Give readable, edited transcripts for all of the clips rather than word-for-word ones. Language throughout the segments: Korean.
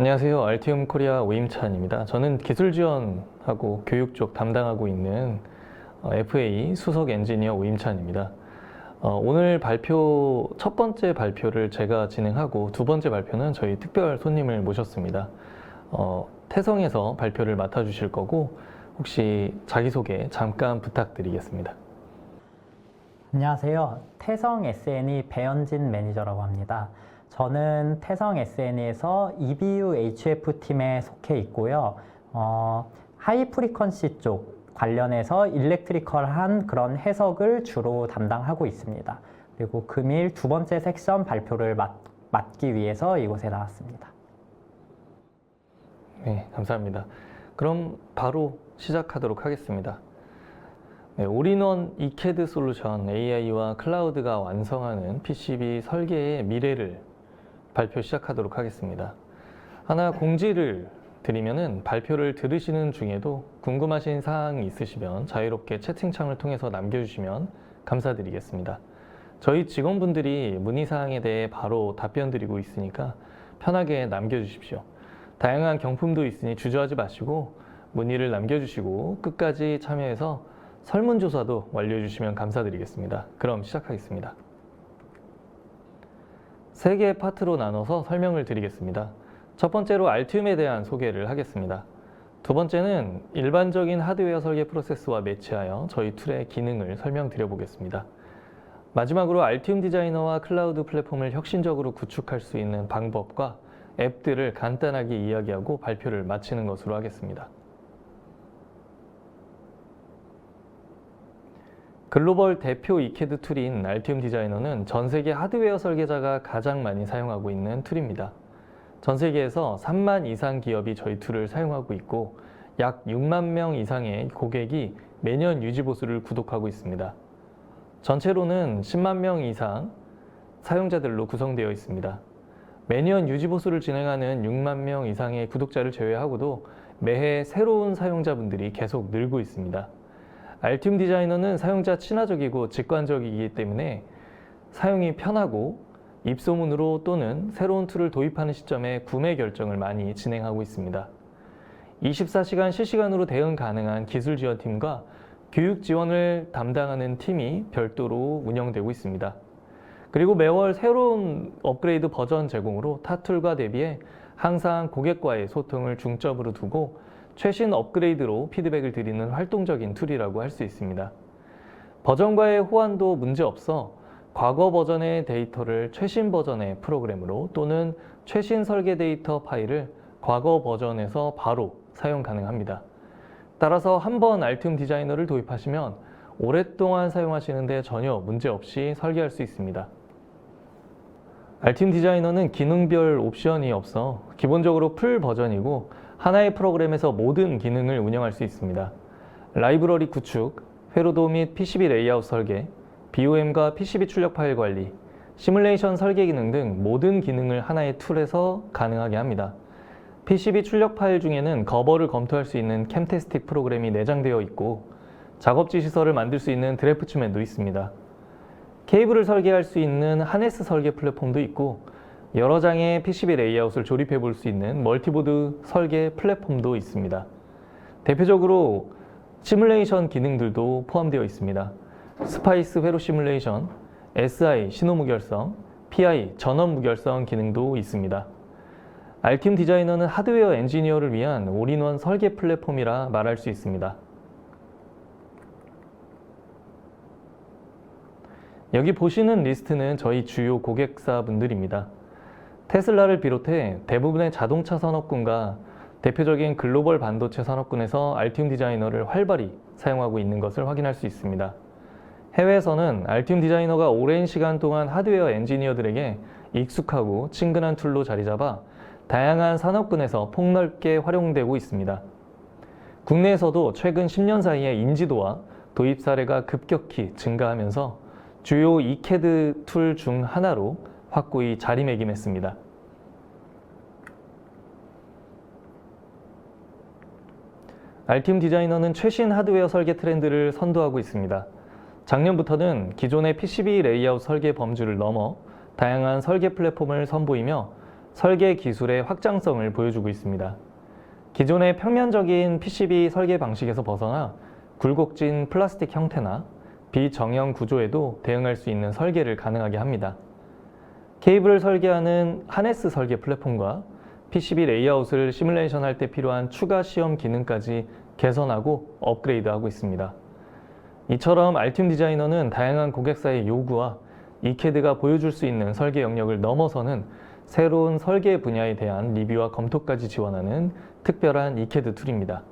안녕하세요. 알티움 코리아 오임찬입니다. 저는 기술 지원하고 교육 쪽 담당하고 있는 FA 수석 엔지니어 오임찬입니다. 오늘 첫 번째 발표를 제가 진행하고 두 번째 발표는 저희 특별 손님을 모셨습니다. 태성에서 발표를 맡아주실 거고 혹시 자기소개 잠깐 부탁드리겠습니다. 안녕하세요. 태성 S&E 배현진 매니저라고 합니다. 저는 태성 S&E에서 EBU HF 팀에 속해 있고요. 하이 프리퀀시 쪽 관련해서 일렉트리컬한 그런 해석을 주로 담당하고 있습니다. 그리고 금일 두 번째 섹션 발표를 맡기 위해서 이곳에 나왔습니다. 네, 감사합니다. 그럼 바로 시작하도록 하겠습니다. 네, 올인원 ECAD 솔루션 AI와 클라우드가 완성하는 PCB 설계의 미래를 발표 시작하도록 하겠습니다. 하나 공지를 드리면은 발표를 들으시는 중에도 궁금하신 사항이 있으시면 자유롭게 채팅창을 통해서 남겨주시면 감사드리겠습니다. 저희 직원분들이 문의사항에 대해 바로 답변 드리고 있으니까 편하게 남겨주십시오. 다양한 경품도 있으니 주저하지 마시고 문의를 남겨주시고 끝까지 참여해서 설문조사도 완료해 주시면 감사드리겠습니다. 그럼 시작하겠습니다. 세 개의 파트로 나눠서 설명을 드리겠습니다. 첫 번째로 알티움에 대한 소개를 하겠습니다. 두 번째는 일반적인 하드웨어 설계 프로세스와 매치하여 저희 툴의 기능을 설명드려 보겠습니다. 마지막으로 알티움 디자이너와 클라우드 플랫폼을 혁신적으로 구축할 수 있는 방법과 앱들을 간단하게 이야기하고 발표를 마치는 것으로 하겠습니다. 글로벌 대표 ECAD 툴인 알티움 디자이너는 전 세계 하드웨어 설계자가 가장 많이 사용하고 있는 툴입니다. 전 세계에서 3만 이상 기업이 저희 툴을 사용하고 있고 약 6만 명 이상의 고객이 매년 유지보수를 구독하고 있습니다. 전체로는 10만 명 이상 사용자들로 구성되어 있습니다. 매년 유지보수를 진행하는 6만 명 이상의 구독자를 제외하고도 매해 새로운 사용자분들이 계속 늘고 있습니다. 알티움 디자이너는 사용자 친화적이고 직관적이기 때문에 사용이 편하고 입소문으로 또는 새로운 툴을 도입하는 시점에 구매 결정을 많이 진행하고 있습니다. 24시간 실시간으로 대응 가능한 기술 지원팀과 교육 지원을 담당하는 팀이 별도로 운영되고 있습니다. 그리고 매월 새로운 업그레이드 버전 제공으로 타 툴과 대비해 항상 고객과의 소통을 중점으로 두고 최신 업그레이드로 피드백을 드리는 활동적인 툴이라고 할 수 있습니다. 버전과의 호환도 문제없어 과거 버전의 데이터를 최신 버전의 프로그램으로 또는 최신 설계 데이터 파일을 과거 버전에서 바로 사용 가능합니다. 따라서 한번 알티움 디자이너를 도입하시면 오랫동안 사용하시는데 전혀 문제없이 설계할 수 있습니다. 알티움 디자이너는 기능별 옵션이 없어 기본적으로 풀 버전이고 하나의 프로그램에서 모든 기능을 운영할 수 있습니다. 라이브러리 구축, 회로도 및 PCB 레이아웃 설계, BOM과 PCB 출력 파일 관리, 시뮬레이션 설계 기능 등 모든 기능을 하나의 툴에서 가능하게 합니다. PCB 출력 파일 중에는 거버를 검토할 수 있는 캠테스틱 프로그램이 내장되어 있고 작업 지시서를 만들 수 있는 드래프트맨도 있습니다. 케이블을 설계할 수 있는 하네스 설계 플랫폼도 있고 여러 장의 PCB 레이아웃을 조립해 볼 수 있는 멀티보드 설계 플랫폼도 있습니다. 대표적으로 시뮬레이션 기능들도 포함되어 있습니다. 스파이스 회로 시뮬레이션, SI 신호 무결성, PI 전원 무결성 기능도 있습니다. 알티움 디자이너는 하드웨어 엔지니어를 위한 올인원 설계 플랫폼이라 말할 수 있습니다. 여기 보시는 리스트는 저희 주요 고객사분들입니다. 테슬라를 비롯해 대부분의 자동차 산업군과 대표적인 글로벌 반도체 산업군에서 알티움 디자이너를 활발히 사용하고 있는 것을 확인할 수 있습니다. 해외에서는 알티움 디자이너가 오랜 시간 동안 하드웨어 엔지니어들에게 익숙하고 친근한 툴로 자리 잡아 다양한 산업군에서 폭넓게 활용되고 있습니다. 국내에서도 최근 10년 사이에 인지도와 도입 사례가 급격히 증가하면서 주요 ECAD 툴 중 하나로 확고히 자리매김했습니다. 알티움 디자이너는 최신 하드웨어 설계 트렌드를 선도하고 있습니다. 작년부터는 기존의 PCB 레이아웃 설계 범주를 넘어 다양한 설계 플랫폼을 선보이며 설계 기술의 확장성을 보여주고 있습니다. 기존의 평면적인 PCB 설계 방식에서 벗어나 굴곡진 플라스틱 형태나 비정형 구조에도 대응할 수 있는 설계를 가능하게 합니다. 케이블을 설계하는 하네스 설계 플랫폼과 PCB 레이아웃을 시뮬레이션 할 때 필요한 추가 시험 기능까지 개선하고 업그레이드하고 있습니다. 이처럼 알튬 디자이너는 다양한 고객사의 요구와 이캐드가 보여줄 수 있는 설계 영역을 넘어서는 새로운 설계 분야에 대한 리뷰와 검토까지 지원하는 특별한 이캐드 툴입니다.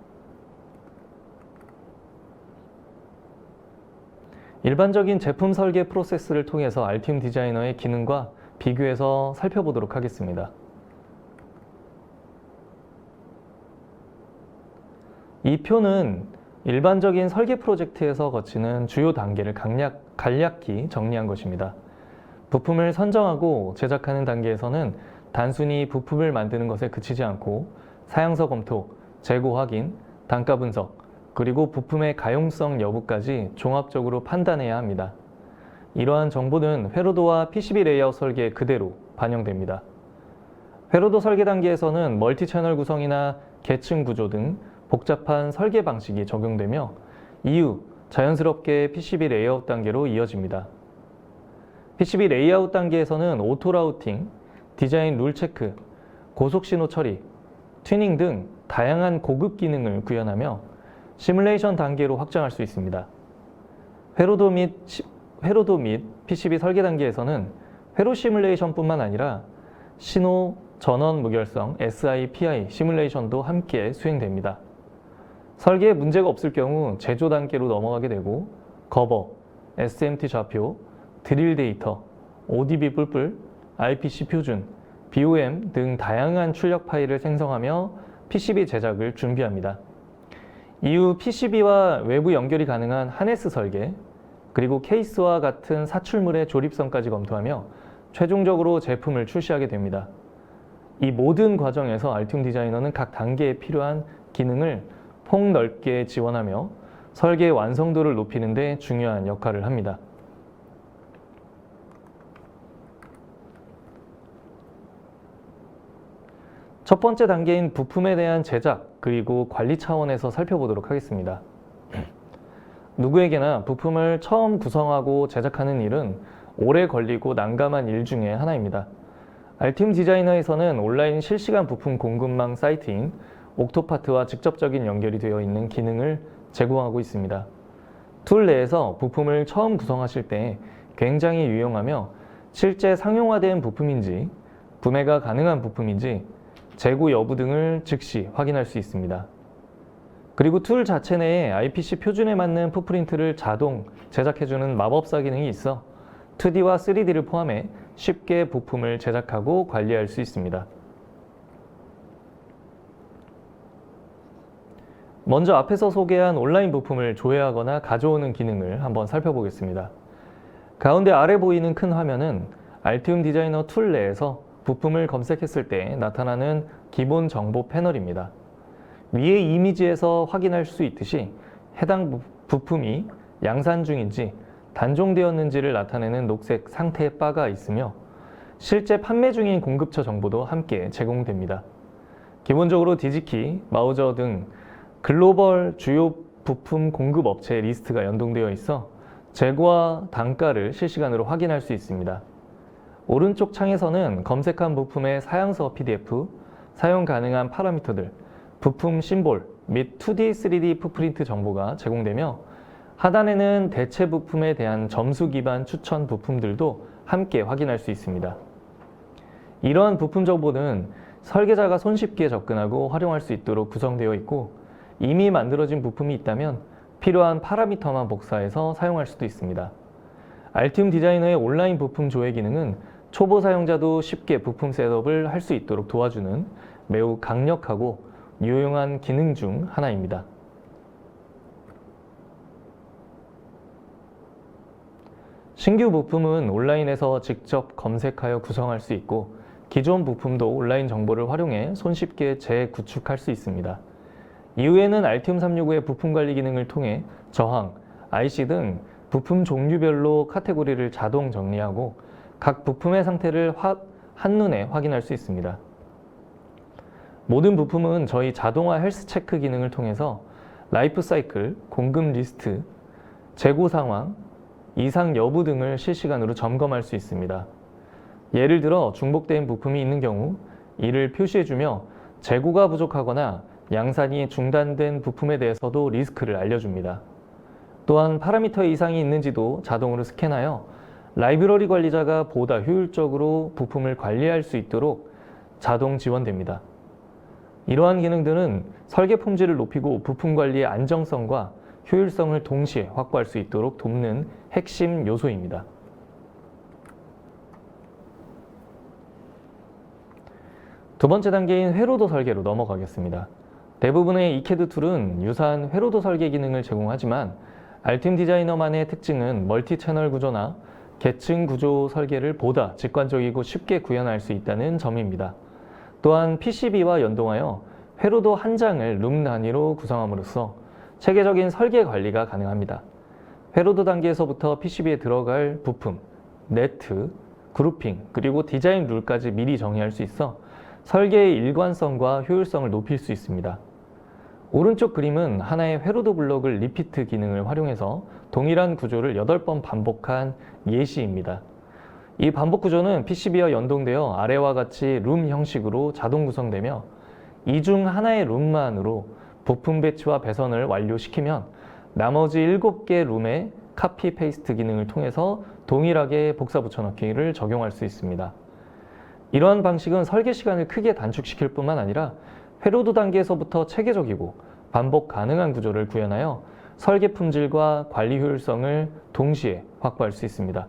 일반적인 제품 설계 프로세스를 통해서 알튬 디자이너의 기능과 비교해서 살펴보도록 하겠습니다. 이 표는 일반적인 설계 프로젝트에서 거치는 주요 단계를 간략히 정리한 것입니다. 부품을 선정하고 제작하는 단계에서는 단순히 부품을 만드는 것에 그치지 않고 사양서 검토, 재고 확인, 단가 분석, 그리고 부품의 가용성 여부까지 종합적으로 판단해야 합니다. 이러한 정보는 회로도와 PCB 레이아웃 설계에 그대로 반영됩니다. 회로도 설계 단계에서는 멀티 채널 구성이나 계층 구조 등 복잡한 설계 방식이 적용되며 이후 자연스럽게 PCB 레이아웃 단계로 이어집니다. PCB 레이아웃 단계에서는 오토 라우팅, 디자인 룰 체크, 고속 신호 처리, 튜닝 등 다양한 고급 기능을 구현하며 시뮬레이션 단계로 확장할 수 있습니다. 회로도 및 PCB 설계 단계에서는 회로 시뮬레이션뿐만 아니라 신호 전원 무결성 SI/PI 시뮬레이션도 함께 수행됩니다. 설계에 문제가 없을 경우 제조 단계로 넘어가게 되고 거버, SMT 좌표, 드릴 데이터, ODB 뿔뿔, IPC 표준, BOM 등 다양한 출력 파일을 생성하며 PCB 제작을 준비합니다. 이후 PCB와 외부 연결이 가능한 하네스 설계, 그리고 케이스와 같은 사출물의 조립성까지 검토하며 최종적으로 제품을 출시하게 됩니다. 이 모든 과정에서 알튬 디자이너는 각 단계에 필요한 기능을 폭넓게 지원하며 설계의 완성도를 높이는 데 중요한 역할을 합니다. 첫 번째 단계인 부품에 대한 제작 그리고 관리 차원에서 살펴보도록 하겠습니다. 누구에게나 부품을 처음 구성하고 제작하는 일은 오래 걸리고 난감한 일 중에 하나입니다. 알팀 디자이너에서는 온라인 실시간 부품 공급망 사이트인 옥토파트와 직접적인 연결이 되어 있는 기능을 제공하고 있습니다. 툴 내에서 부품을 처음 구성하실 때 굉장히 유용하며 실제 상용화된 부품인지, 구매가 가능한 부품인지, 재고 여부 등을 즉시 확인할 수 있습니다. 그리고 툴 자체 내에 IPC 표준에 맞는 풋프린트를 자동 제작해주는 마법사 기능이 있어 2D와 3D를 포함해 쉽게 부품을 제작하고 관리할 수 있습니다. 먼저 앞에서 소개한 온라인 부품을 조회하거나 가져오는 기능을 한번 살펴보겠습니다. 가운데 아래 보이는 큰 화면은 알티움 디자이너 툴 내에서 부품을 검색했을 때 나타나는 기본 정보 패널입니다. 위의 이미지에서 확인할 수 있듯이 해당 부품이 양산 중인지 단종되었는지를 나타내는 녹색 상태 바가 있으며 실제 판매 중인 공급처 정보도 함께 제공됩니다. 기본적으로 디지키, 마우저 등 글로벌 주요 부품 공급 업체 리스트가 연동되어 있어 재고와 단가를 실시간으로 확인할 수 있습니다. 오른쪽 창에서는 검색한 부품의 사양서 PDF, 사용 가능한 파라미터들, 부품 심볼 및 2D, 3D 풋프린트 정보가 제공되며 하단에는 대체 부품에 대한 점수 기반 추천 부품들도 함께 확인할 수 있습니다. 이러한 부품 정보는 설계자가 손쉽게 접근하고 활용할 수 있도록 구성되어 있고 이미 만들어진 부품이 있다면 필요한 파라미터만 복사해서 사용할 수도 있습니다. 알티움 디자이너의 온라인 부품 조회 기능은 초보 사용자도 쉽게 부품 셋업을 할 수 있도록 도와주는 매우 강력하고 유용한 기능 중 하나입니다. 신규 부품은 온라인에서 직접 검색하여 구성할 수 있고 기존 부품도 온라인 정보를 활용해 손쉽게 재구축할 수 있습니다. 이후에는 알티움 365의 부품 관리 기능을 통해 저항, IC 등 부품 종류별로 카테고리를 자동 정리하고 각 부품의 상태를 한눈에 확인할 수 있습니다. 모든 부품은 저희 자동화 헬스 체크 기능을 통해서 라이프 사이클, 공급 리스트, 재고 상황, 이상 여부 등을 실시간으로 점검할 수 있습니다. 예를 들어 중복된 부품이 있는 경우 이를 표시해주며 재고가 부족하거나 양산이 중단된 부품에 대해서도 리스크를 알려줍니다. 또한 파라미터 이상이 있는지도 자동으로 스캔하여 라이브러리 관리자가 보다 효율적으로 부품을 관리할 수 있도록 자동 지원됩니다. 이러한 기능들은 설계 품질을 높이고 부품 관리의 안정성과 효율성을 동시에 확보할 수 있도록 돕는 핵심 요소입니다. 두 번째 단계인 회로도 설계로 넘어가겠습니다. 대부분의 이캐드 툴은 유사한 회로도 설계 기능을 제공하지만 알팀 디자이너만의 특징은 멀티 채널 구조나 계층 구조 설계를 보다 직관적이고 쉽게 구현할 수 있다는 점입니다. 또한 PCB와 연동하여 회로도 한 장을 룸 단위로 구성함으로써 체계적인 설계 관리가 가능합니다. 회로도 단계에서부터 PCB에 들어갈 부품, 네트, 그룹핑, 그리고 디자인 룰까지 미리 정의할 수 있어 설계의 일관성과 효율성을 높일 수 있습니다. 오른쪽 그림은 하나의 회로도 블록을 리피트 기능을 활용해서 동일한 구조를 8번 반복한 예시입니다. 이 반복 구조는 PCB와 연동되어 아래와 같이 룸 형식으로 자동 구성되며 이 중 하나의 룸만으로 부품 배치와 배선을 완료시키면 나머지 7개 룸의 카피 페이스트 기능을 통해서 동일하게 복사 붙여넣기를 적용할 수 있습니다. 이러한 방식은 설계 시간을 크게 단축시킬 뿐만 아니라 회로도 단계에서부터 체계적이고 반복 가능한 구조를 구현하여 설계 품질과 관리 효율성을 동시에 확보할 수 있습니다.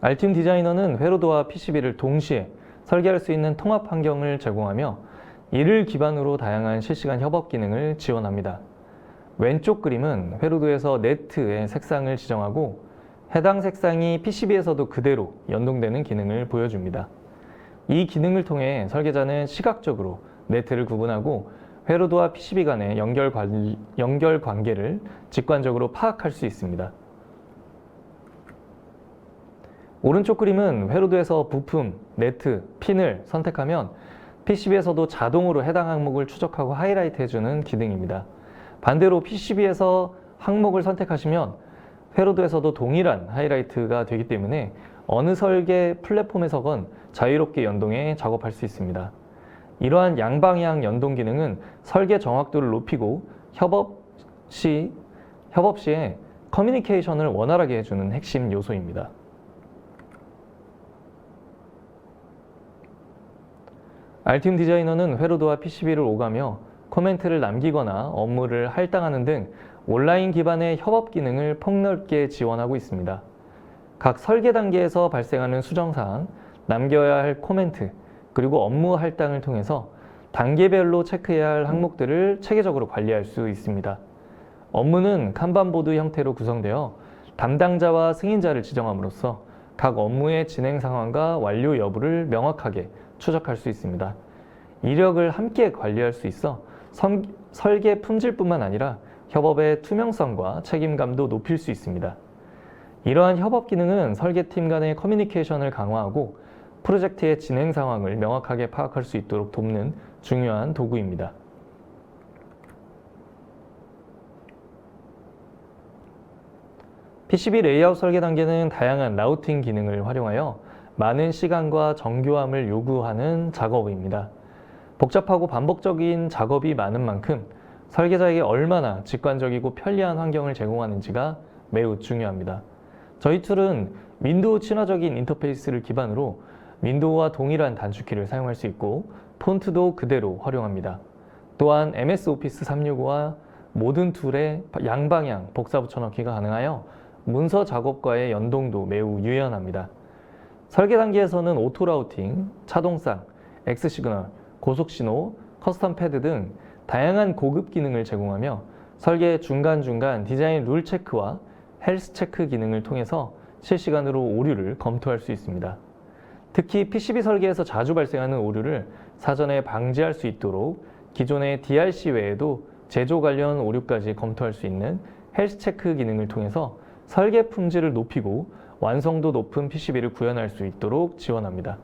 알팀 디자이너는 회로도와 PCB를 동시에 설계할 수 있는 통합 환경을 제공하며 이를 기반으로 다양한 실시간 협업 기능을 지원합니다. 왼쪽 그림은 회로도에서 네트의 색상을 지정하고 해당 색상이 PCB에서도 그대로 연동되는 기능을 보여줍니다. 이 기능을 통해 설계자는 시각적으로 네트를 구분하고 회로도와 PCB 간의 연결 관계를 직관적으로 파악할 수 있습니다. 오른쪽 그림은 회로도에서 부품, 네트, 핀을 선택하면 PCB에서도 자동으로 해당 항목을 추적하고 하이라이트 해주는 기능입니다. 반대로 PCB에서 항목을 선택하시면 회로도에서도 동일한 하이라이트가 되기 때문에 어느 설계 플랫폼에서건 자유롭게 연동해 작업할 수 있습니다. 이러한 양방향 연동 기능은 설계 정확도를 높이고 협업 시에 커뮤니케이션을 원활하게 해주는 핵심 요소입니다. 알팀 디자이너는 회로도와 PCB를 오가며 코멘트를 남기거나 업무를 할당하는 등 온라인 기반의 협업 기능을 폭넓게 지원하고 있습니다. 각 설계 단계에서 발생하는 수정사항, 남겨야 할 코멘트, 그리고 업무 할당을 통해서 단계별로 체크해야 할 항목들을 체계적으로 관리할 수 있습니다. 업무는 칸반보드 형태로 구성되어 담당자와 승인자를 지정함으로써 각 업무의 진행 상황과 완료 여부를 명확하게 추적할 수 있습니다. 이력을 함께 관리할 수 있어 설계 품질뿐만 아니라 협업의 투명성과 책임감도 높일 수 있습니다. 이러한 협업 기능은 설계팀 간의 커뮤니케이션을 강화하고 프로젝트의 진행 상황을 명확하게 파악할 수 있도록 돕는 중요한 도구입니다. PCB 레이아웃 설계 단계는 다양한 라우팅 기능을 활용하여 많은 시간과 정교함을 요구하는 작업입니다. 복잡하고 반복적인 작업이 많은 만큼 설계자에게 얼마나 직관적이고 편리한 환경을 제공하는지가 매우 중요합니다. 저희 툴은 윈도우 친화적인 인터페이스를 기반으로 윈도우와 동일한 단축키를 사용할 수 있고 폰트도 그대로 활용합니다. 또한 MS 오피스 365와 모든 툴의 양방향 복사 붙여넣기가 가능하여 문서 작업과의 연동도 매우 유연합니다. 설계 단계에서는 오토 라우팅, 차동상, X시그널, 고속신호, 커스텀 패드 등 다양한 고급 기능을 제공하며 설계 중간중간 디자인 룰 체크와 헬스 체크 기능을 통해서 실시간으로 오류를 검토할 수 있습니다. 특히 PCB 설계에서 자주 발생하는 오류를 사전에 방지할 수 있도록 기존의 DRC 외에도 제조 관련 오류까지 검토할 수 있는 헬스 체크 기능을 통해서 설계 품질을 높이고 완성도 높은 PCB를 구현할 수 있도록 지원합니다.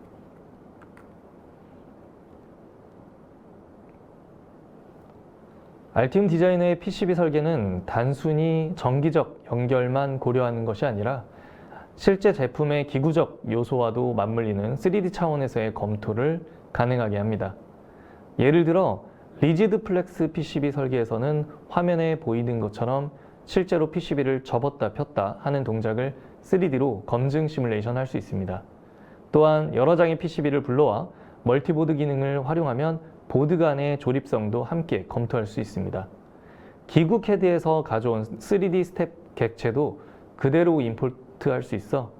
알티움 디자이너의 PCB 설계는 단순히 전기적 연결만 고려하는 것이 아니라 실제 제품의 기구적 요소와도 맞물리는 3D 차원에서의 검토를 가능하게 합니다. 예를 들어 리지드 플렉스 PCB 설계에서는 화면에 보이는 것처럼 실제로 PCB를 접었다 폈다 하는 동작을 3D로 검증 시뮬레이션 할 수 있습니다. 또한 여러 장의 PCB를 불러와 멀티보드 기능을 활용하면 보드 간의 조립성도 함께 검토할 수 있습니다. 기구 CAD에서 가져온 3D 스텝 객체도 그대로 임포트할 수 있어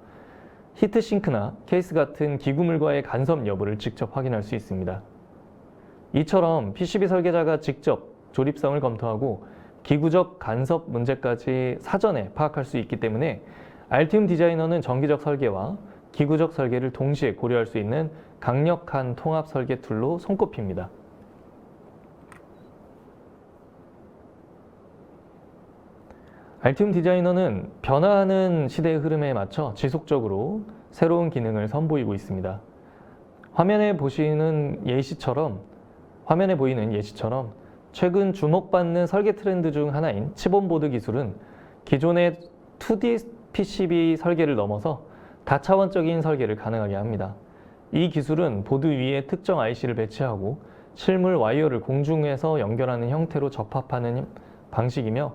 히트싱크나 케이스 같은 기구물과의 간섭 여부를 직접 확인할 수 있습니다. 이처럼 PCB 설계자가 직접 조립성을 검토하고 기구적 간섭 문제까지 사전에 파악할 수 있기 때문에 알티움 디자이너는 전기적 설계와 기구적 설계를 동시에 고려할 수 있는 강력한 통합 설계 툴로 손꼽힙니다. 알티움 디자이너는 변화하는 시대의 흐름에 맞춰 지속적으로 새로운 기능을 선보이고 있습니다. 화면에 보이는 예시처럼 최근 주목받는 설계 트렌드 중 하나인 치본보드 기술은 기존의 2D PCB 설계를 넘어서 다차원적인 설계를 가능하게 합니다. 이 기술은 보드 위에 특정 IC를 배치하고 실물 와이어를 공중에서 연결하는 형태로 접합하는 방식이며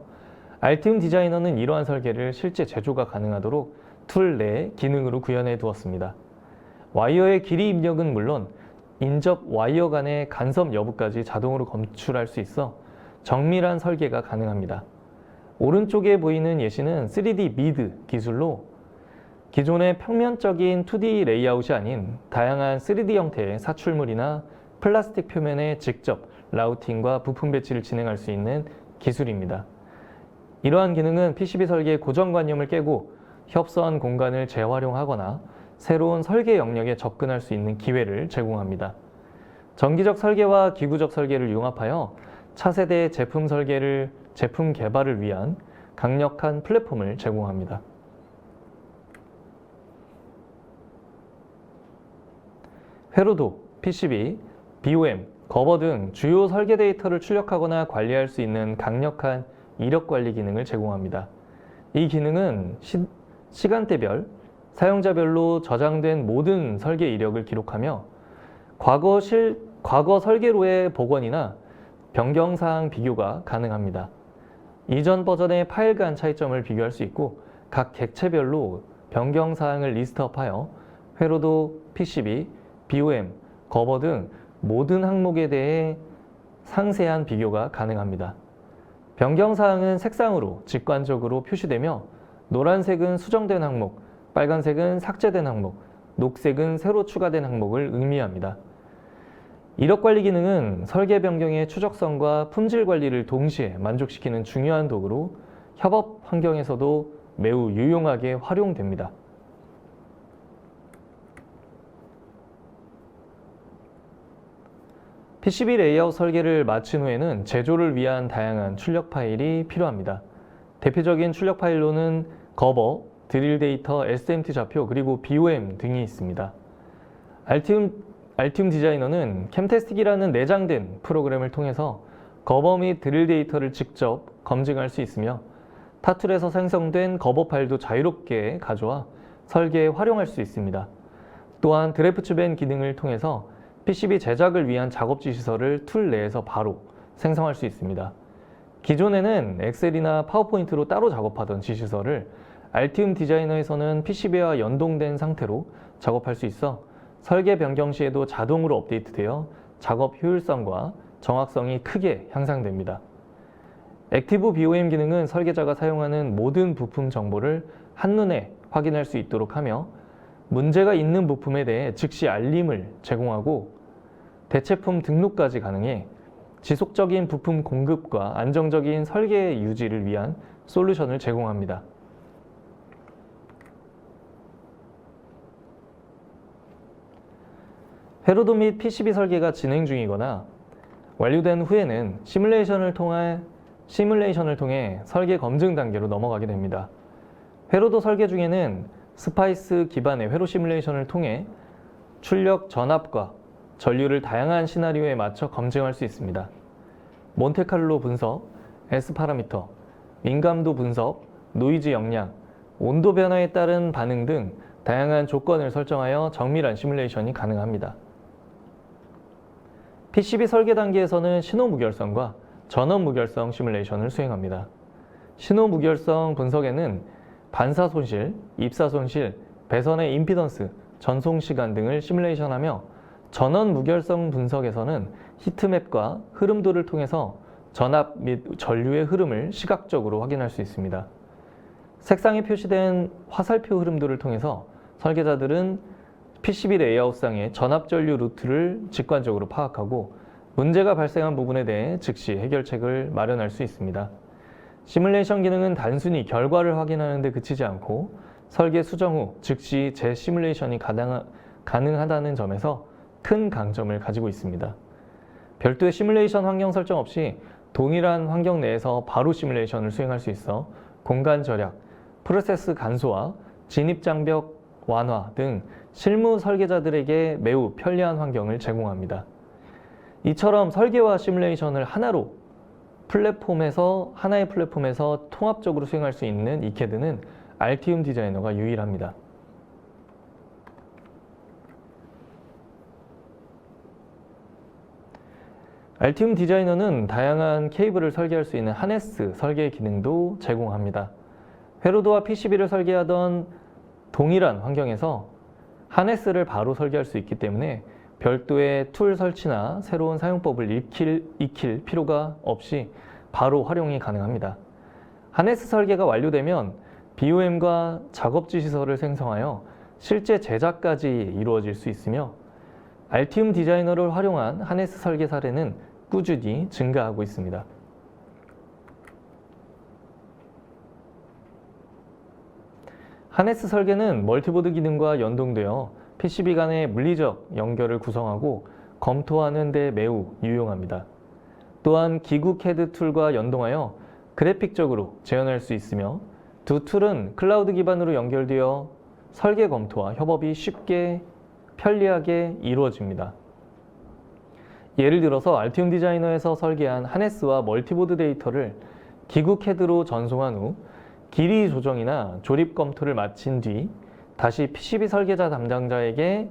알티움 디자이너는 이러한 설계를 실제 제조가 가능하도록 툴 내 기능으로 구현해 두었습니다. 와이어의 길이 입력은 물론 인접 와이어 간의 간섭 여부까지 자동으로 검출할 수 있어 정밀한 설계가 가능합니다. 오른쪽에 보이는 예시는 3D 미드 기술로 기존의 평면적인 2D 레이아웃이 아닌 다양한 3D 형태의 사출물이나 플라스틱 표면에 직접 라우팅과 부품 배치를 진행할 수 있는 기술입니다. 이러한 기능은 PCB 설계의 고정관념을 깨고 협소한 공간을 재활용하거나 새로운 설계 영역에 접근할 수 있는 기회를 제공합니다. 전기적 설계와 기구적 설계를 융합하여 차세대 제품 개발을 위한 강력한 플랫폼을 제공합니다. 회로도, PCB, BOM, 거버 등 주요 설계 데이터를 출력하거나 관리할 수 있는 강력한 이력 관리 기능을 제공합니다. 이 기능은 시간대별, 사용자별로 저장된 모든 설계 이력을 기록하며 과거 설계로의 복원이나 변경사항 비교가 가능합니다. 이전 버전의 파일 간 차이점을 비교할 수 있고 각 객체별로 변경사항을 리스트업하여 회로도, PCB, BOM, 거버 등 모든 항목에 대해 상세한 비교가 가능합니다. 변경사항은 색상으로 직관적으로 표시되며 노란색은 수정된 항목, 빨간색은 삭제된 항목, 녹색은 새로 추가된 항목을 의미합니다. 이력 관리 기능은 설계 변경의 추적성과 품질 관리를 동시에 만족시키는 중요한 도구로 협업 환경에서도 매우 유용하게 활용됩니다. PCB 레이아웃 설계를 마친 후에는 제조를 위한 다양한 출력 파일이 필요합니다. 대표적인 출력 파일로는 거버, 드릴 데이터, SMT 좌표, 그리고 BOM 등이 있습니다. 알티움 디자이너는 캠테스틱이라는 내장된 프로그램을 통해서 거버 및 드릴 데이터를 직접 검증할 수 있으며 타툴에서 생성된 거버 파일도 자유롭게 가져와 설계에 활용할 수 있습니다. 또한 드래프트밴 기능을 통해서 PCB 제작을 위한 작업 지시서를 툴 내에서 바로 생성할 수 있습니다. 기존에는 엑셀이나 파워포인트로 따로 작업하던 지시서를 알티움 디자이너에서는 PCB와 연동된 상태로 작업할 수 있어 설계 변경 시에도 자동으로 업데이트되어 작업 효율성과 정확성이 크게 향상됩니다. 액티브 BOM 기능은 설계자가 사용하는 모든 부품 정보를 한눈에 확인할 수 있도록 하며 문제가 있는 부품에 대해 즉시 알림을 제공하고 대체품 등록까지 가능해 지속적인 부품 공급과 안정적인 설계 유지를 위한 솔루션을 제공합니다. 회로도 및 PCB 설계가 진행 중이거나 완료된 후에는 시뮬레이션을 통해 설계 검증 단계로 넘어가게 됩니다. 회로도 설계 중에는 스파이스 기반의 회로 시뮬레이션을 통해 출력 전압과 전류를 다양한 시나리오에 맞춰 검증할 수 있습니다. 몬테칼로 분석, S 파라미터, 민감도 분석, 노이즈 역량, 온도 변화에 따른 반응 등 다양한 조건을 설정하여 정밀한 시뮬레이션이 가능합니다. PCB 설계 단계에서는 신호 무결성과 전원 무결성 시뮬레이션을 수행합니다. 신호 무결성 분석에는 반사 손실, 입사 손실, 배선의 임피던스, 전송 시간 등을 시뮬레이션하며 전원 무결성 분석에서는 히트맵과 흐름도를 통해서 전압 및 전류의 흐름을 시각적으로 확인할 수 있습니다. 색상에 표시된 화살표 흐름도를 통해서 설계자들은 PCB 레이아웃상의 전압 전류 루트를 직관적으로 파악하고 문제가 발생한 부분에 대해 즉시 해결책을 마련할 수 있습니다. 시뮬레이션 기능은 단순히 결과를 확인하는 데 그치지 않고 설계 수정 후 즉시 재시뮬레이션이 가능하다는 점에서 큰 강점을 가지고 있습니다. 별도의 시뮬레이션 환경 설정 없이 동일한 환경 내에서 바로 시뮬레이션을 수행할 수 있어 공간 절약, 프로세스 간소화, 진입 장벽 완화 등 실무 설계자들에게 매우 편리한 환경을 제공합니다. 이처럼 설계와 시뮬레이션을 하나의 플랫폼에서 통합적으로 수행할 수 있는 이캐드는 알티움 디자이너가 유일합니다. 알티움 디자이너는 다양한 케이블을 설계할 수 있는 하네스 설계 기능도 제공합니다. 회로도와 PCB를 설계하던 동일한 환경에서 하네스를 바로 설계할 수 있기 때문에 별도의 툴 설치나 새로운 사용법을 익힐 필요가 없이 바로 활용이 가능합니다. 하네스 설계가 완료되면 BOM과 작업지 시설을 생성하여 실제 제작까지 이루어질 수 있으며 알티움 디자이너를 활용한 하네스 설계 사례는 꾸준히 증가하고 있습니다. 하네스 설계는 멀티보드 기능과 연동되어 PCB 간의 물리적 연결을 구성하고 검토하는 데 매우 유용합니다. 또한 기구 CAD 툴과 연동하여 그래픽적으로 재현할 수 있으며 두 툴은 클라우드 기반으로 연결되어 설계 검토와 협업이 쉽게 편리하게 이루어집니다. 예를 들어서 알티움 디자이너에서 설계한 하네스와 멀티보드 데이터를 기구 CAD로 전송한 후 길이 조정이나 조립 검토를 마친 뒤 다시 PCB 설계자 담당자에게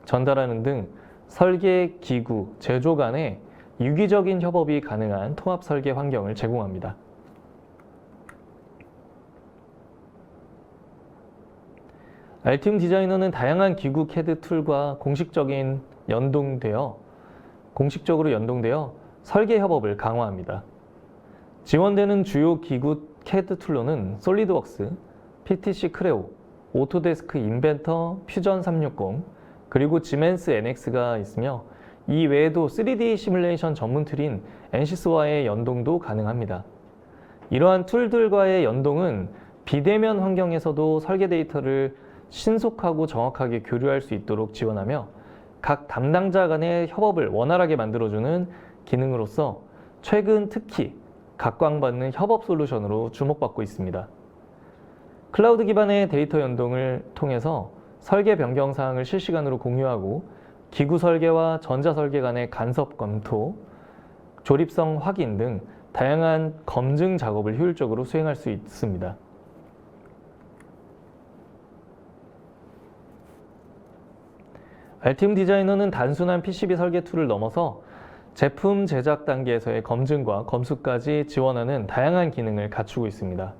전달하는 등 설계, 기구, 제조 간의 유기적인 협업이 가능한 통합 설계 환경을 제공합니다. 알티움 디자이너는 다양한 기구 CAD 툴과 공식적으로 연동되어 설계 협업을 강화합니다. 지원되는 주요 기구 CAD 툴로는 솔리드웍스, PTC 크레오, 오토데스크 인벤터, 퓨전 360, 그리고 지멘스 NX가 있으며 이 외에도 3D 시뮬레이션 전문 툴인 엔시스와의 연동도 가능합니다. 이러한 툴들과의 연동은 비대면 환경에서도 설계 데이터를 신속하고 정확하게 교류할 수 있도록 지원하며 각 담당자 간의 협업을 원활하게 만들어주는 기능으로서 최근 특히 각광받는 협업 솔루션으로 주목받고 있습니다. 클라우드 기반의 데이터 연동을 통해서 설계 변경 사항을 실시간으로 공유하고 기구 설계와 전자 설계 간의 간섭 검토, 조립성 확인 등 다양한 검증 작업을 효율적으로 수행할 수 있습니다. 알티움 디자이너는 단순한 PCB 설계 툴을 넘어서 제품 제작 단계에서의 검증과 검수까지 지원하는 다양한 기능을 갖추고 있습니다.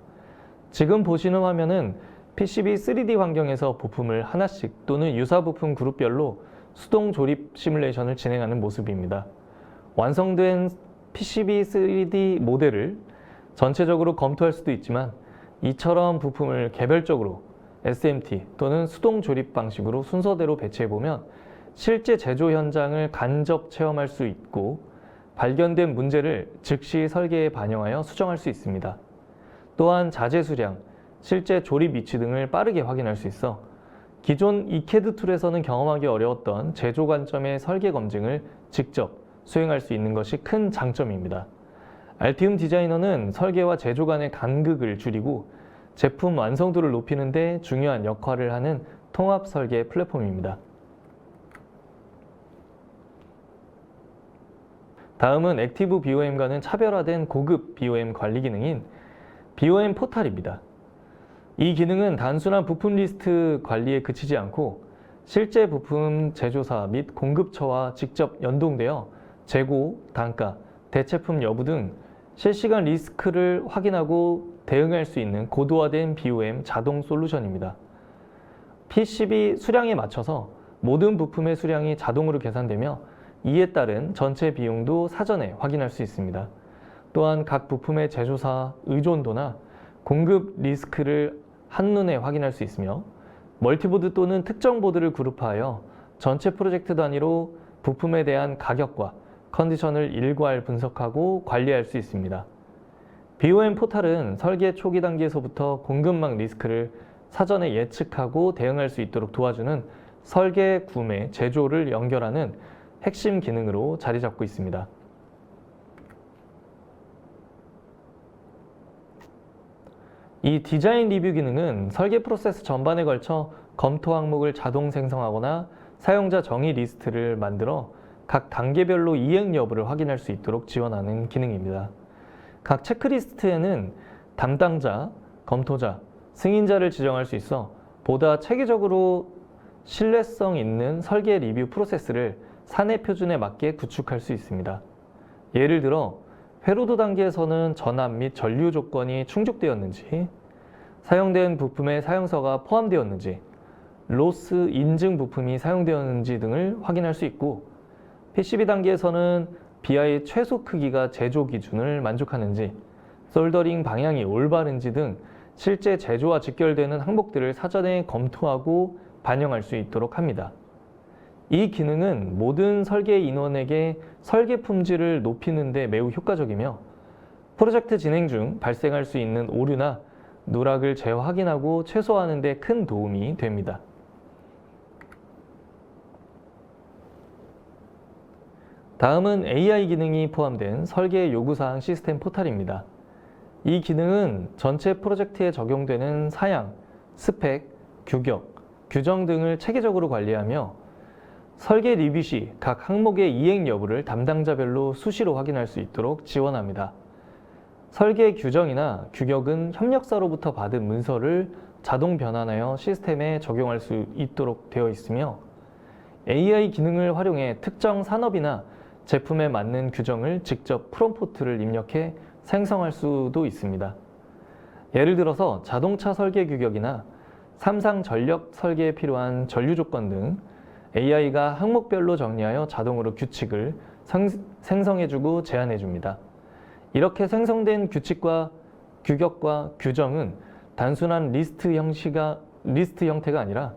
지금 보시는 화면은 PCB 3D 환경에서 부품을 하나씩 또는 유사 부품 그룹별로 수동 조립 시뮬레이션을 진행하는 모습입니다. 완성된 PCB 3D 모델을 전체적으로 검토할 수도 있지만 이처럼 부품을 개별적으로 SMT 또는 수동 조립 방식으로 순서대로 배치해보면 실제 제조 현장을 간접 체험할 수 있고 발견된 문제를 즉시 설계에 반영하여 수정할 수 있습니다. 또한 자재 수량, 실제 조립 위치 등을 빠르게 확인할 수 있어 기존 이캐드 툴에서는 경험하기 어려웠던 제조 관점의 설계 검증을 직접 수행할 수 있는 것이 큰 장점입니다. 알티움 디자이너는 설계와 제조 간의 간극을 줄이고 제품 완성도를 높이는 데 중요한 역할을 하는 통합 설계 플랫폼입니다. 다음은 액티브 BOM과는 차별화된 고급 BOM 관리 기능인 BOM 포탈입니다. 이 기능은 단순한 부품 리스트 관리에 그치지 않고 실제 부품 제조사 및 공급처와 직접 연동되어 재고, 단가, 대체품 여부 등 실시간 리스크를 확인하고 대응할 수 있는 고도화된 BOM 자동 솔루션입니다. PCB 수량에 맞춰서 모든 부품의 수량이 자동으로 계산되며 이에 따른 전체 비용도 사전에 확인할 수 있습니다. 또한 각 부품의 제조사 의존도나 공급 리스크를 한눈에 확인할 수 있으며 멀티보드 또는 특정 보드를 그룹화하여 전체 프로젝트 단위로 부품에 대한 가격과 컨디션을 일괄 분석하고 관리할 수 있습니다. BOM 포탈은 설계 초기 단계에서부터 공급망 리스크를 사전에 예측하고 대응할 수 있도록 도와주는 설계, 구매, 제조를 연결하는 핵심 기능으로 자리 잡고 있습니다. 이 디자인 리뷰 기능은 설계 프로세스 전반에 걸쳐 검토 항목을 자동 생성하거나 사용자 정의 리스트를 만들어 각 단계별로 이행 여부를 확인할 수 있도록 지원하는 기능입니다. 각 체크리스트에는 담당자, 검토자, 승인자를 지정할 수 있어 보다 체계적으로 신뢰성 있는 설계 리뷰 프로세스를 사내 표준에 맞게 구축할 수 있습니다. 예를 들어 회로도 단계에서는 전압 및 전류 조건이 충족되었는지, 사용된 부품의 사용서가 포함되었는지, 로스 인증 부품이 사용되었는지 등을 확인할 수 있고, PCB 단계에서는 BI 최소 크기가 제조 기준을 만족하는지, 솔더링 방향이 올바른지 등 실제 제조와 직결되는 항목들을 사전에 검토하고 반영할 수 있도록 합니다. 이 기능은 모든 설계 인원에게 설계 품질을 높이는 데 매우 효과적이며 프로젝트 진행 중 발생할 수 있는 오류나 누락을 재확인하고 최소화하는 데 큰 도움이 됩니다. 다음은 AI 기능이 포함된 설계 요구사항 시스템 포탈입니다. 이 기능은 전체 프로젝트에 적용되는 사양, 스펙, 규격, 규정 등을 체계적으로 관리하며 설계 리뷰 시 각 항목의 이행 여부를 담당자별로 수시로 확인할 수 있도록 지원합니다. 설계 규정이나 규격은 협력사로부터 받은 문서를 자동 변환하여 시스템에 적용할 수 있도록 되어 있으며 AI 기능을 활용해 특정 산업이나 제품에 맞는 규정을 직접 프롬프트를 입력해 생성할 수도 있습니다. 예를 들어서 자동차 설계 규격이나 삼상 전력 설계에 필요한 전류 조건 등 AI가 항목별로 정리하여 자동으로 규칙을 생성해주고 제안해줍니다. 이렇게 생성된 규칙과 규격과 규정은 단순한 리스트 형태가 아니라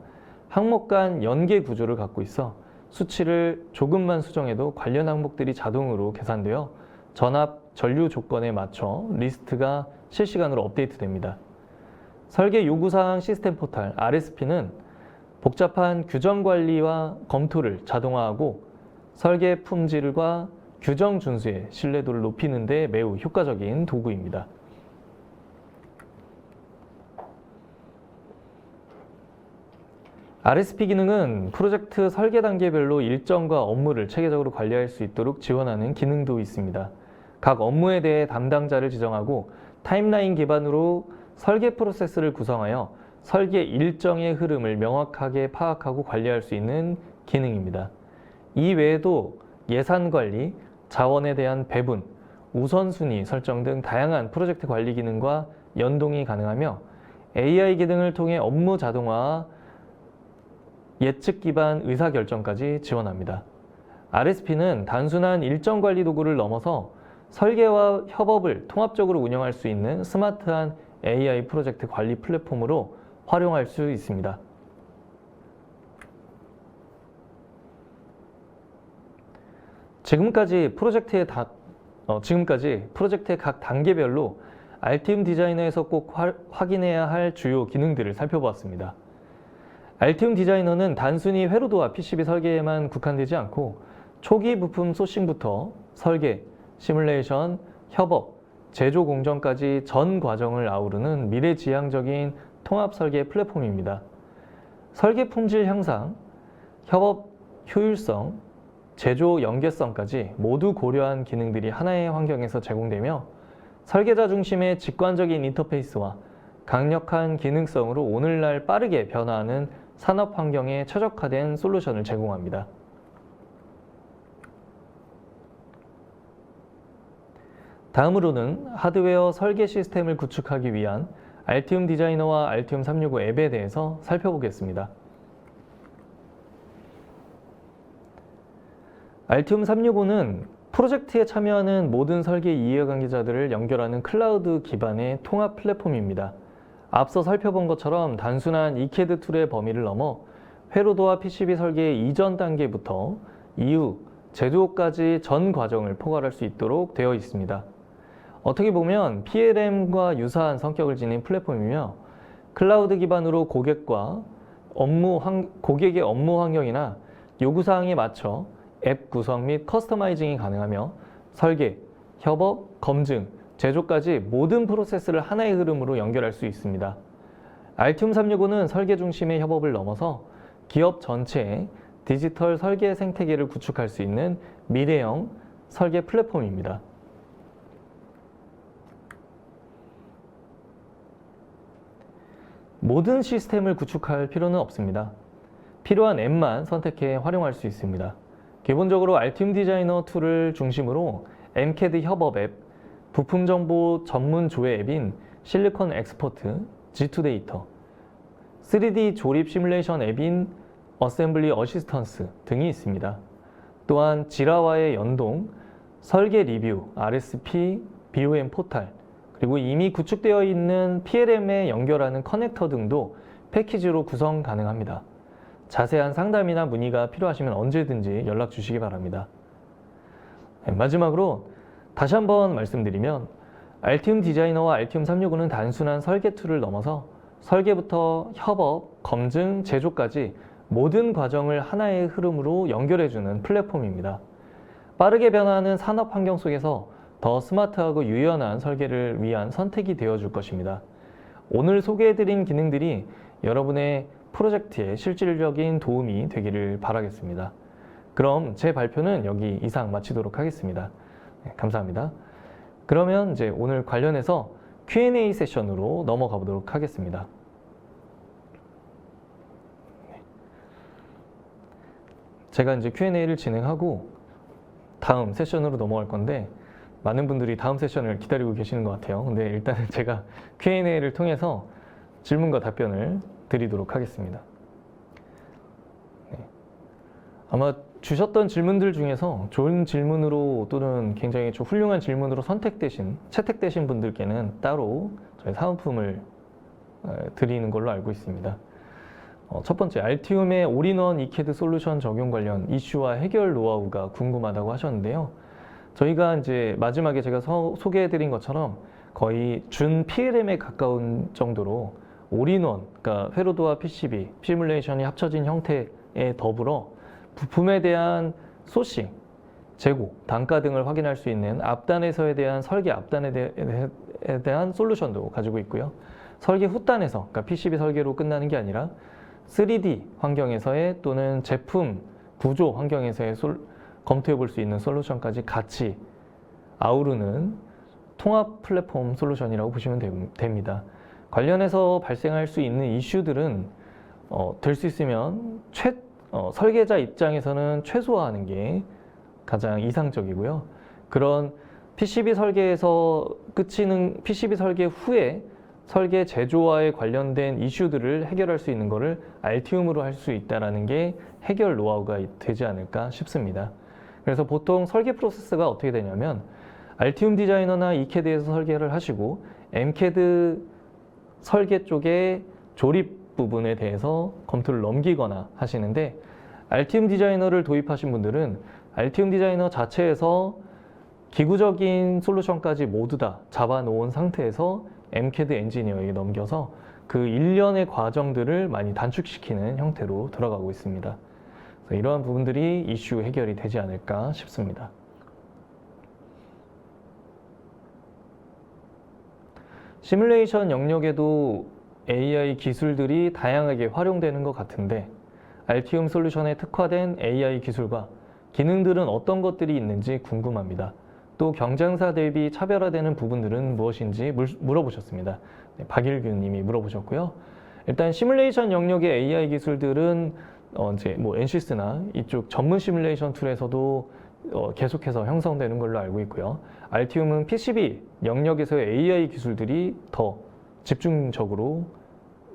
항목 간 연계 구조를 갖고 있어 수치를 조금만 수정해도 관련 항목들이 자동으로 계산되어 전압, 전류 조건에 맞춰 리스트가 실시간으로 업데이트됩니다. 설계 요구사항 시스템 포탈 RSP는 복잡한 규정 관리와 검토를 자동화하고 설계 품질과 규정 준수의 신뢰도를 높이는 데 매우 효과적인 도구입니다. RSP 기능은 프로젝트 설계 단계별로 일정과 업무를 체계적으로 관리할 수 있도록 지원하는 기능도 있습니다. 각 업무에 대해 담당자를 지정하고 타임라인 기반으로 설계 프로세스를 구성하여 설계 일정의 흐름을 명확하게 파악하고 관리할 수 있는 기능입니다. 이 외에도 예산 관리, 자원에 대한 배분, 우선순위 설정 등 다양한 프로젝트 관리 기능과 연동이 가능하며 AI 기능을 통해 업무 자동화와 예측 기반 의사결정까지 지원합니다. RSP는 단순한 일정 관리 도구를 넘어서 설계와 협업을 통합적으로 운영할 수 있는 스마트한 AI 프로젝트 관리 플랫폼으로 활용할 수 있습니다. 지금까지 프로젝트의 각 단계별로 알티움 디자이너에서 꼭 확인해야 할 주요 기능들을 살펴보았습니다. 알티움 디자이너는 단순히 회로도와 PCB 설계에만 국한되지 않고 초기 부품 소싱부터 설계, 시뮬레이션, 협업, 제조 공정까지 전 과정을 아우르는 미래지향적인 통합 설계 플랫폼입니다. 설계 품질 향상, 협업 효율성, 제조 연계성까지 모두 고려한 기능들이 하나의 환경에서 제공되며 설계자 중심의 직관적인 인터페이스와 강력한 기능성으로 오늘날 빠르게 변화하는 산업 환경에 최적화된 솔루션을 제공합니다. 다음으로는 하드웨어 설계 시스템을 구축하기 위한 알티움 디자이너와 알티움 365 앱에 대해서 살펴보겠습니다. 알티움 365는 프로젝트에 참여하는 모든 설계 이해관계자들을 연결하는 클라우드 기반의 통합 플랫폼입니다. 앞서 살펴본 것처럼 단순한 ECAD 툴의 범위를 넘어 회로도와 PCB 설계의 이전 단계부터 이후 제조까지 전 과정을 포괄할 수 있도록 되어 있습니다. 어떻게 보면 PLM과 유사한 성격을 지닌 플랫폼이며 클라우드 기반으로 고객의 업무 환경이나 요구사항에 맞춰 앱 구성 및 커스터마이징이 가능하며 설계, 협업, 검증, 제조까지 모든 프로세스를 하나의 흐름으로 연결할 수 있습니다. 알티움 365는 설계 중심의 협업을 넘어서 기업 전체의 디지털 설계 생태계를 구축할 수 있는 미래형 설계 플랫폼입니다. 모든 시스템을 구축할 필요는 없습니다. 필요한 앱만 선택해 활용할 수 있습니다. 기본적으로 알티움 디자이너 툴을 중심으로 MCAD 협업 앱, 부품 정보 전문 조회 앱인 실리콘 엑스포트, G2 데이터, 3D 조립 시뮬레이션 앱인 어셈블리 어시스턴스 등이 있습니다. 또한 지라와의 연동, 설계 리뷰, RSP, BOM 포탈, 그리고 이미 구축되어 있는 PLM에 연결하는 커넥터 등도 패키지로 구성 가능합니다. 자세한 상담이나 문의가 필요하시면 언제든지 연락 주시기 바랍니다. 마지막으로 다시 한번 말씀드리면 알티움 디자이너와 알티움 365는 단순한 설계 툴을 넘어서 설계부터 협업, 검증, 제조까지 모든 과정을 하나의 흐름으로 연결해주는 플랫폼입니다. 빠르게 변화하는 산업 환경 속에서 더 스마트하고 유연한 설계를 위한 선택이 되어줄 것입니다. 오늘 소개해드린 기능들이 여러분의 프로젝트에 실질적인 도움이 되기를 바라겠습니다. 그럼 제 발표는 여기 이상 마치도록 하겠습니다. 네, 감사합니다. 그러면 이제 오늘 관련해서 Q&A 세션으로 넘어가 보도록 하겠습니다. 제가 이제 Q&A를 진행하고 다음 세션으로 넘어갈 건데 많은 분들이 다음 세션을 기다리고 계시는 것 같아요. 근데 일단은 제가 Q&A를 통해서 질문과 답변을 드리도록 하겠습니다. 네. 아마 주셨던 질문들 중에서 좋은 질문으로 또는 굉장히 좀 훌륭한 질문으로 채택되신 분들께는 따로 저희 사은품을 드리는 걸로 알고 있습니다. 첫 번째, 알티움의 올인원 ECAD 솔루션 적용 관련 이슈와 해결 노하우가 궁금하다고 하셨는데요. 저희가 이제 마지막에 제가 소개해드린 것처럼 거의 준 PLM에 가까운 정도로 올인원, 그러니까 회로도와 PCB, 시뮬레이션이 합쳐진 형태에 더불어 부품에 대한 소싱, 재고, 단가 등을 확인할 수 있는 앞단에서에 대한 설계 앞단에 대한 솔루션도 가지고 있고요. 설계 후단에서, 그러니까 PCB 설계로 끝나는 게 아니라 3D 환경에서의 또는 제품 구조 환경에서의 검토해 볼 수 있는 솔루션까지 같이 아우르는 통합 플랫폼 솔루션이라고 보시면 됩니다. 관련해서 발생할 수 있는 이슈들은 될 수 있으면 설계자 입장에서는 최소화하는 게 가장 이상적이고요. 그런 PCB 설계에서 끝이는 PCB 설계 후에 설계 제조와에 관련된 이슈들을 해결할 수 있는 것을 알티움으로 할 수 있다는 게 해결 노하우가 되지 않을까 싶습니다. 그래서 보통 설계 프로세스가 어떻게 되냐면 알티움 디자이너나 ECAD에서 설계를 하시고 MCAD 설계 쪽에 조립 부분에 대해서 검토를 넘기거나 하시는데 알티움 디자이너를 도입하신 분들은 알티움 디자이너 자체에서 기구적인 솔루션까지 모두 다 잡아놓은 상태에서 MCAD 엔지니어에게 넘겨서 그 일련의 과정들을 많이 단축시키는 형태로 들어가고 있습니다. 그래서 이러한 부분들이 이슈 해결이 되지 않을까 싶습니다. 시뮬레이션 영역에도 AI 기술들이 다양하게 활용되는 것 같은데 알티움 솔루션에 특화된 AI 기술과 기능들은 어떤 것들이 있는지 궁금합니다. 또 경쟁사 대비 차별화되는 부분들은 무엇인지 물어보셨습니다. 네, 박일규 님이 물어보셨고요. 일단 시뮬레이션 영역의 AI 기술들은 이제 뭐 NCS나 이쪽 전문 시뮬레이션 툴에서도 계속해서 형성되는 걸로 알고 있고요. 알티움은 PCB 영역에서의 AI 기술들이 더 집중적으로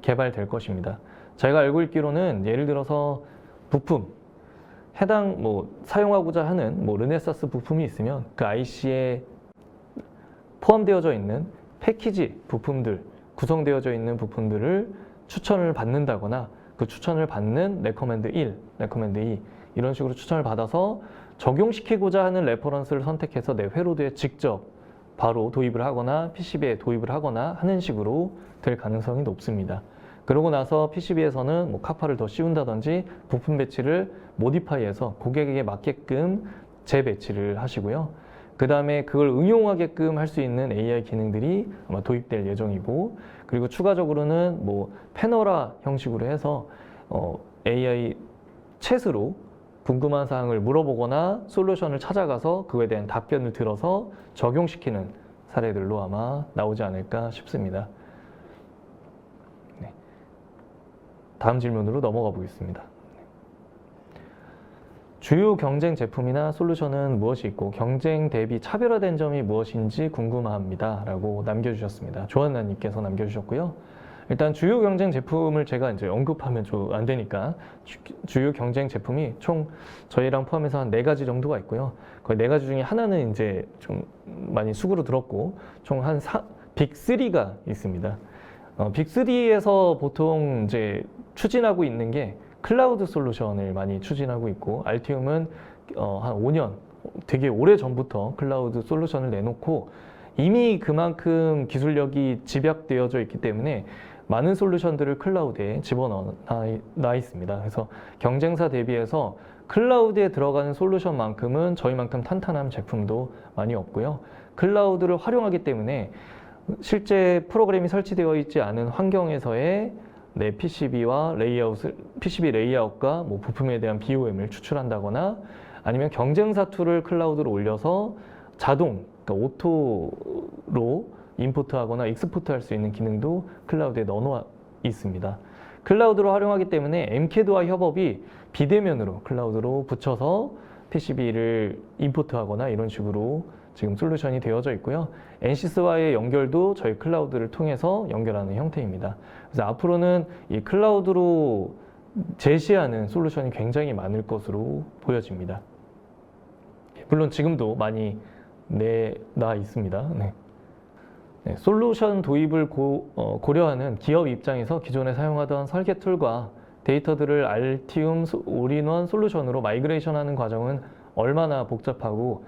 개발될 것입니다. 제가 알고 있기로는 예를 들어서 부품, 해당 사용하고자 하는 르네사스 부품이 있으면 그 IC에 포함되어져 있는 패키지 부품들, 구성되어져 있는 부품들을 추천을 받는다거나 그 추천을 받는 레커멘드 1, 레커멘드 2 이런 식으로 추천을 받아서 적용시키고자 하는 레퍼런스를 선택해서 내 회로드에 직접 바로 도입을 하거나 PCB에 도입을 하거나 하는 식으로 될 가능성이 높습니다. 그러고 나서 PCB에서는 카파를 더 씌운다든지 부품 배치를 모디파이해서 고객에게 맞게끔 재배치를 하시고요. 그 다음에 그걸 응용하게끔 할 수 있는 AI 기능들이 아마 도입될 예정이고, 그리고 추가적으로는 패너라 형식으로 해서 AI 챗으로 궁금한 사항을 물어보거나 솔루션을 찾아가서 그거에 대한 답변을 들어서 적용시키는 사례들로 아마 나오지 않을까 싶습니다. 네. 다음 질문으로 넘어가 보겠습니다. 주요 경쟁 제품이나 솔루션은 무엇이 있고 경쟁 대비 차별화된 점이 무엇인지 궁금합니다. 라고 남겨주셨습니다. 조한나님께서 남겨주셨고요. 일단 주요 경쟁 제품을 제가 이제 언급하면 좀 안 되니까 주요 경쟁 제품이 총 저희랑 포함해서 한 4가지 정도가 있고요. 거의 4가지 중에 하나는 이제 좀 많이 수구로 들었고 총 한 빅3가 있습니다. 빅3에서 보통 이제 추진하고 있는 게 클라우드 솔루션을 많이 추진하고 있고, 알티움은 한 5년, 되게 오래 전부터 클라우드 솔루션을 내놓고 이미 그만큼 기술력이 집약되어져 있기 때문에 많은 솔루션들을 클라우드에 집어넣어 있습니다. 그래서 경쟁사 대비해서 클라우드에 들어가는 솔루션만큼은 저희만큼 탄탄한 제품도 많이 없고요. 클라우드를 활용하기 때문에 실제 프로그램이 설치되어 있지 않은 환경에서의 내 PCB와 PCB 레이아웃과 부품에 대한 BOM을 추출한다거나 아니면 경쟁사 툴을 클라우드로 올려서 자동, 그러니까 오토로 임포트하거나 익스포트 할 수 있는 기능도 클라우드에 넣어놓아 있습니다. 클라우드로 활용하기 때문에 MCAD와 협업이 비대면으로 클라우드로 붙여서 PCB를 임포트하거나 이런 식으로 지금 솔루션이 되어져 있고요. NCS와의 연결도 저희 클라우드를 통해서 연결하는 형태입니다. 그래서 앞으로는 이 클라우드로 제시하는 솔루션이 굉장히 많을 것으로 보여집니다. 물론 지금도 많이 내놔 있습니다. 네. 네, 솔루션 도입을 고려하는 기업 입장에서 기존에 사용하던 설계 툴과 데이터들을 알티움 올인원 솔루션으로 마이그레이션하는 과정은 얼마나 복잡하고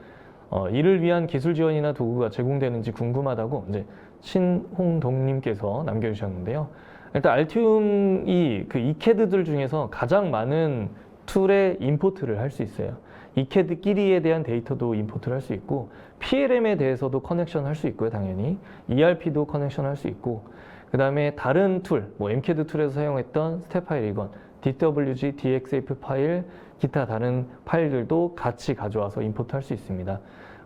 이를 위한 기술 지원이나 도구가 제공되는지 궁금하다고 이제 신홍동님께서 남겨주셨는데요. 일단 알티움이 그 이캐드들 중에서 가장 많은 툴에 임포트를 할 수 있어요. 이캐드끼리에 대한 데이터도 임포트를 할 수 있고 PLM에 대해서도 커넥션 할 수 있고요. 당연히 ERP도 커넥션 할 수 있고, 그 다음에 다른 툴, MCAD 툴에서 사용했던 스텝 파일 이건 DWG, DXF 파일, 기타 다른 파일들도 같이 가져와서 임포트 할 수 있습니다.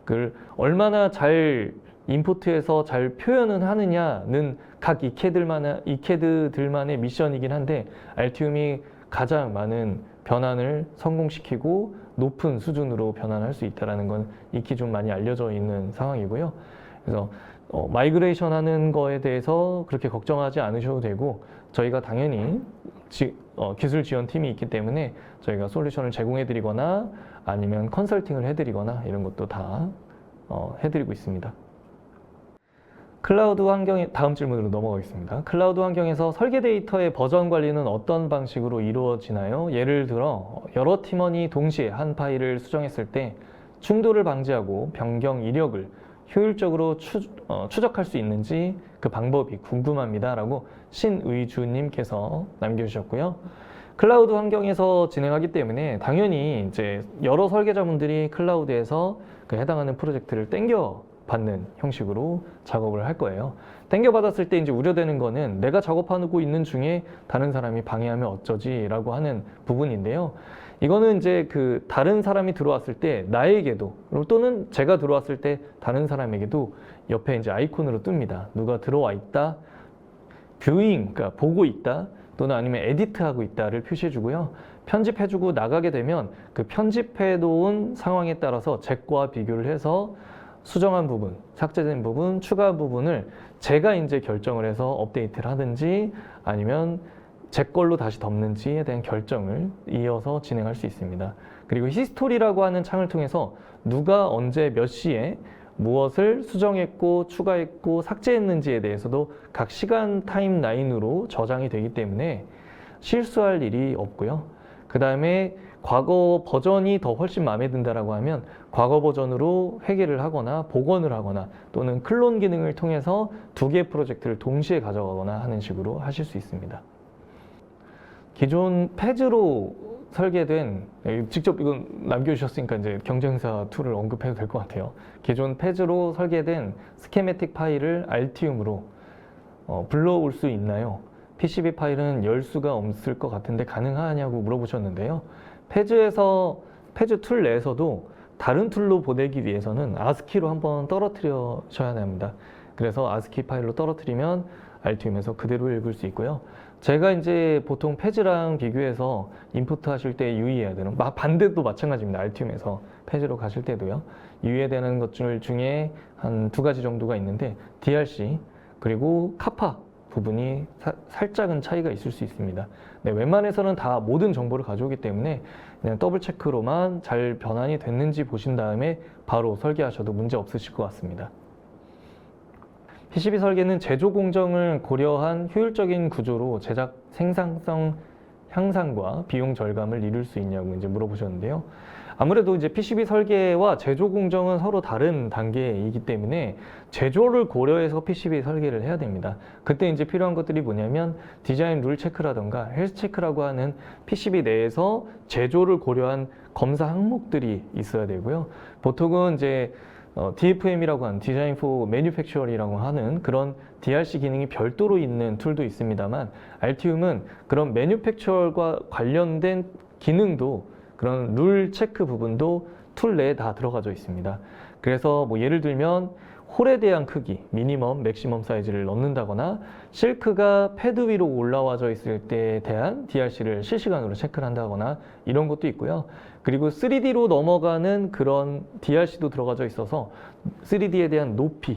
그걸 얼마나 잘 임포트해서 잘 표현을 하느냐는 각 이캐드들만의 미션이긴 한데, 알티움이 가장 많은 변환을 성공시키고 높은 수준으로 변환할 수 있다는 건 익히 좀 많이 알려져 있는 상황이고요. 그래서 마이그레이션 하는 거에 대해서 그렇게 걱정하지 않으셔도 되고, 저희가 당연히 기술 지원 팀이 있기 때문에 저희가 솔루션을 제공해 드리거나 아니면 컨설팅을 해 드리거나 이런 것도 다 해드리고 있습니다. 클라우드 환경의 다음 질문으로 넘어가겠습니다. 클라우드 환경에서 설계 데이터의 버전 관리는 어떤 방식으로 이루어지나요? 예를 들어 여러 팀원이 동시에 한 파일을 수정했을 때 충돌을 방지하고 변경 이력을 효율적으로 추적할 수 있는지 그 방법이 궁금합니다. 라고 신의주님께서 남겨주셨고요. 클라우드 환경에서 진행하기 때문에 당연히 이제 여러 설계자분들이 클라우드에서 그 해당하는 프로젝트를 땡겨 받는 형식으로 작업을 할 거예요. 땡겨받았을 때 이제 우려되는 거는 내가 작업하고 있는 중에 다른 사람이 방해하면 어쩌지라고 하는 부분인데요. 이거는 이제 그 다른 사람이 들어왔을 때 나에게도 또는 제가 들어왔을 때 다른 사람에게도 옆에 이제 아이콘으로 뜹니다. 누가 들어와 있다, 뷰잉, 그러니까 보고 있다, 또는 아니면 에디트하고 있다를 표시해주고요. 편집해주고 나가게 되면 그 편집해 놓은 상황에 따라서 잭과 비교를 해서 수정한 부분, 삭제된 부분, 추가 부분을 제가 이제 결정을 해서 업데이트를 하든지 아니면 제 걸로 다시 덮는지에 대한 결정을 이어서 진행할 수 있습니다. 그리고 히스토리라고 하는 창을 통해서 누가 언제 몇 시에 무엇을 수정했고 추가했고 삭제했는지에 대해서도 각 시간 타임라인으로 저장이 되기 때문에 실수할 일이 없고요. 그 다음에 과거 버전이 더 훨씬 마음에 든다라고 하면 과거 버전으로 회계를 하거나 복원을 하거나 또는 클론 기능을 통해서 두 개의 프로젝트를 동시에 가져가거나 하는 식으로 하실 수 있습니다. 기존 패즈로 설계된, 직접 이건 남겨주셨으니까 이제 경쟁사 툴을 언급해도 될 것 같아요. 기존 패즈로 설계된 스케매틱 파일을 알티움으로 불러올 수 있나요? PCB 파일은 열 수가 없을 것 같은데 가능하냐고 물어보셨는데요. 패즈 툴 내에서도 다른 툴로 보내기 위해서는 아스키로 한번 떨어뜨려셔야 합니다. 그래서 아스키 파일로 떨어뜨리면 알티움에서 그대로 읽을 수 있고요. 제가 이제 보통 패즈랑 비교해서 인풋 하실 때 유의해야 되는, 반대도 마찬가지입니다. 알티움에서 패즈로 가실 때도요. 유의해야 되는 것들 중에 한 두 가지 정도가 있는데 DRC 그리고 카파 부분이 살짝은 차이가 있을 수 있습니다. 네, 웬만해서는 다 모든 정보를 가져오기 때문에 그냥 더블 체크로만 잘 변환이 됐는지 보신 다음에 바로 설계하셔도 문제 없으실 것 같습니다. PCB 설계는 제조 공정을 고려한 효율적인 구조로 제작 생산성 향상과 비용 절감을 이룰 수 있냐고 이제 물어보셨는데요. 아무래도 이제 PCB 설계와 제조 공정은 서로 다른 단계이기 때문에 제조를 고려해서 PCB 설계를 해야 됩니다. 그때 이제 필요한 것들이 뭐냐면 디자인 룰 체크라던가 헬스 체크라고 하는 PCB 내에서 제조를 고려한 검사 항목들이 있어야 되고요. 보통은 이제 DFM이라고 하는 디자인 포 매뉴팩처리라고 하는 그런 DRC 기능이 별도로 있는 툴도 있습니다만 알티움은 그런 매뉴팩처과 관련된 기능도 그런 룰 체크 부분도 툴 내에 다 들어가져 있습니다. 그래서 뭐 예를 들면 홀에 대한 크기, 미니멈, 맥시멈 사이즈를 넣는다거나 실크가 패드 위로 올라와져 있을 때에 대한 DRC를 실시간으로 체크를 한다거나 이런 것도 있고요. 그리고 3D로 넘어가는 그런 DRC도 들어가져 있어서 3D에 대한 높이에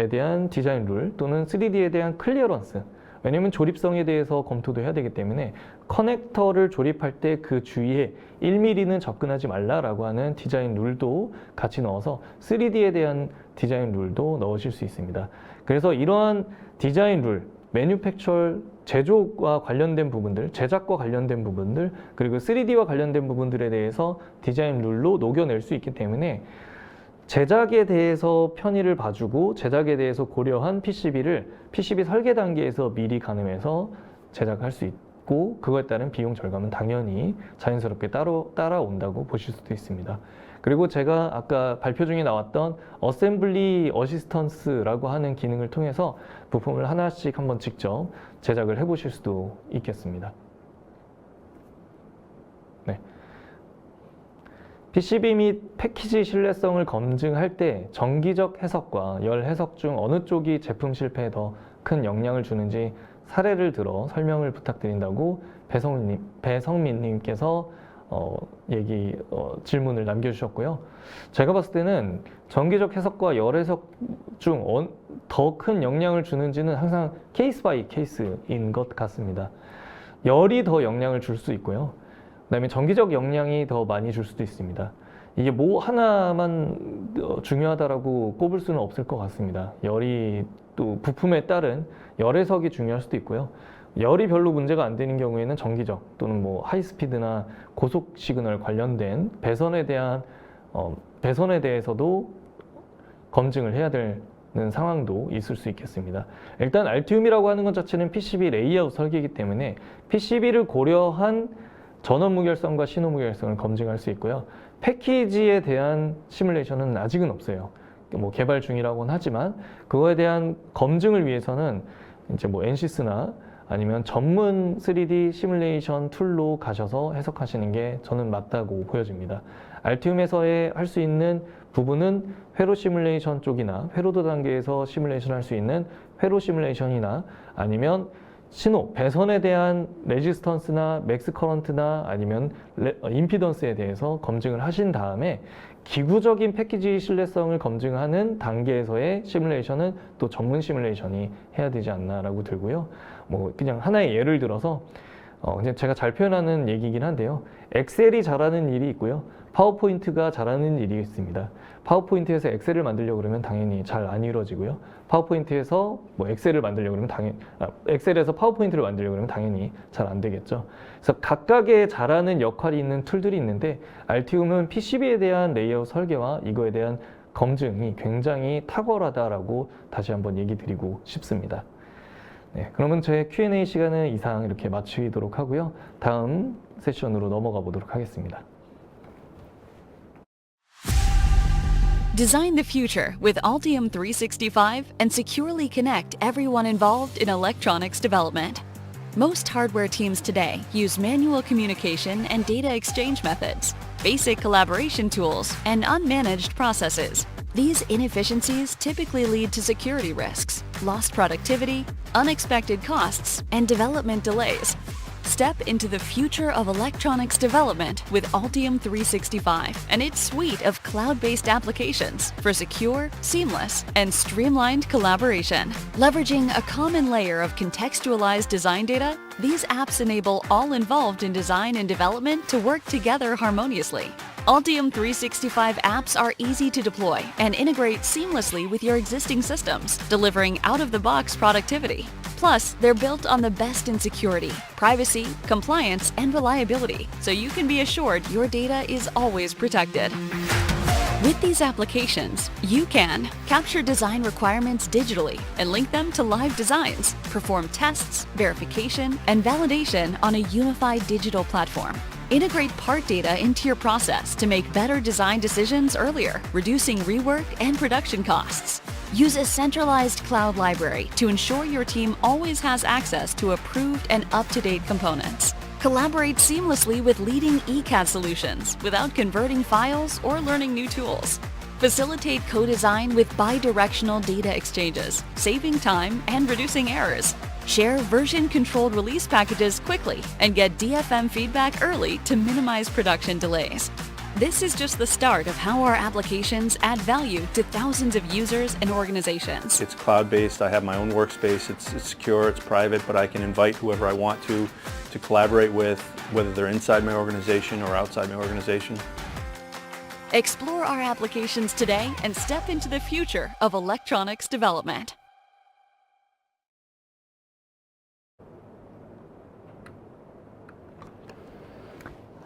대한 디자인 룰 또는 3D에 대한 클리어런스, 왜냐하면 조립성에 대해서 검토도 해야 되기 때문에 커넥터를 조립할 때 그 주위에 1mm는 접근하지 말라라고 하는 디자인 룰도 같이 넣어서 3D에 대한 디자인 룰도 넣으실 수 있습니다. 그래서 이러한 디자인 룰, 매뉴팩처, 제조와 관련된 부분들, 제작과 관련된 부분들, 그리고 3D와 관련된 부분들에 대해서 디자인 룰로 녹여낼 수 있기 때문에 제작에 대해서 편의를 봐주고 제작에 대해서 고려한 PCB를 PCB 설계 단계에서 미리 가늠해서 제작할 수 있고 그거에 따른 비용 절감은 당연히 자연스럽게 따라온다고 보실 수도 있습니다. 그리고 제가 아까 발표 중에 나왔던 어셈블리 어시스턴스라고 하는 기능을 통해서 부품을 하나씩 한번 직접 제작을 해보실 수도 있겠습니다. 네. PCB 및 패키지 신뢰성을 검증할 때 정기적 해석과 열 해석 중 어느 쪽이 제품 실패에 더 큰 영향을 주는지 사례를 들어 설명을 부탁드린다고 배성민님께서 질문을 남겨주셨고요. 제가 봤을 때는 정기적 해석과 열 해석 중 더 큰 영향을 주는지는 항상 케이스 바이 케이스인 것 같습니다. 열이 더 영향을 줄 수 있고요. 그다음에 정기적 영향이 더 많이 줄 수도 있습니다. 이게 뭐 하나만 중요하다라고 꼽을 수는 없을 것 같습니다. 열이 또 부품에 따른 열 해석이 중요할 수도 있고요. 열이 별로 문제가 안 되는 경우에는 정기적 또는 뭐 하이스피드나 고속 시그널 관련된 배선에 대해서도 검증을 해야 되는 상황도 있을 수 있겠습니다. 일단 알티움이라고 하는 것 자체는 PCB 레이아웃 설계이기 때문에 PCB를 고려한 전원 무결성과 신호 무결성을 검증할 수 있고요. 패키지에 대한 시뮬레이션은 아직은 없어요. 뭐 개발 중이라고는 하지만 그거에 대한 검증을 위해서는 이제 뭐 NCS나 아니면 전문 3D 시뮬레이션 툴로 가셔서 해석하시는 게 저는 맞다고 보여집니다. 알티움에서의 할 수 있는 부분은 회로 시뮬레이션 쪽이나 회로도 단계에서 시뮬레이션 할 수 있는 회로 시뮬레이션이나 아니면 신호, 배선에 대한 레지스턴스나 맥스 커런트나 아니면 임피던스에 대해서 검증을 하신 다음에 기구적인 패키지 신뢰성을 검증하는 단계에서의 시뮬레이션은 또 전문 시뮬레이션이 해야 되지 않나라고 들고요. 뭐 그냥 하나의 예를 들어서 그냥 제가 잘 표현하는 얘기긴 한데요. 엑셀이 잘하는 일이 있고요. 파워포인트가 잘하는 일이 있습니다. 파워포인트에서 엑셀을 만들려고 그러면 당연히 잘 안 이루어지고요. 파워포인트에서 뭐 엑셀을 만들려고 그러면 엑셀에서 파워포인트를 만들려고 그러면 당연히 잘 안 되겠죠. 그래서 각각의 잘하는 역할이 있는 툴들이 있는데 알티움은 PCB에 대한 레이아웃 설계와 이거에 대한 검증이 굉장히 탁월하다라고 다시 한번 얘기 드리고 싶습니다. 네, 그러면 제 Q&A 시간은 이상 이렇게 마치도록 하고요. 다음 세션으로 넘어가 보도록 하겠습니다. Design the future with Altium 365 and securely connect everyone involved in electronics development. Most hardware teams today use manual communication and data exchange methods, basic collaboration tools, and unmanaged processes. These inefficiencies typically lead to security risks, lost productivity, unexpected costs, and development delays. Step into the future of electronics development with Altium 365 and its suite of cloud-based applications for secure, seamless, and streamlined collaboration. Leveraging a common layer of contextualized design data, these apps enable all involved in design and development to work together harmoniously. Altium 365 apps are easy to deploy and integrate seamlessly with your existing systems, delivering out-of-the-box productivity. Plus, they're built on the best in security, privacy, compliance, and reliability, so you can be assured your data is always protected. With these applications, you can capture design requirements digitally and link them to live designs, perform tests, verification, and validation on a unified digital platform. Integrate part data into your process to make better design decisions earlier, reducing rework and production costs. Use a centralized cloud library to ensure your team always has access to approved and up-to-date components. Collaborate seamlessly with leading ECAD solutions without converting files or learning new tools. Facilitate co-design with bi-directional data exchanges, saving time and reducing errors. Share version-controlled release packages quickly and get DFM feedback early to minimize production delays. This is just the start of how our applications add value to thousands of users and organizations. It's cloud-based. I have my own workspace. It's secure, it's private, but I can invite whoever I want to collaborate with, whether they're inside my organization or outside my organization. Explore our applications today and step into the future of electronics development.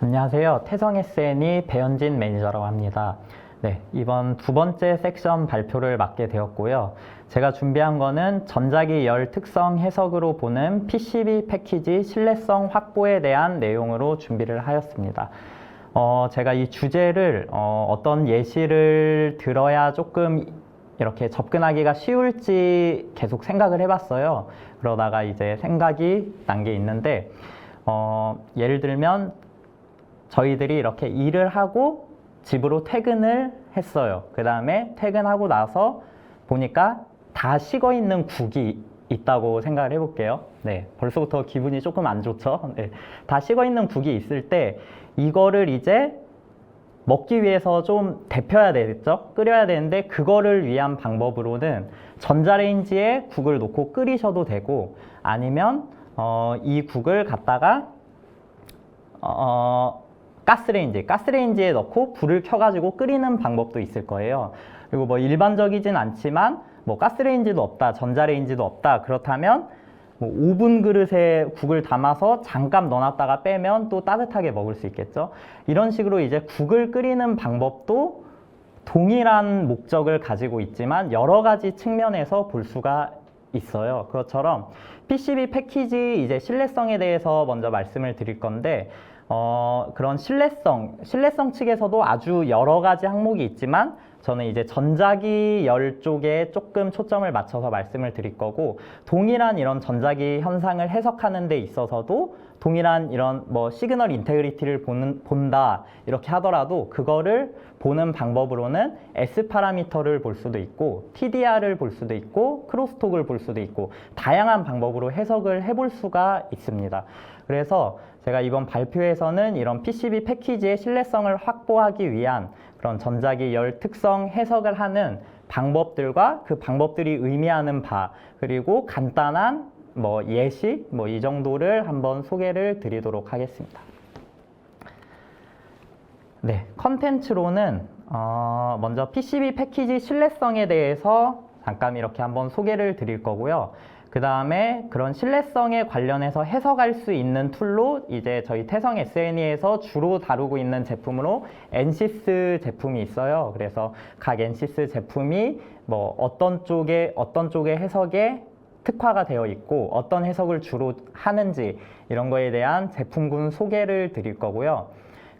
안녕하세요. 태성 SNE 배현진 매니저라고 합니다. 네, 이번 두 번째 섹션 발표를 맡게 되었고요. 제가 준비한 거는 전자기 열 특성 해석으로 보는 PCB 패키지 신뢰성 확보에 대한 내용으로 준비를 하였습니다. 제가 이 주제를 어떤 예시를 들어야 조금 이렇게 접근하기가 쉬울지 계속 생각을 해봤어요. 그러다가 이제 생각이 난 게 있는데 예를 들면 저희들이 이렇게 일을 하고 집으로 퇴근을 했어요. 그 다음에 퇴근하고 나서 보니까 다 식어 있는 국이 있다고 생각을 해볼게요. 네, 벌써부터 기분이 조금 안 좋죠? 네, 다 식어 있는 국이 있을 때 이거를 이제 먹기 위해서 좀 데펴야 되겠죠? 끓여야 되는데 그거를 위한 방법으로는 전자레인지에 국을 놓고 끓이셔도 되고 아니면 이 국을 갖다가 가스레인지에 넣고 불을 켜가지고 끓이는 방법도 있을 거예요. 그리고 뭐 일반적이진 않지만 뭐 가스레인지도 없다, 전자레인지도 없다. 그렇다면 뭐 오븐 그릇에 국을 담아서 잠깐 넣어놨다가 빼면 또 따뜻하게 먹을 수 있겠죠. 이런 식으로 이제 국을 끓이는 방법도 동일한 목적을 가지고 있지만 여러 가지 측면에서 볼 수가 있어요. 그것처럼 PCB 패키지 이제 신뢰성에 대해서 먼저 말씀을 드릴 건데 그런 신뢰성 측에서도 아주 여러 가지 항목이 있지만 저는 이제 전자기 열 쪽에 조금 초점을 맞춰서 말씀을 드릴 거고, 동일한 이런 전자기 현상을 해석하는 데 있어서도 동일한 이런 뭐 시그널 인테그리티를 본다 이렇게 하더라도 그거를 보는 방법으로는 S 파라미터를 볼 수도 있고 TDR을 볼 수도 있고 크로스톡을 볼 수도 있고 다양한 방법으로 해석을 해볼 수가 있습니다. 그래서 제가 이번 발표에서는 이런 PCB 패키지의 신뢰성을 확보하기 위한 그런 전자기 열 특성 해석을 하는 방법들과 그 방법들이 의미하는 바, 그리고 간단한 뭐 예시 뭐 이 정도를 한번 소개를 드리도록 하겠습니다. 네, 컨텐츠로는 먼저 PCB 패키지 신뢰성에 대해서 잠깐 이렇게 한번 소개를 드릴 거고요. 그 다음에 그런 신뢰성에 관련해서 해석할 수 있는 툴로 이제 저희 태성 SNE에서 주로 다루고 있는 제품으로 NCIS 제품이 있어요. 그래서 각 NCIS 제품이 뭐 어떤 쪽의 해석에 특화가 되어 있고 어떤 해석을 주로 하는지 이런 거에 대한 제품군 소개를 드릴 거고요.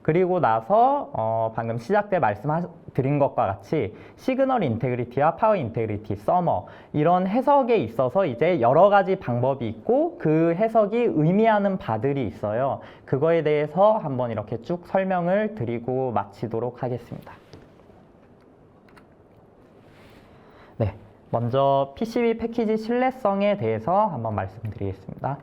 그리고 나서 방금 시작 때 말씀드린 것과 같이 시그널 인테그리티와 파워 인테그리티, 서머 이런 해석에 있어서 이제 여러 가지 방법이 있고 그 해석이 의미하는 바들이 있어요. 그거에 대해서 한번 이렇게 쭉 설명을 드리고 마치도록 하겠습니다. 네, 먼저 PCB 패키지 신뢰성에 대해서 한번 말씀드리겠습니다.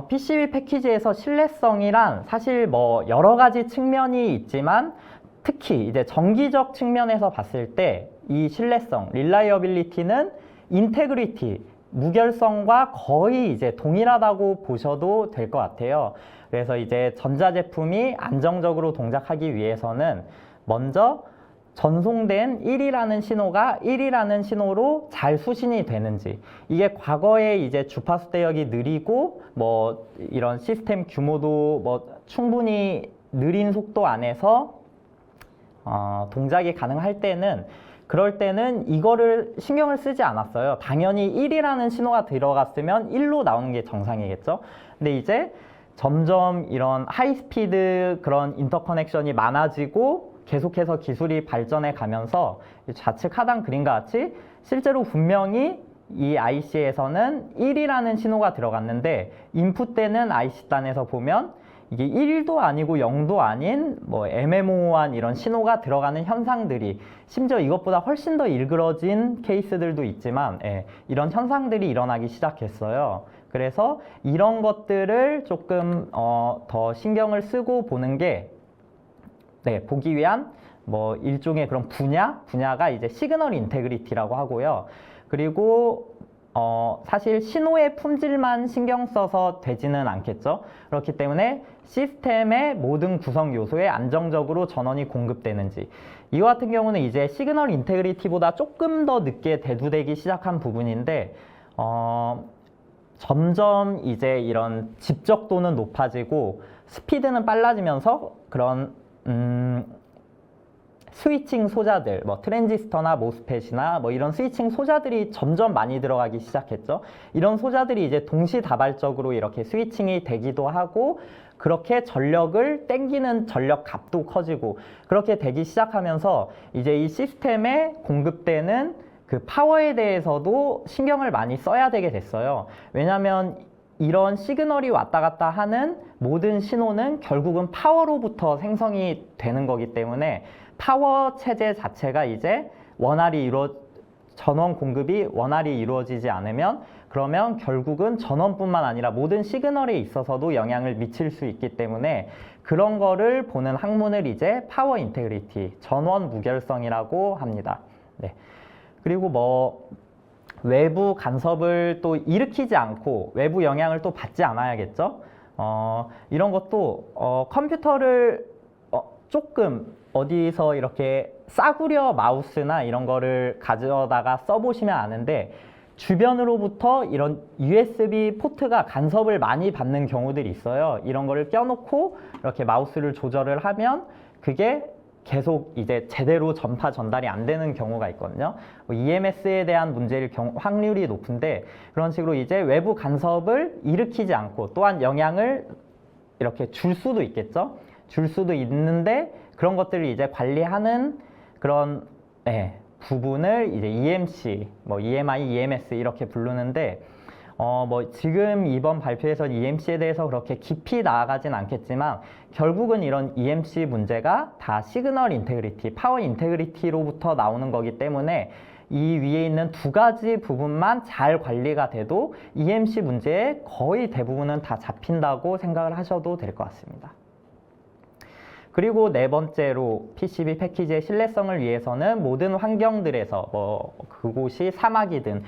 PCB 패키지에서 신뢰성이란 사실 뭐 여러 가지 측면이 있지만 특히 이제 정기적 측면에서 봤을 때 이 신뢰성, reliability는 integrity, 무결성과 거의 이제 동일하다고 보셔도 될 것 같아요. 그래서 이제 전자제품이 안정적으로 동작하기 위해서는 먼저 전송된 1이라는 신호가 1이라는 신호로 잘 수신이 되는지, 이게 과거에 이제 주파수 대역이 느리고 뭐 이런 시스템 규모도 뭐 충분히 느린 속도 안에서 동작이 가능할 때는 그럴 때는 이거를 신경을 쓰지 않았어요. 당연히 1이라는 신호가 들어갔으면 1로 나오는 게 정상이겠죠. 근데 이제 점점 이런 하이스피드 그런 인터커넥션이 많아지고 계속해서 기술이 발전해 가면서 좌측 하단 그림과 같이 실제로 분명히 이 IC에서는 1이라는 신호가 들어갔는데 인풋되는 IC단에서 보면 이게 1도 아니고 0도 아닌 뭐 애매모호한 이런 신호가 들어가는 현상들이, 심지어 이것보다 훨씬 더 일그러진 케이스들도 있지만 이런 현상들이 일어나기 시작했어요. 그래서 이런 것들을 조금 더 신경을 쓰고 보는 게 보기 위한 뭐 일종의 그런 분야가 이제 시그널 인테그리티라고 하고요. 그리고 사실 신호의 품질만 신경 써서 되지는 않겠죠. 그렇기 때문에 시스템의 모든 구성 요소에 안정적으로 전원이 공급되는지, 이와 같은 경우는 이제 시그널 인테그리티보다 조금 더 늦게 대두되기 시작한 부분인데 점점 이제 이런 집적도는 높아지고 스피드는 빨라지면서 그런 스위칭 소자들, 뭐 트랜지스터나 모스펫이나 뭐 이런 스위칭 소자들이 점점 많이 들어가기 시작했죠. 이런 소자들이 이제 동시다발적으로 이렇게 스위칭이 되기도 하고, 그렇게 전력을 땡기는 전력 값도 커지고, 그렇게 되기 시작하면서 이제 이 시스템에 공급되는 그 파워에 대해서도 신경을 많이 써야 되게 됐어요. 왜냐하면 이런 시그널이 왔다 갔다 하는 모든 신호는 결국은 파워로부터 생성이 되는 거기 때문에 파워 체제 자체가 이제 전원 공급이 원활히 이루어지지 않으면, 그러면 결국은 전원뿐만 아니라 모든 시그널에 있어서도 영향을 미칠 수 있기 때문에 그런 거를 보는 학문을 이제 파워 인테그리티, 전원 무결성이라고 합니다. 네. 그리고 뭐 외부 간섭을 또 일으키지 않고 외부 영향을 또 받지 않아야겠죠. 이런 것도 컴퓨터를 조금 어디서 이렇게 싸구려 마우스나 이런 거를 가져다가 써보시면 아는데, 주변으로부터 이런 USB 포트가 간섭을 많이 받는 경우들이 있어요. 이런 거를 껴놓고 이렇게 마우스를 조절을 하면 그게 계속 이제 제대로 전파 전달이 안 되는 경우가 있거든요. EMS에 대한 문제일 확률이 높은데, 그런 식으로 이제 외부 간섭을 일으키지 않고 또한 영향을 이렇게 줄 수도 있겠죠. 줄 수도 있는데 그런 것들을 이제 관리하는 그런 부분을 이제 EMC, 뭐 EMI, EMS 이렇게 부르는데 뭐 지금 이번 발표에서 EMC에 대해서 그렇게 깊이 나아가진 않겠지만 결국은 이런 EMC 문제가 다 시그널 인테그리티, 파워 인테그리티로부터 나오는 거기 때문에 이 위에 있는 두 가지 부분만 잘 관리가 돼도 EMC 문제의 거의 대부분은 다 잡힌다고 생각을 하셔도 될 것 같습니다. 그리고 네 번째로 PCB 패키지의 신뢰성을 위해서는 모든 환경들에서 뭐 그곳이 사막이든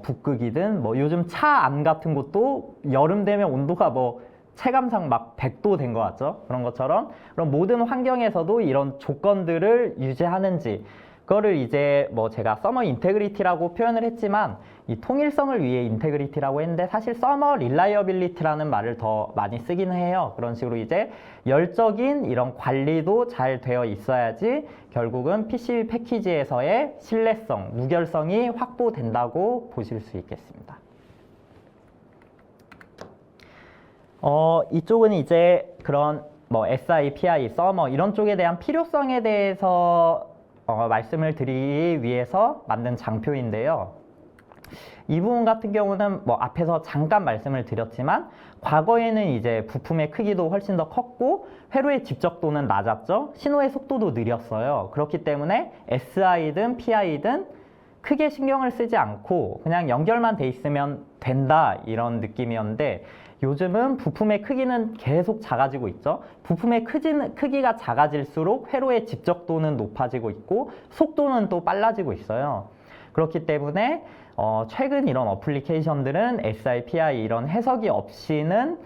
북극이든 뭐 요즘 차 안 같은 곳도 여름 되면 온도가 뭐 체감상 막 100도 된 것 같죠? 그런 것처럼 그런 모든 환경에서도 이런 조건들을 유지하는지 그거를 이제 뭐 제가 서머 인테그리티라고 표현을 했지만 이 통일성을 위해 인테그리티라고 했는데 사실 서머 릴라이어빌리티라는 말을 더 많이 쓰긴 해요. 그런 식으로 이제 열적인 이런 관리도 잘 되어 있어야지 결국은 PCB 패키지에서의 신뢰성, 무결성이 확보된다고 보실 수 있겠습니다. 이쪽은 이제 그런 뭐 SI, PI, 서머 이런 쪽에 대한 필요성에 대해서 말씀을 드리기 위해서 만든 장표인데요. 이 부분 같은 경우는 뭐 앞에서 잠깐 말씀을 드렸지만 과거에는 이제 부품의 크기도 훨씬 더 컸고 회로의 집적도는 낮았죠. 신호의 속도도 느렸어요. 그렇기 때문에 SI든 PI든 크게 신경을 쓰지 않고 그냥 연결만 돼 있으면 된다 이런 느낌이었는데 요즘은 부품의 크기는 계속 작아지고 있죠. 부품의 크기가 작아질수록 회로의 집적도는 높아지고 있고 속도는 또 빨라지고 있어요. 그렇기 때문에 최근 이런 어플리케이션들은 SI, PI 이런 해석이 없이는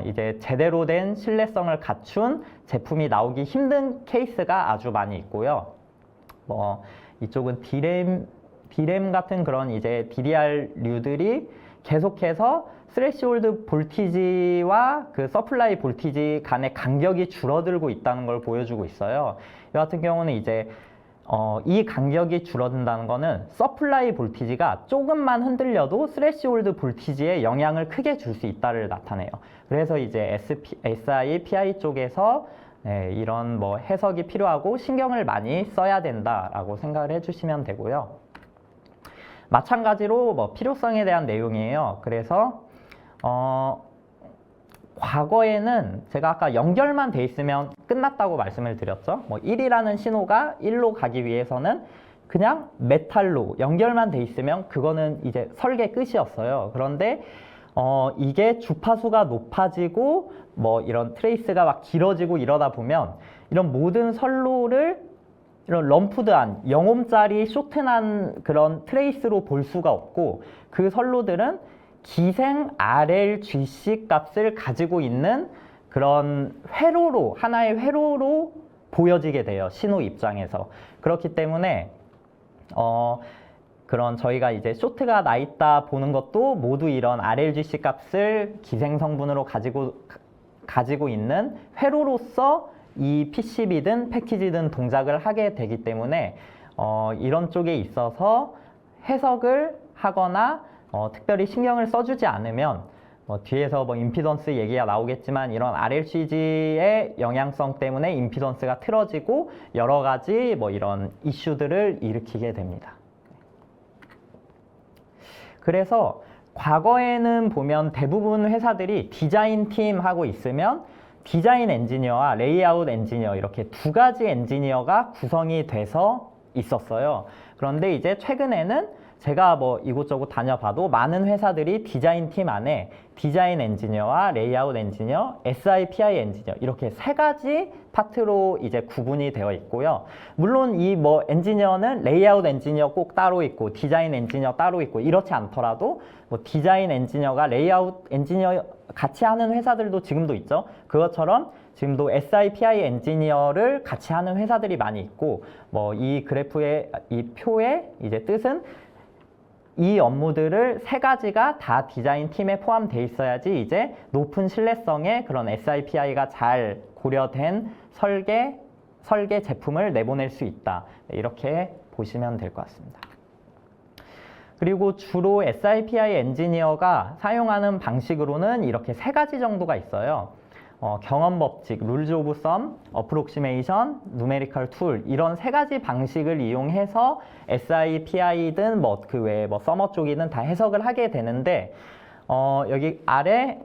이제 제대로 된 신뢰성을 갖춘 제품이 나오기 힘든 케이스가 아주 많이 있고요. 뭐 이쪽은 D램 같은 그런 이제 DDR류들이 계속해서 스레시홀드 볼티지와 그 서플라이 볼티지 간의 간격이 줄어들고 있다는 걸 보여주고 있어요. 이 같은 경우는 이제 이 간격이 줄어든다는 거는 서플라이 볼티지가 조금만 흔들려도 스레시홀드 볼티지에 영향을 크게 줄 수 있다를 나타내요. 그래서 이제 SI, PI 쪽에서 이런 뭐 해석이 필요하고 신경을 많이 써야 된다라고 생각을 해주시면 되고요. 마찬가지로 뭐 필요성에 대한 내용이에요. 그래서 과거에는 제가 아까 연결만 돼 있으면 끝났다고 말씀을 드렸죠. 뭐 1이라는 신호가 1로 가기 위해서는 그냥 메탈로 연결만 돼 있으면 그거는 이제 설계 끝이었어요. 그런데 이게 주파수가 높아지고 뭐 이런 트레이스가 막 길어지고 이러다 보면 이런 모든 선로를 이런 럼프드한 0옴짜리 쇼트난 그런 트레이스로 볼 수가 없고 그 선로들은 기생 RLGC 값을 가지고 있는 그런 회로로 하나의 회로로 보여지게 돼요. 신호 입장에서. 그렇기 때문에 그런 저희가 이제 쇼트가 나 있다 보는 것도 모두 이런 RLGC 값을 기생 성분으로 가지고 있는 회로로서 이 PCB든 패키지든 동작을 하게 되기 때문에 이런 쪽에 있어서 해석을 하거나 특별히 신경을 써주지 않으면 뒤에서 뭐 임피던스 얘기가 나오겠지만 이런 RLCG의 영향성 때문에 임피던스가 틀어지고 여러 가지 뭐 이런 이슈들을 일으키게 됩니다. 그래서 과거에는 보면 대부분 회사들이 디자인 팀 하고 있으면 디자인 엔지니어와 레이아웃 엔지니어 이렇게 두 가지 엔지니어가 구성이 돼서 있었어요. 그런데 이제 최근에는 제가 뭐 이곳저곳 다녀봐도 많은 회사들이 디자인 팀 안에 디자인 엔지니어와 레이아웃 엔지니어, SI, PI 엔지니어 이렇게 세 가지 파트로 이제 구분이 되어 있고요. 물론 이 뭐 엔지니어는 레이아웃 엔지니어 꼭 따로 있고 디자인 엔지니어 따로 있고 이렇지 않더라도 뭐 디자인 엔지니어가 레이아웃 엔지니어 같이 하는 회사들도 지금도 있죠. 그것처럼 지금도 SI, PI 엔지니어를 같이 하는 회사들이 많이 있고 뭐 이 그래프의 이 표의 이제 뜻은 이 업무들을 세 가지가 다 디자인 팀에 포함되어 있어야지 이제 높은 신뢰성의 그런 SIPI가 잘 고려된 설계 제품을 내보낼 수 있다. 이렇게 보시면 될 것 같습니다. 그리고 주로 SIPI 엔지니어가 사용하는 방식으로는 이렇게 세 가지 정도가 있어요. 경험 법칙, 룰즈 오브 썸, 어프록시메이션, 누메리컬 툴 이런 세 가지 방식을 이용해서 SI, PI든 뭐 그 외에 뭐 서머 쪽이든 다 해석을 하게 되는데 여기 아래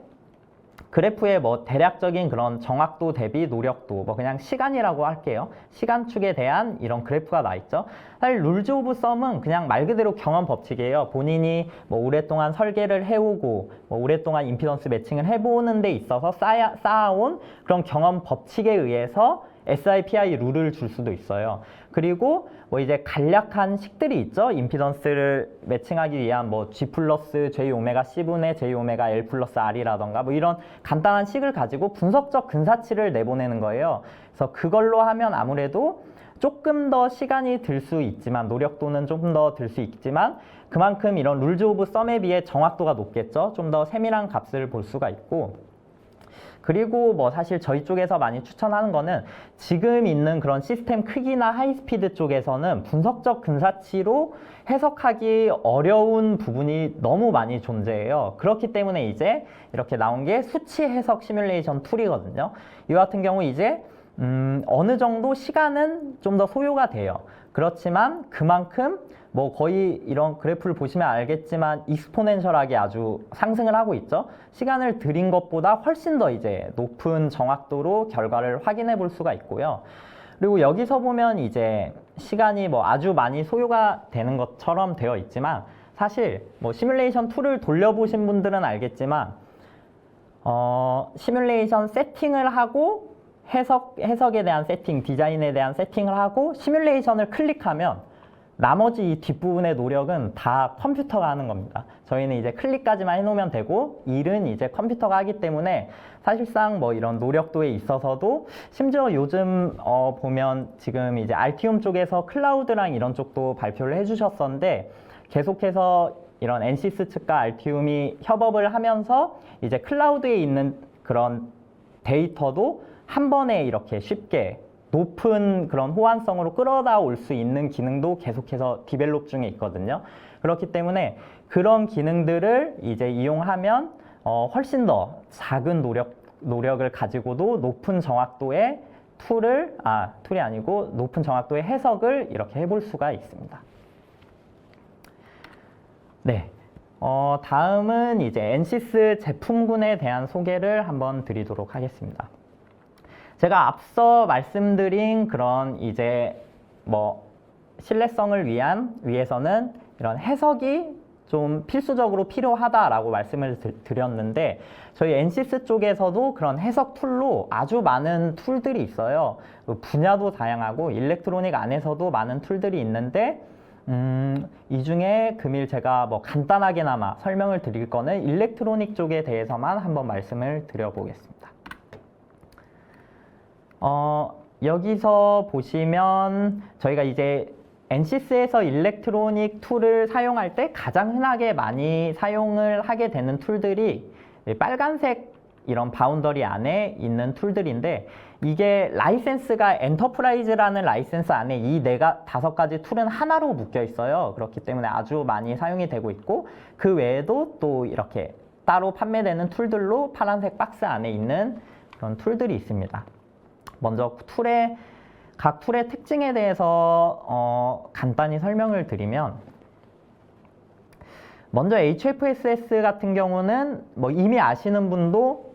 그래프에 뭐 대략적인 그런 정확도 대비 노력도 뭐 그냥 시간이라고 할게요. 시간축에 대한 이런 그래프가 나 있죠. 사실 룰즈 오브 썸은 그냥 말 그대로 경험 법칙이에요. 본인이 뭐 오랫동안 설계를 해오고 뭐 오랫동안 임피던스 매칭을 해보는 데 있어서 쌓아온 그런 경험 법칙에 의해서 SIPI 룰을 줄 수도 있어요. 그리고 뭐 이제 간략한 식들이 있죠. 임피던스를 매칭하기 위한 뭐 G 플러스 J 오메가 C분의 J 오메가 L 플러스 R이라던가 뭐 이런 간단한 식을 가지고 분석적 근사치를 내보내는 거예요. 그래서 그걸로 하면 아무래도 조금 더 시간이 들 수 있지만 노력도는 조금 더 들 수 있지만 그만큼 이런 룰즈 오브 썸에 비해 정확도가 높겠죠. 좀 더 세밀한 값을 볼 수가 있고 그리고 뭐 사실 저희 쪽에서 많이 추천하는 거는 지금 있는 그런 시스템 크기나 하이스피드 쪽에서는 분석적 근사치로 해석하기 어려운 부분이 너무 많이 존재해요. 그렇기 때문에 이제 이렇게 나온 게 수치 해석 시뮬레이션 툴이거든요. 이와 같은 경우 이제 어느 정도 시간은 좀 더 소요가 돼요. 그렇지만 그만큼 뭐 거의 이런 그래프를 보시면 알겠지만 익스포넨셜하게 아주 상승을 하고 있죠. 시간을 들인 것보다 훨씬 더 이제 높은 정확도로 결과를 확인해 볼 수가 있고요. 그리고 여기서 보면 이제 시간이 뭐 아주 많이 소요가 되는 것처럼 되어 있지만 사실 뭐 시뮬레이션 툴을 돌려보신 분들은 알겠지만 시뮬레이션 세팅을 하고 해석에 대한 세팅, 디자인에 대한 세팅을 하고 시뮬레이션을 클릭하면 나머지 이 뒷부분의 노력은 다 컴퓨터가 하는 겁니다. 저희는 이제 클릭까지만 해놓으면 되고 일은 이제 컴퓨터가 하기 때문에 사실상 뭐 이런 노력도에 있어서도 심지어 요즘 보면 지금 이제 알티움 쪽에서 클라우드랑 이런 쪽도 발표를 해주셨었는데 계속해서 이런 엔시스 측과 알티움이 협업을 하면서 이제 클라우드에 있는 그런 데이터도 한 번에 이렇게 쉽게 높은 그런 호환성으로 끌어다 올 수 있는 기능도 계속해서 디벨롭 중에 있거든요. 그렇기 때문에 그런 기능들을 이제 이용하면 훨씬 더 작은 노력을 가지고도 높은 정확도의 툴이 아니고 높은 정확도의 해석을 이렇게 해볼 수가 있습니다. 네. 다음은 이제 엔시스 제품군에 대한 소개를 한번 드리도록 하겠습니다. 제가 앞서 말씀드린 그런 이제 뭐 신뢰성을 위해서는 이런 해석이 좀 필수적으로 필요하다라고 말씀을 드렸는데 저희 엔시스 쪽에서도 그런 해석 툴로 아주 많은 툴들이 있어요. 분야도 다양하고 일렉트로닉 안에서도 많은 툴들이 있는데 이 중에 금일 제가 뭐 간단하게나마 설명을 드릴 거는 일렉트로닉 쪽에 대해서만 한번 말씀을 드려보겠습니다. 여기서 보시면 저희가 이제 엔시스에서 일렉트로닉 툴을 사용할 때 가장 흔하게 많이 사용을 하게 되는 툴들이 빨간색 이런 바운더리 안에 있는 툴들인데 이게 라이센스가 엔터프라이즈라는 라이센스 안에 이 다섯 가지 툴은 하나로 묶여 있어요. 그렇기 때문에 아주 많이 사용이 되고 있고 그 외에도 또 이렇게 따로 판매되는 툴들로 파란색 박스 안에 있는 그런 툴들이 있습니다. 먼저 각 툴의 특징에 대해서 간단히 설명을 드리면 먼저 HFSS 같은 경우는 뭐 이미 아시는 분도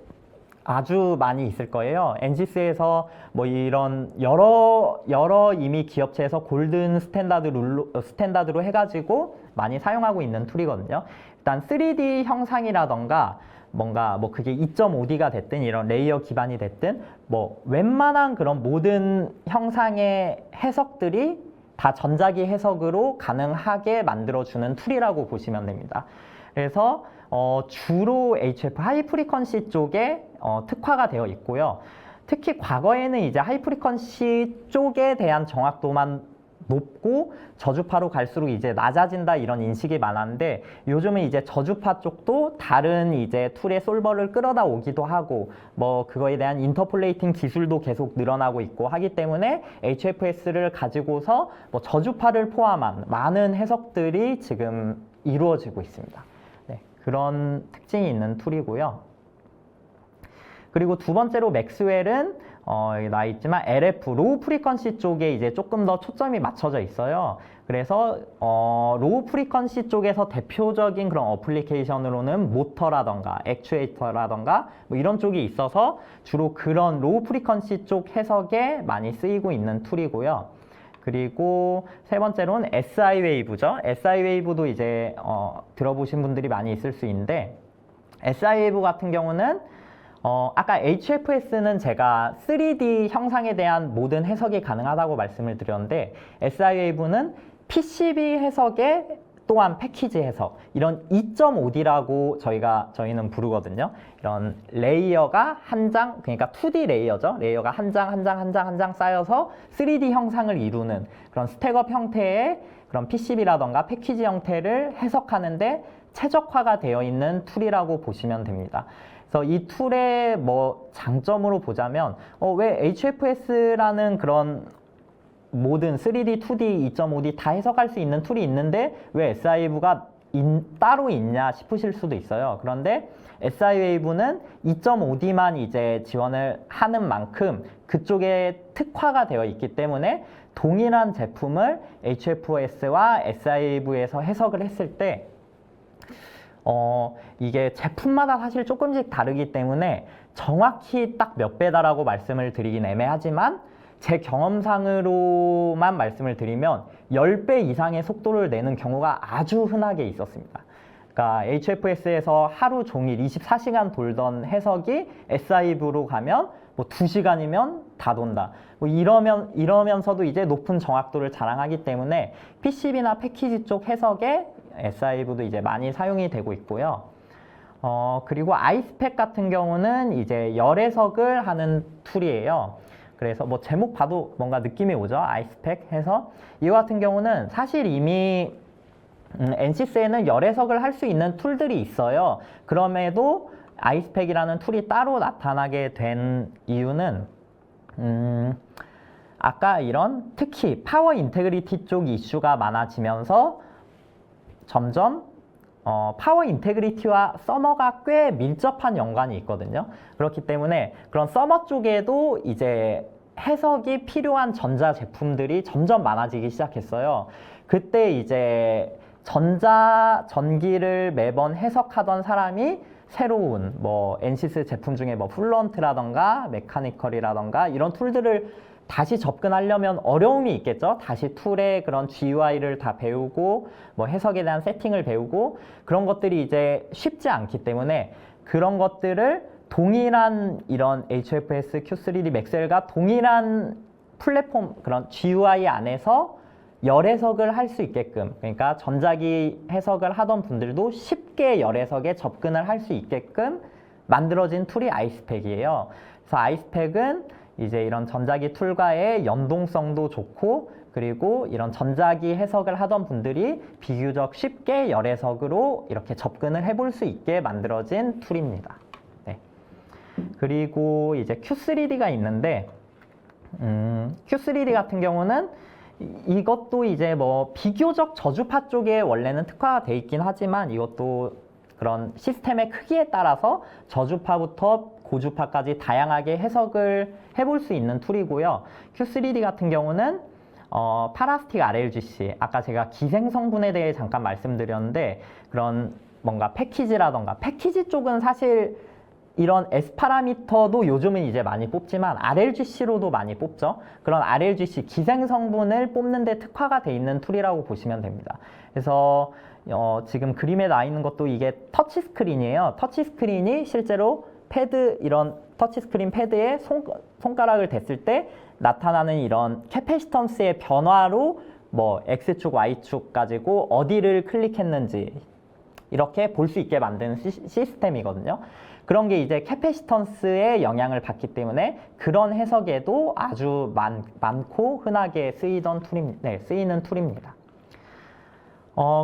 아주 많이 있을 거예요. 엔시스에서 뭐 이런 여러 이미 기업체에서 골든 스탠다드로 해가지고 많이 사용하고 있는 툴이거든요. 일단 3D 형상이라던가 뭔가 뭐 그게 2.5D가 됐든 이런 레이어 기반이 됐든 뭐 웬만한 그런 모든 형상의 해석들이 다 전자기 해석으로 가능하게 만들어주는 툴이라고 보시면 됩니다. 그래서 주로 HF 하이 프리퀀시 쪽에 특화가 되어 있고요. 특히 과거에는 이제 하이 프리퀀시 쪽에 대한 정확도만 높고 저주파로 갈수록 이제 낮아진다 이런 인식이 많았는데 요즘은 이제 저주파 쪽도 다른 이제 툴의 솔버를 끌어다 오기도 하고 뭐 그거에 대한 인터폴레이팅 기술도 계속 늘어나고 있고 하기 때문에 HFS를 가지고서 뭐 저주파를 포함한 많은 해석들이 지금 이루어지고 있습니다. 네, 그런 특징이 있는 툴이고요. 그리고 두 번째로 맥스웰은 여기 나와 있지만 LF, 로우 프리퀀시 쪽에 이제 조금 더 초점이 맞춰져 있어요. 그래서 로우 프리퀀시 쪽에서 대표적인 그런 어플리케이션으로는 모터라던가 액추에이터라던가 뭐 이런 쪽이 있어서 주로 그런 로우 프리퀀시 쪽 해석에 많이 쓰이고 있는 툴이고요. 그리고 세 번째로는 SI 웨이브죠. SI 웨이브도 이제 들어보신 분들이 많이 있을 수 있는데 SI 웨이브 같은 경우는 아까 HFS는 제가 3D 형상에 대한 모든 해석이 가능하다고 말씀을 드렸는데 SI 웨이브는 PCB 해석에 또한 패키지 해석, 이런 2.5D라고 저희는 부르거든요. 이런 레이어가 한 장, 그러니까 2D 레이어죠. 레이어가 한 장, 한 장, 한 장, 한 장 쌓여서 3D 형상을 이루는 그런 스택업 형태의 그런 PCB라던가 패키지 형태를 해석하는데 최적화가 되어 있는 툴이라고 보시면 됩니다. 그래서 이 툴의 뭐 장점으로 보자면 왜 HFS라는 그런 모든 3D, 2D, 2.5D 다 해석할 수 있는 툴이 있는데 왜 SI웨이브가 따로 있냐 싶으실 수도 있어요. 그런데 SI웨이브는 2.5D만 이제 지원을 하는 만큼 그쪽에 특화가 되어 있기 때문에 동일한 제품을 HFS와 SI웨이브에서 해석을 했을 때 이게 제품마다 사실 조금씩 다르기 때문에 정확히 딱 몇 배다라고 말씀을 드리긴 애매하지만 제 경험상으로만 말씀을 드리면 10배 이상의 속도를 내는 경우가 아주 흔하게 있었습니다. 그러니까 HFS에서 하루 종일 24시간 돌던 해석이 SI브로 가면 뭐 2시간이면 다 돈다. 뭐 이러면서도 이제 높은 정확도를 자랑하기 때문에 PCB나 패키지 쪽 해석에 SI브도 이제 많이 사용이 되고 있고요. 그리고 아이스팩 같은 경우는 이제 열해석을 하는 툴이에요. 그래서 뭐 제목 봐도 뭔가 느낌이 오죠. 아이스팩 해서 이거 같은 경우는 사실 이미 NCS에는 열해석을 할 수 있는 툴들이 있어요. 그럼에도 아이스팩이라는 툴이 따로 나타나게 된 이유는 아까 이런 특히 파워 인테그리티 쪽 이슈가 많아지면서 점점 파워 인테그리티와 서머가 꽤 밀접한 연관이 있거든요. 그렇기 때문에 그런 서머 쪽에도 이제 해석이 필요한 전자 제품들이 점점 많아지기 시작했어요. 그때 이제 전기를 매번 해석하던 사람이 새로운 뭐 NCS 제품 중에 뭐 플루언트라던가 메카니컬이라던가 이런 툴들을 다시 접근하려면 어려움이 있겠죠. 다시 툴의 그런 GUI를 다 배우고 뭐 해석에 대한 세팅을 배우고 그런 것들이 이제 쉽지 않기 때문에 그런 것들을 동일한 이런 HFS, Q3D, 맥스웰과 동일한 플랫폼 그런 GUI 안에서 열해석을 할 수 있게끔, 그러니까 전자기 해석을 하던 분들도 쉽게 열해석에 접근을 할 수 있게끔 만들어진 툴이 아이스팩이에요. 그래서 아이스팩은 이제 이런 전자기 툴과의 연동성도 좋고 그리고 이런 전자기 해석을 하던 분들이 비교적 쉽게 열해석으로 이렇게 접근을 해볼 수 있게 만들어진 툴입니다. 네. 그리고 이제 Q3D가 있는데 Q3D 같은 경우는 이것도 이제 뭐 비교적 저주파 쪽에 원래는 특화가 돼 있긴 하지만 이것도 그런 시스템의 크기에 따라서 저주파부터 고주파까지 다양하게 해석을 해볼 수 있는 툴이고요. Q3D 같은 경우는 파라스틱 RLGC, 아까 제가 기생 성분에 대해 잠깐 말씀드렸는데 그런 뭔가 패키지라던가 패키지 쪽은 사실 이런 S 파라미터도 요즘은 이제 많이 뽑지만 RLGC로도 많이 뽑죠. 그런 RLGC 기생 성분을 뽑는 데 특화가 돼 있는 툴이라고 보시면 됩니다. 그래서 지금 그림에 나와 있는 것도 이게 터치 스크린이에요. 터치 스크린이 실제로 패드, 이런 터치 스크린 패드에 손가락을 댔을 때 나타나는 이런 캐패시턴스의 변화로 뭐 X축, Y축 가지고 어디를 클릭했는지 이렇게 볼 수 있게 만든 시스템이거든요. 그런 게 이제 캐패시턴스에 영향을 받기 때문에 그런 해석에도 아주 많고 흔하게 쓰이는 툴입니다.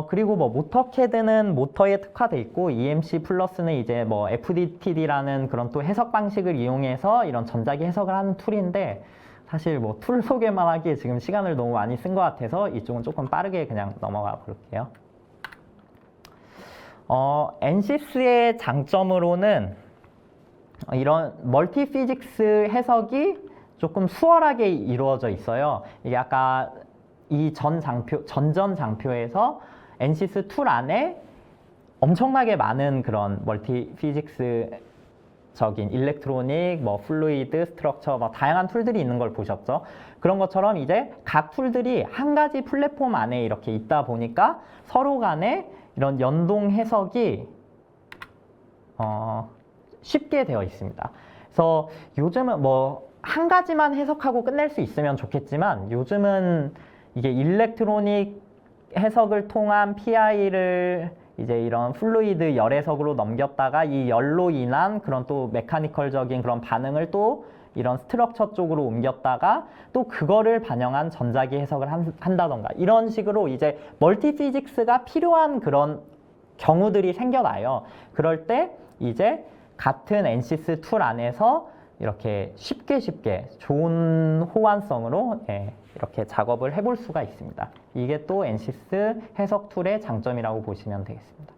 그리고 뭐 모터캐드는 모터에 특화돼 있고 EMC 플러스는 이제 뭐 FDTD라는 그런 또 해석 방식을 이용해서 이런 전자기 해석을 하는 툴인데 사실 뭐 툴 소개만 하기에 지금 시간을 너무 많이 쓴 것 같아서 이쪽은 조금 빠르게 그냥 넘어가 볼게요. NCS의 장점으로는 이런 멀티 피직스 해석이 조금 수월하게 이루어져 있어요. 이게 아까 이 전전 장표에서 NCS 툴 안에 엄청나게 많은 그런 멀티 피직스적인 일렉트로닉, 뭐 플루이드, 스트럭처, 뭐 다양한 툴들이 있는 걸 보셨죠. 그런 것처럼 이제 각 툴들이 한 가지 플랫폼 안에 이렇게 있다 보니까 서로 간에 이런 연동 해석이 쉽게 되어 있습니다. 그래서 요즘은 뭐 한 가지만 해석하고 끝낼 수 있으면 좋겠지만 요즘은 이게 일렉트로닉 해석을 통한 PI를 이제 이런 플루이드 열 해석으로 넘겼다가 이 열로 인한 그런 또 메카니컬적인 그런 반응을 또 이런 스트럭처 쪽으로 옮겼다가 또 그거를 반영한 전자기 해석을 한다던가 이런 식으로 이제 멀티 피직스가 필요한 그런 경우들이 생겨나요. 그럴 때 이제 같은 NCS 툴 안에서 이렇게 쉽게 좋은 호환성으로 이렇게 작업을 해볼 수가 있습니다. 이게 또 NCS 해석 툴의 장점이라고 보시면 되겠습니다.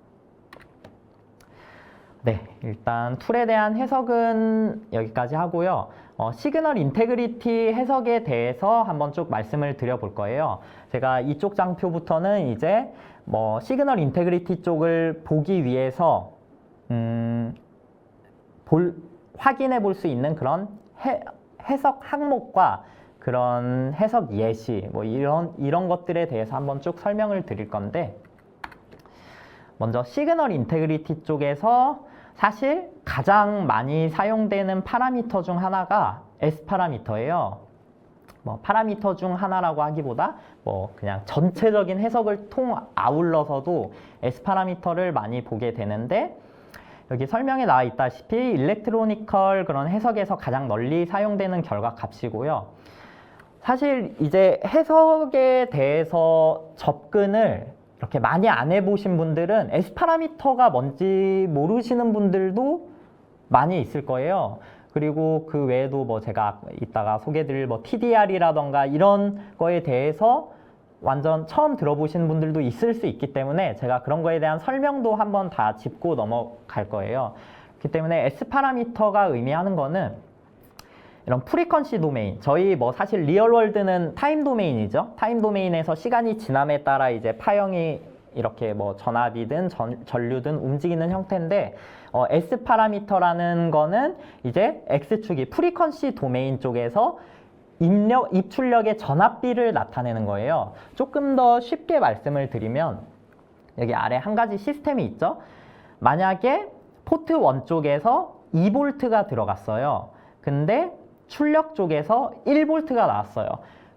네, 일단 툴에 대한 해석은 여기까지 하고요. 시그널 인테그리티 해석에 대해서 한번 쭉 말씀을 드려볼 거예요. 제가 이쪽 장표부터는 이제 뭐 시그널 인테그리티 쪽을 보기 위해서 확인해 볼 수 있는 그런 해석 항목과 그런 해석 예시 뭐 이런 것들에 대해서 한번 쭉 설명을 드릴 건데, 먼저 시그널 인테그리티 쪽에서 사실 가장 많이 사용되는 파라미터 중 하나가 S 파라미터예요. 뭐 파라미터 중 하나라고 하기보다 뭐 그냥 전체적인 해석을 아울러서도 S 파라미터를 많이 보게 되는데, 여기 설명에 나와 있다시피 일렉트로니컬 그런 해석에서 가장 널리 사용되는 결과 값이고요. 사실 이제 해석에 대해서 접근을 이렇게 많이 안 해보신 분들은 S 파라미터가 뭔지 모르시는 분들도 많이 있을 거예요. 그리고 그 외에도 뭐 제가 이따가 소개드릴 뭐 TDR이라던가 이런 거에 대해서 완전 처음 들어보시는 분들도 있을 수 있기 때문에 제가 그런 거에 대한 설명도 한번 다 짚고 넘어갈 거예요. 그렇기 때문에 S 파라미터가 의미하는 거는 이런 프리퀀시 도메인, 저희 뭐 사실 리얼월드는 타임 도메인이죠. 타임 도메인에서 시간이 지남에 따라 이제 파형이 이렇게 뭐 전압이든 전류든 움직이는 형태인데, S 파라미터라는 거는 이제 X축이 프리퀀시 도메인 쪽에서 입출력의 전압비를 나타내는 거예요. 조금 더 쉽게 말씀을 드리면 여기 아래 한 가지 시스템이 있죠. 만약에 포트 1 쪽에서 2V가 들어갔어요. 근데 출력 쪽에서 1V가 나왔어요.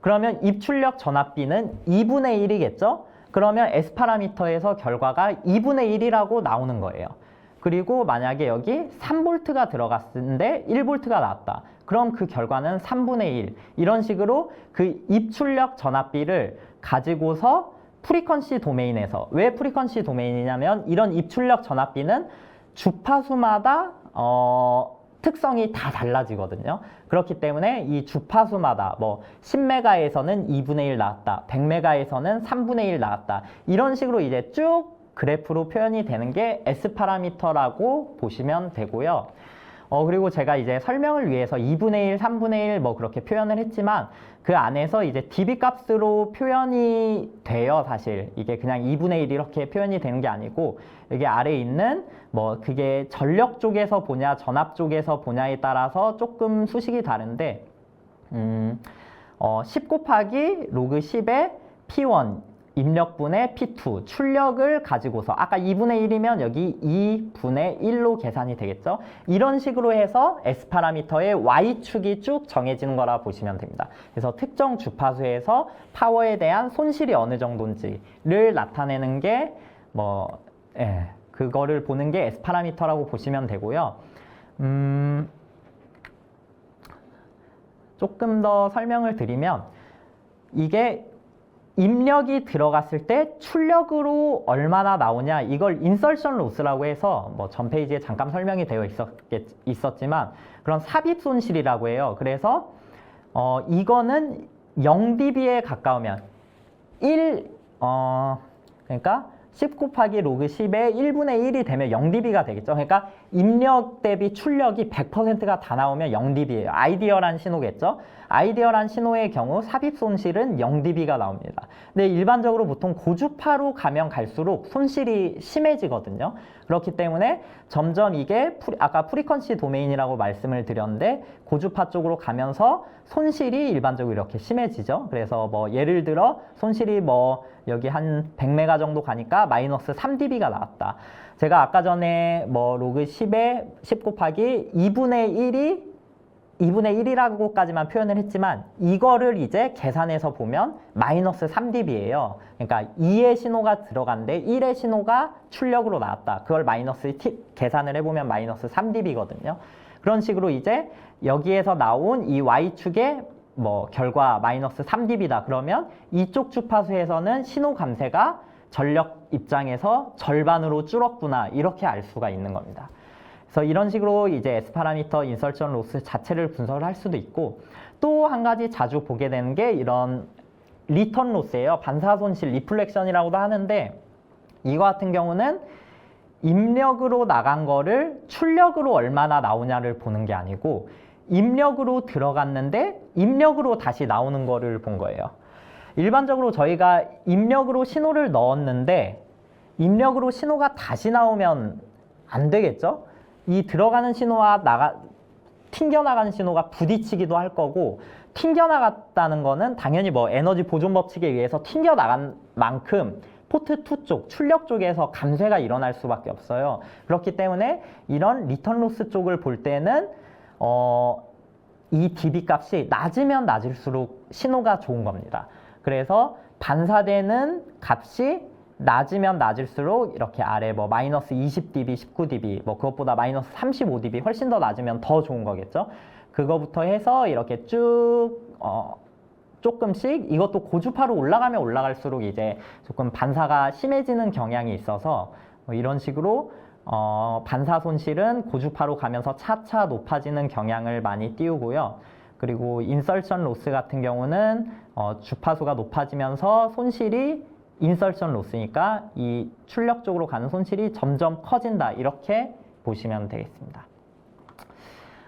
그러면 입출력 전압비는 2분의 1이겠죠? 그러면 S 파라미터에서 결과가 2분의 1이라고 나오는 거예요. 그리고 만약에 여기 3V가 들어갔는데 1V가 나왔다. 그럼 그 결과는 3분의 1. 이런 식으로 그 입출력 전압비를 가지고서 프리퀀시 도메인에서, 왜 프리퀀시 도메인이냐면 이런 입출력 전압비는 주파수마다 특성이 다 달라지거든요. 그렇기 때문에 이 주파수마다 뭐 10메가에서는 2분의 1 나왔다, 100메가에서는 3분의 1 나왔다, 이런 식으로 이제 쭉 그래프로 표현이 되는 게 S 파라미터라고 보시면 되고요. 그리고 제가 이제 설명을 위해서 2분의 1, 3분의 1 뭐 그렇게 표현을 했지만 그 안에서 이제 dB 값으로 표현이 돼요. 사실 이게 그냥 2분의 1 이렇게 표현이 되는 게 아니고, 여기 아래에 있는 뭐 그게 전력 쪽에서 보냐 전압 쪽에서 보냐에 따라서 조금 수식이 다른데, 10 곱하기 로그 10의 P1 입력분의 P2 출력을 가지고서 아까 2분의 1이면 여기 2분의 1로 계산이 되겠죠. 이런 식으로 해서 S 파라미터의 Y축이 쭉 정해지는 거라 보시면 됩니다. 그래서 특정 주파수에서 파워에 대한 손실이 어느 정도인지를 나타내는 게 그거를 보는 게 S 파라미터라고 보시면 되고요. 조금 더 설명을 드리면 이게 입력이 들어갔을 때 출력으로 얼마나 나오냐, 이걸 인설션 로스라고 해서 뭐 전 페이지에 잠깐 설명이 되어 있었지만 그런 삽입 손실이라고 해요. 그래서 이거는 0dB에 가까우면 그러니까 10 곱하기 로그 10의 1분의 1이 되면 0dB가 되겠죠. 그러니까 입력 대비 출력이 100%가 다 나오면 0dB예요. 아이디얼한 신호겠죠. 아이디얼한 신호의 경우 삽입 손실은 0dB가 나옵니다. 근데 일반적으로 보통 고주파로 가면 갈수록 손실이 심해지거든요. 그렇기 때문에 점점 이게 아까 프리퀀시 도메인이라고 말씀을 드렸는데 고주파 쪽으로 가면서 손실이 일반적으로 이렇게 심해지죠. 그래서 뭐 예를 들어 손실이 뭐 여기 한 100메가 정도 가니까 마이너스 3dB가 나왔다. 제가 아까 전에 뭐 로그 10에 10 곱하기 2분의 1이라고까지만 표현을 했지만 이거를 이제 계산해서 보면 마이너스 3dB예요. 그러니까 2의 신호가 들어간데 1의 신호가 출력으로 나왔다. 그걸 마이너스 계산을 해보면 마이너스 3dB거든요. 그런 식으로 이제 여기에서 나온 이 Y축의 뭐 결과 마이너스 3dB다. 그러면 이쪽 주파수에서는 신호 감쇄가 전력 입장에서 절반으로 줄었구나. 이렇게 알 수가 있는 겁니다. 그래서 이런 식으로 이제 S 파라미터 인설션 로스 자체를 분석을 할 수도 있고 또 한 가지 자주 보게 되는 게 이런 리턴 로스예요. 반사 손실 리플렉션이라고도 하는데 이거 같은 경우는 입력으로 나간 거를 출력으로 얼마나 나오냐를 보는 게 아니고 입력으로 들어갔는데 입력으로 다시 나오는 거를 본 거예요. 일반적으로 저희가 입력으로 신호를 넣었는데 입력으로 신호가 다시 나오면 안 되겠죠? 이 들어가는 신호와 튕겨나가는 신호가 부딪히기도 할 거고 튕겨나갔다는 거는 당연히 뭐 에너지 보존 법칙에 의해서 튕겨나간 만큼 포트 2 쪽, 출력 쪽에서 감쇄가 일어날 수밖에 없어요. 그렇기 때문에 이런 리턴 로스 쪽을 볼 때는 이 dB 값이 낮으면 낮을수록 신호가 좋은 겁니다. 그래서 반사되는 값이 낮으면 낮을수록 이렇게 아래 뭐 마이너스 20dB, 19dB, 뭐 그것보다 마이너스 35dB 훨씬 더 낮으면 더 좋은 거겠죠. 그거부터 해서 이렇게 쭉 조금씩 이것도 고주파로 올라가면 올라갈수록 이제 조금 반사가 심해지는 경향이 있어서 뭐 이런 식으로 반사 손실은 고주파로 가면서 차차 높아지는 경향을 많이 띄우고요. 그리고 인설션 로스 같은 경우는 주파수가 높아지면서 손실이 인설션 로스니까 이 출력 쪽으로 가는 손실이 점점 커진다. 이렇게 보시면 되겠습니다.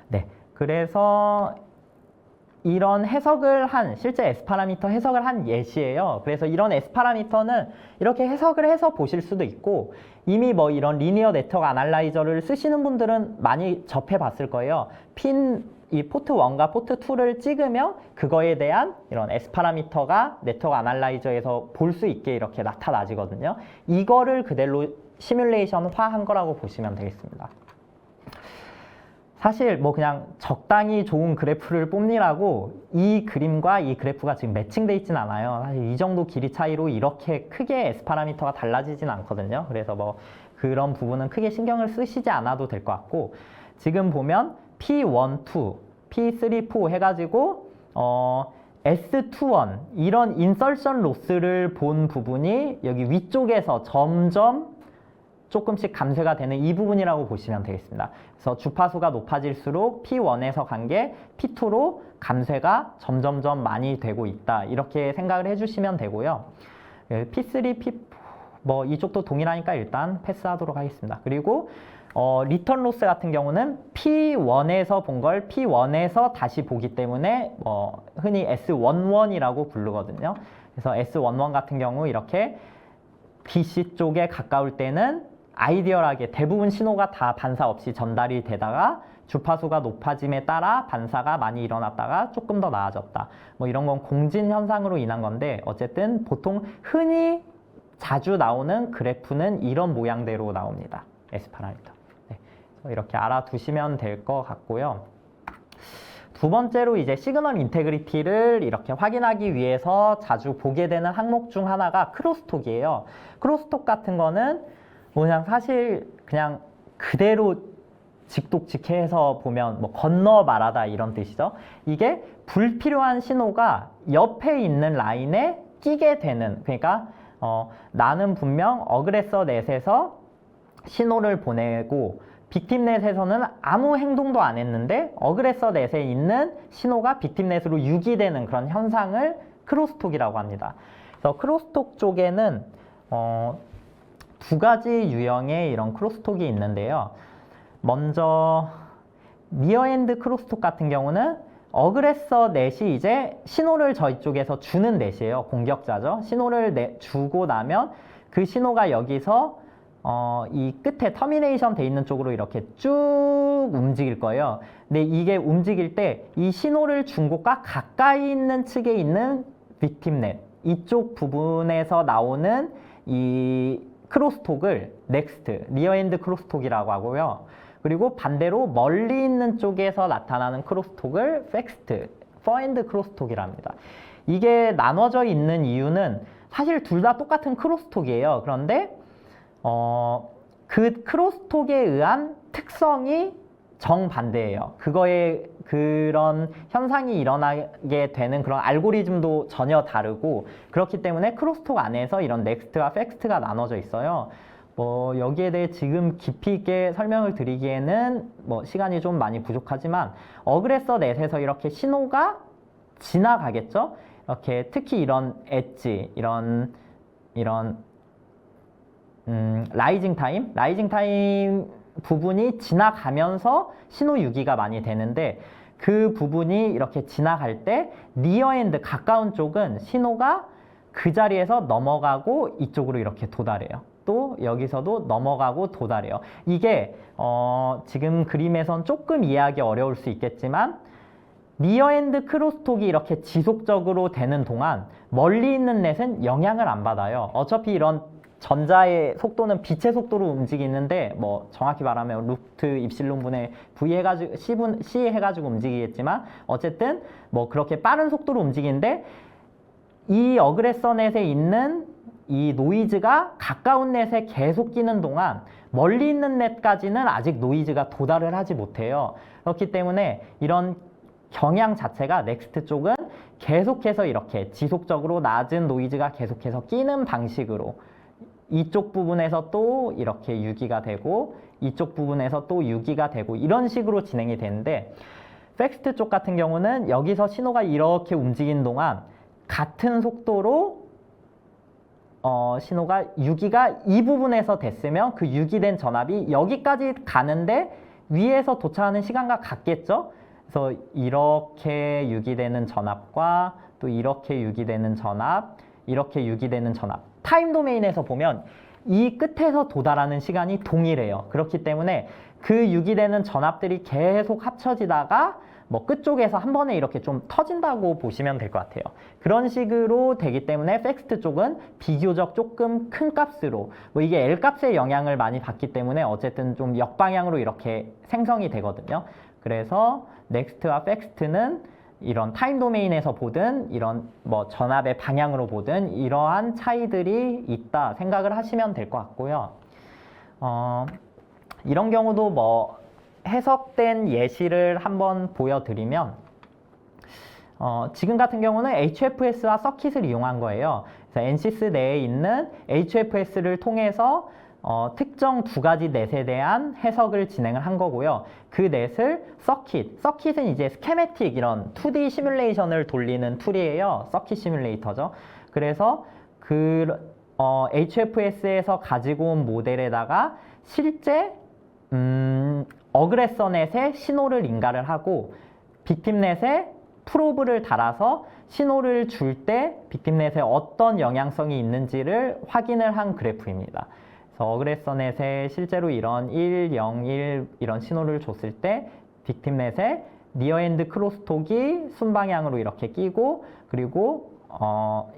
네, 그래서 이런 해석을 한 실제 S 파라미터 해석을 한 예시예요. 그래서 이런 S 파라미터는 이렇게 해석을 해서 보실 수도 있고 이미 뭐 이런 리니어 네트워크 아날라이저를 쓰시는 분들은 많이 접해 봤을 거예요. 이 포트 1과 포트 2를 찍으면 그거에 대한 이런 S 파라미터가 네트워크 아날라이저에서 볼 수 있게 이렇게 나타나지거든요. 이거를 그대로 시뮬레이션화한 거라고 보시면 되겠습니다. 사실 뭐 그냥 적당히 좋은 그래프를 뽑느라고 이 그림과 이 그래프가 지금 매칭돼 있진 않아요. 사실 이 정도 길이 차이로 이렇게 크게 S 파라미터가 달라지진 않거든요. 그래서 뭐 그런 부분은 크게 신경을 쓰시지 않아도 될 것 같고 지금 보면 P1, 2, P3, 4 해가지고 S21 이런 인설션 로스를 본 부분이 여기 위쪽에서 점점 조금씩 감쇄가 되는 이 부분이라고 보시면 되겠습니다. 그래서 주파수가 높아질수록 P1에서 간 게 P2로 감쇄가 점점점 많이 되고 있다. 이렇게 생각을 해주시면 되고요. P3, P4 뭐 이쪽도 동일하니까 일단 패스하도록 하겠습니다. 그리고 리턴 로스 같은 경우는 P1에서 본 걸 P1에서 다시 보기 때문에 흔히 S11이라고 부르거든요. 그래서 S11 같은 경우 이렇게 DC 쪽에 가까울 때는 아이디얼하게 대부분 신호가 다 반사 없이 전달이 되다가 주파수가 높아짐에 따라 반사가 많이 일어났다가 조금 더 나아졌다. 뭐 이런 건 공진 현상으로 인한 건데 어쨌든 보통 흔히 자주 나오는 그래프는 이런 모양대로 나옵니다. S 파라미터. 네. 이렇게 알아두시면 될 것 같고요. 두 번째로 이제 시그널 인테그리티를 이렇게 확인하기 위해서 자주 보게 되는 항목 중 하나가 크로스톡이에요. 크로스톡 같은 거는 그냥 사실 그냥 그대로 직독직해서 보면 뭐 건너 말하다 이런 뜻이죠. 이게 불필요한 신호가 옆에 있는 라인에 끼게 되는, 그러니까 나는 분명 어그레서 넷에서 신호를 보내고 빅팀 넷에서는 아무 행동도 안 했는데 어그레서 넷에 있는 신호가 빅팀 넷으로 유기되는 그런 현상을 크로스톡이라고 합니다. 그래서 크로스톡 쪽에는 두 가지 유형의 이런 크로스톡이 있는데요. 먼저 니어엔드 크로스톡 같은 경우는 어그레서 넷이 이제 신호를 저희 쪽에서 주는 넷이에요. 공격자죠. 신호를 주고 나면 그 신호가 여기서 이 끝에 터미네이션 돼 있는 쪽으로 이렇게 쭉 움직일 거예요. 근데 이게 움직일 때 이 신호를 준 곳과 가까이 있는 측에 있는 빅팀넷 이쪽 부분에서 나오는 이 크로스톡을 넥스트, 리어엔드 크로스톡이라고 하고요. 그리고 반대로 멀리 있는 쪽에서 나타나는 크로스톡을 팩스트, 퍼엔드 크로스톡이라 합니다. 이게 나눠져 있는 이유는 사실 둘 다 똑같은 크로스톡이에요. 그런데 그 크로스톡에 의한 특성이 정반대예요. 그거에 그런 현상이 일어나게 되는 그런 알고리즘도 전혀 다르고 그렇기 때문에 크로스톡 안에서 이런 넥스트와 팩스트가 나눠져 있어요. 뭐 여기에 대해 지금 깊이 있게 설명을 드리기에는 뭐 시간이 좀 많이 부족하지만 어그레서 넷에서 이렇게 신호가 지나가겠죠. 이렇게 특히 이런 엣지, 이런 라이징 타임 부분이 지나가면서 신호 유기가 많이 되는데 그 부분이 이렇게 지나갈 때 니어엔드 가까운 쪽은 신호가 그 자리에서 넘어가고 이쪽으로 이렇게 도달해요. 또 여기서도 넘어가고 도달해요. 이게 지금 그림에선 조금 이해하기 어려울 수 있겠지만 니어엔드 크로스톡이 이렇게 지속적으로 되는 동안 멀리 있는 넷은 영향을 안 받아요. 어차피 이런 전자의 속도는 빛의 속도로 움직이는데 뭐 정확히 말하면 루트 입실론 분의 V 해가지고 C 해가지고 움직이겠지만 어쨌든 뭐 그렇게 빠른 속도로 움직이는데 이 어그레서 넷에 있는 이 노이즈가 가까운 넷에 계속 끼는 동안 멀리 있는 넷까지는 아직 노이즈가 도달을 하지 못해요. 그렇기 때문에 이런 경향 자체가 넥스트 쪽은 계속해서 이렇게 지속적으로 낮은 노이즈가 계속해서 끼는 방식으로 이쪽 부분에서 또 이렇게 유기가 되고 이쪽 부분에서 또 유기가 되고 이런 식으로 진행이 되는데 팩스트 쪽 같은 경우는 여기서 신호가 이렇게 움직이는 동안 같은 속도로 신호가 유기가 이 부분에서 됐으면 그 유기된 전압이 여기까지 가는데 위에서 도착하는 시간과 같겠죠? 그래서 이렇게 유기되는 전압과 또 이렇게 유기되는 전압, 이렇게 유기되는 전압 타임 도메인에서 보면 이 끝에서 도달하는 시간이 동일해요. 그렇기 때문에 그 유기되는 전압들이 계속 합쳐지다가 뭐 끝쪽에서 한 번에 이렇게 좀 터진다고 보시면 될 것 같아요. 그런 식으로 되기 때문에 팩스트 쪽은 비교적 조금 큰 값으로 뭐 이게 L 값의 영향을 많이 받기 때문에 어쨌든 좀 역방향으로 이렇게 생성이 되거든요. 그래서 넥스트와 팩스트는 이런 타임 도메인에서 보든 이런 뭐 전압의 방향으로 보든 이러한 차이들이 있다 생각을 하시면 될 것 같고요. 이런 경우도 뭐 해석된 예시를 한번 보여드리면 지금 같은 경우는 HFS와 서킷을 이용한 거예요. 그래서 NCS 내에 있는 HFS를 통해서 특정 두 가지 넷에 대한 해석을 진행을 한 거고요. 그 넷을 서킷은 이제 스케매틱 이런 2D 시뮬레이션을 돌리는 툴이에요. 서킷 시뮬레이터죠. 그래서 그 HFS에서 가지고 온 모델에다가 실제 어그레서 넷에 신호를 인가를 하고 빅팀 넷에 프로브를 달아서 신호를 줄 때 빅팀 넷에 어떤 영향성이 있는지를 확인을 한 그래프입니다. 그래서 어그레서 넷에 실제로 이런 1, 0, 1 이런 신호를 줬을 때 빅팀 넷에 니어엔드 크로스톡이 순방향으로 이렇게 끼고 그리고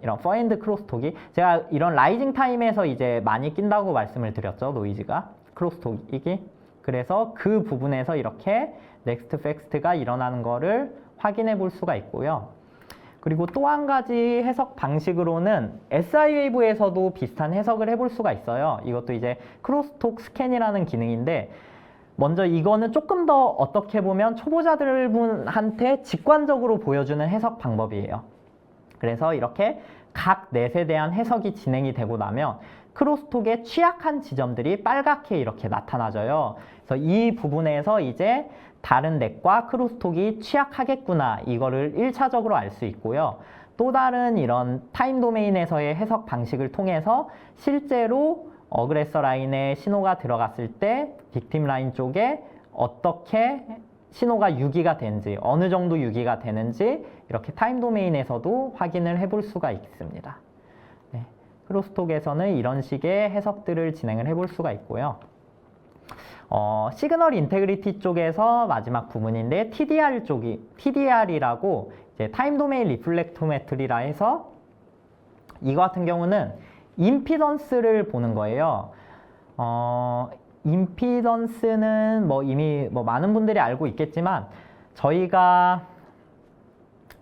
이런 퍼엔드 크로스톡이 제가 이런 라이징 타임에서 이제 많이 낀다고 말씀을 드렸죠. 노이즈가 크로스톡이 그래서 그 부분에서 이렇게 넥스트 팩스트가 일어나는 거를 확인해 볼 수가 있고요. 그리고 또 한 가지 해석 방식으로는 SI 웨이브에서도 비슷한 해석을 해볼 수가 있어요. 이것도 이제 크로스톡 스캔이라는 기능인데 먼저 이거는 조금 더 어떻게 보면 초보자들한테 직관적으로 보여주는 해석 방법이에요. 그래서 이렇게 각 넷에 대한 해석이 진행이 되고 나면 크로스톡의 취약한 지점들이 빨갛게 이렇게 나타나져요. 그래서 이 부분에서 이제 다른 넷과 크로스톡이 취약하겠구나 이거를 1차적으로 알 수 있고요. 또 다른 이런 타임 도메인에서의 해석 방식을 통해서 실제로 어그레서 라인에 신호가 들어갔을 때 빅팀 라인 쪽에 어떻게 신호가 유기가 되는지, 어느 정도 유기가 되는지 이렇게 타임 도메인에서도 확인을 해볼 수가 있습니다. 네, 크로스톡에서는 이런 식의 해석들을 진행을 해볼 수가 있고요. 시그널 인테그리티 쪽에서 마지막 부분인데 TDR이라고 이제 타임 도메인 리플렉토메트리라 해서 이거 같은 경우는 임피던스를 보는 거예요. 임피던스는 뭐 이미 뭐 많은 분들이 알고 있겠지만 저희가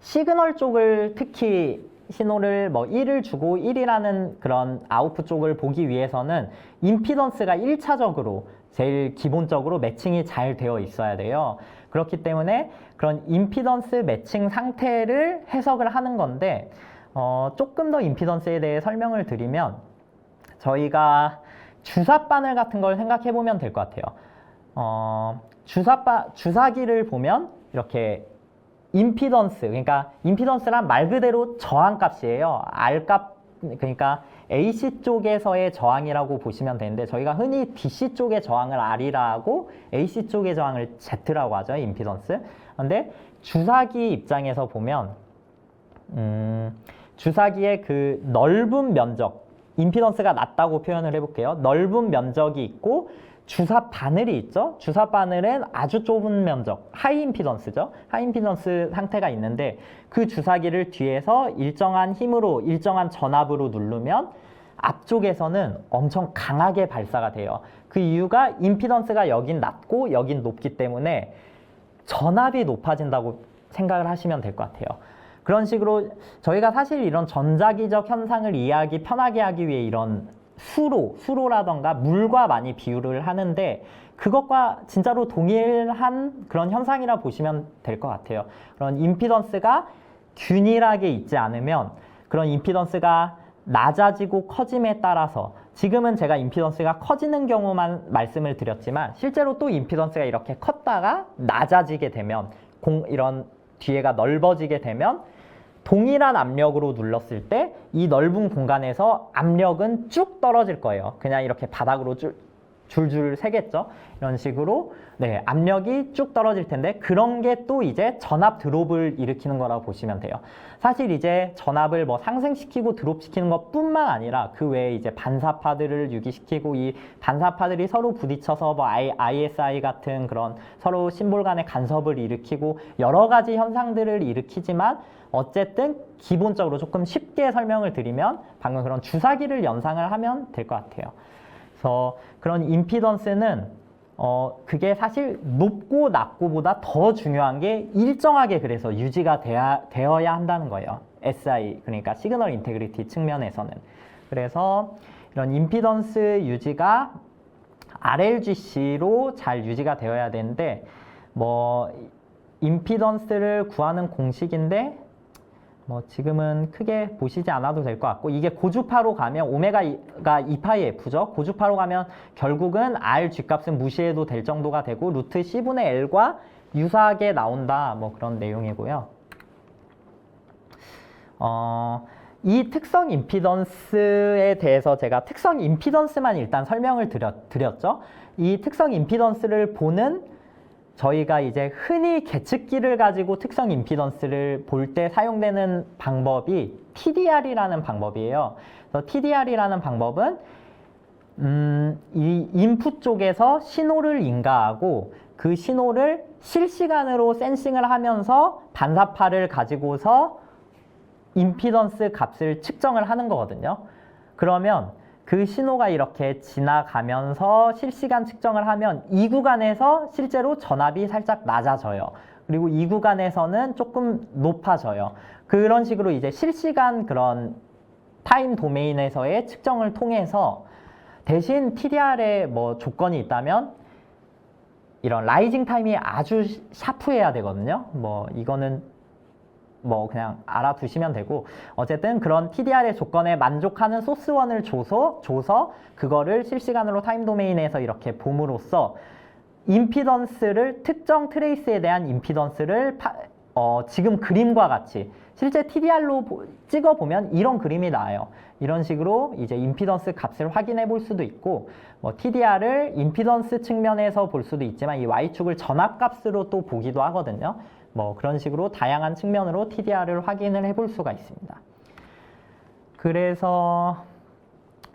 시그널 쪽을 특히 신호를 뭐 1을 주고 1이라는 그런 아웃풋 쪽을 보기 위해서는 임피던스가 1차적으로 제일 기본적으로 매칭이 잘 되어 있어야 돼요. 그렇기 때문에 그런 임피던스 매칭 상태를 해석을 하는 건데 조금 더 임피던스에 대해 설명을 드리면 저희가 주사 바늘 같은 걸 생각해 보면 될 것 같아요. 주사기를 보면 이렇게 임피던스, 그러니까 임피던스란 말 그대로 저항값이에요. R값, 그러니까 AC 쪽에서의 저항이라고 보시면 되는데 저희가 흔히 DC 쪽의 저항을 R이라 하고 AC 쪽의 저항을 Z라고 하죠. 임피던스. 근데 주사기 입장에서 보면 주사기의 그 넓은 면적, 임피던스가 낮다고 표현을 해볼게요. 넓은 면적이 있고 주사 바늘이 있죠. 주사 바늘은 아주 좁은 면적, 하이 임피던스죠. 하이 임피던스 상태가 있는데 그 주사기를 뒤에서 일정한 힘으로, 일정한 전압으로 누르면 앞쪽에서는 엄청 강하게 발사가 돼요. 그 이유가 임피던스가 여긴 낮고 여긴 높기 때문에 전압이 높아진다고 생각을 하시면 될 것 같아요. 그런 식으로 저희가 사실 이런 전자기적 현상을 이해하기 편하게 하기 위해 이런 수로라던가 물과 많이 비유를 하는데 그것과 진짜로 동일한 그런 현상이라 보시면 될 것 같아요. 그런 임피던스가 균일하게 있지 않으면 그런 임피던스가 낮아지고 커짐에 따라서 지금은 제가 임피던스가 커지는 경우만 말씀을 드렸지만 실제로 또 임피던스가 이렇게 컸다가 낮아지게 되면 이런 뒤에가 넓어지게 되면 동일한 압력으로 눌렀을 때 이 넓은 공간에서 압력은 쭉 떨어질 거예요. 그냥 이렇게 바닥으로 줄줄 새겠죠. 이런 식으로 네, 압력이 쭉 떨어질 텐데 그런 게 또 이제 전압 드롭을 일으키는 거라고 보시면 돼요. 사실 이제 전압을 뭐 상승시키고 드롭시키는 것뿐만 아니라 그 외에 이제 반사파들을 유기시키고 이 반사파들이 서로 부딪혀서 뭐 ISI 같은 그런 서로 심볼 간의 간섭을 일으키고 여러 가지 현상들을 일으키지만 어쨌든 기본적으로 조금 쉽게 설명을 드리면 방금 그런 주사기를 연상을 하면 될 것 같아요. 그래서 그런 임피던스는 그게 사실 높고 낮고보다 더 중요한 게 일정하게 그래서 유지가 되어야 한다는 거예요. SI, 그러니까 시그널 인테그리티 측면에서는. 그래서 이런 임피던스 유지가 RLGC로 잘 유지가 되어야 되는데 뭐 임피던스를 구하는 공식인데 뭐 지금은 크게 보시지 않아도 될 것 같고 이게 고주파로 가면 오메가가 2파이 F죠. 고주파로 가면 결국은 R G값은 무시해도 될 정도가 되고 루트 C분의 L과 유사하게 나온다 뭐 그런 내용이고요. 이 특성 임피던스에 대해서 제가 특성 임피던스만 일단 설명을 드렸죠. 이 특성 임피던스를 보는 저희가 이제 흔히 계측기를 가지고 특성 임피던스를 볼 때 사용되는 방법이 TDR이라는 방법이에요. 그래서 TDR이라는 방법은 이 인풋 쪽에서 신호를 인가하고 그 신호를 실시간으로 센싱을 하면서 반사파를 가지고서 임피던스 값을 측정을 하는 거거든요. 그러면 그 신호가 이렇게 지나가면서 실시간 측정을 하면 이 구간에서 실제로 전압이 살짝 낮아져요. 그리고 이 구간에서는 조금 높아져요. 그런 식으로 이제 실시간 그런 타임 도메인에서의 측정을 통해서 대신 TDR에 뭐 조건이 있다면 이런 라이징 타임이 아주 샤프해야 되거든요. 뭐 이거는 뭐 그냥 알아두시면 되고 어쨌든 그런 TDR의 조건에 만족하는 소스원을 줘서 그거를 실시간으로 타임 도메인에서 이렇게 봄으로써 임피던스를 특정 트레이스에 대한 임피던스를 지금 그림과 같이 실제 TDR로 찍어보면 이런 그림이 나와요. 이런 식으로 이제 임피던스 값을 확인해 볼 수도 있고, 뭐 TDR을 임피던스 측면에서 볼 수도 있지만 이 Y축을 전압값으로 또 보기도 하거든요. 뭐 그런 식으로 다양한 측면으로 TDR을 확인을 해 볼 수가 있습니다. 그래서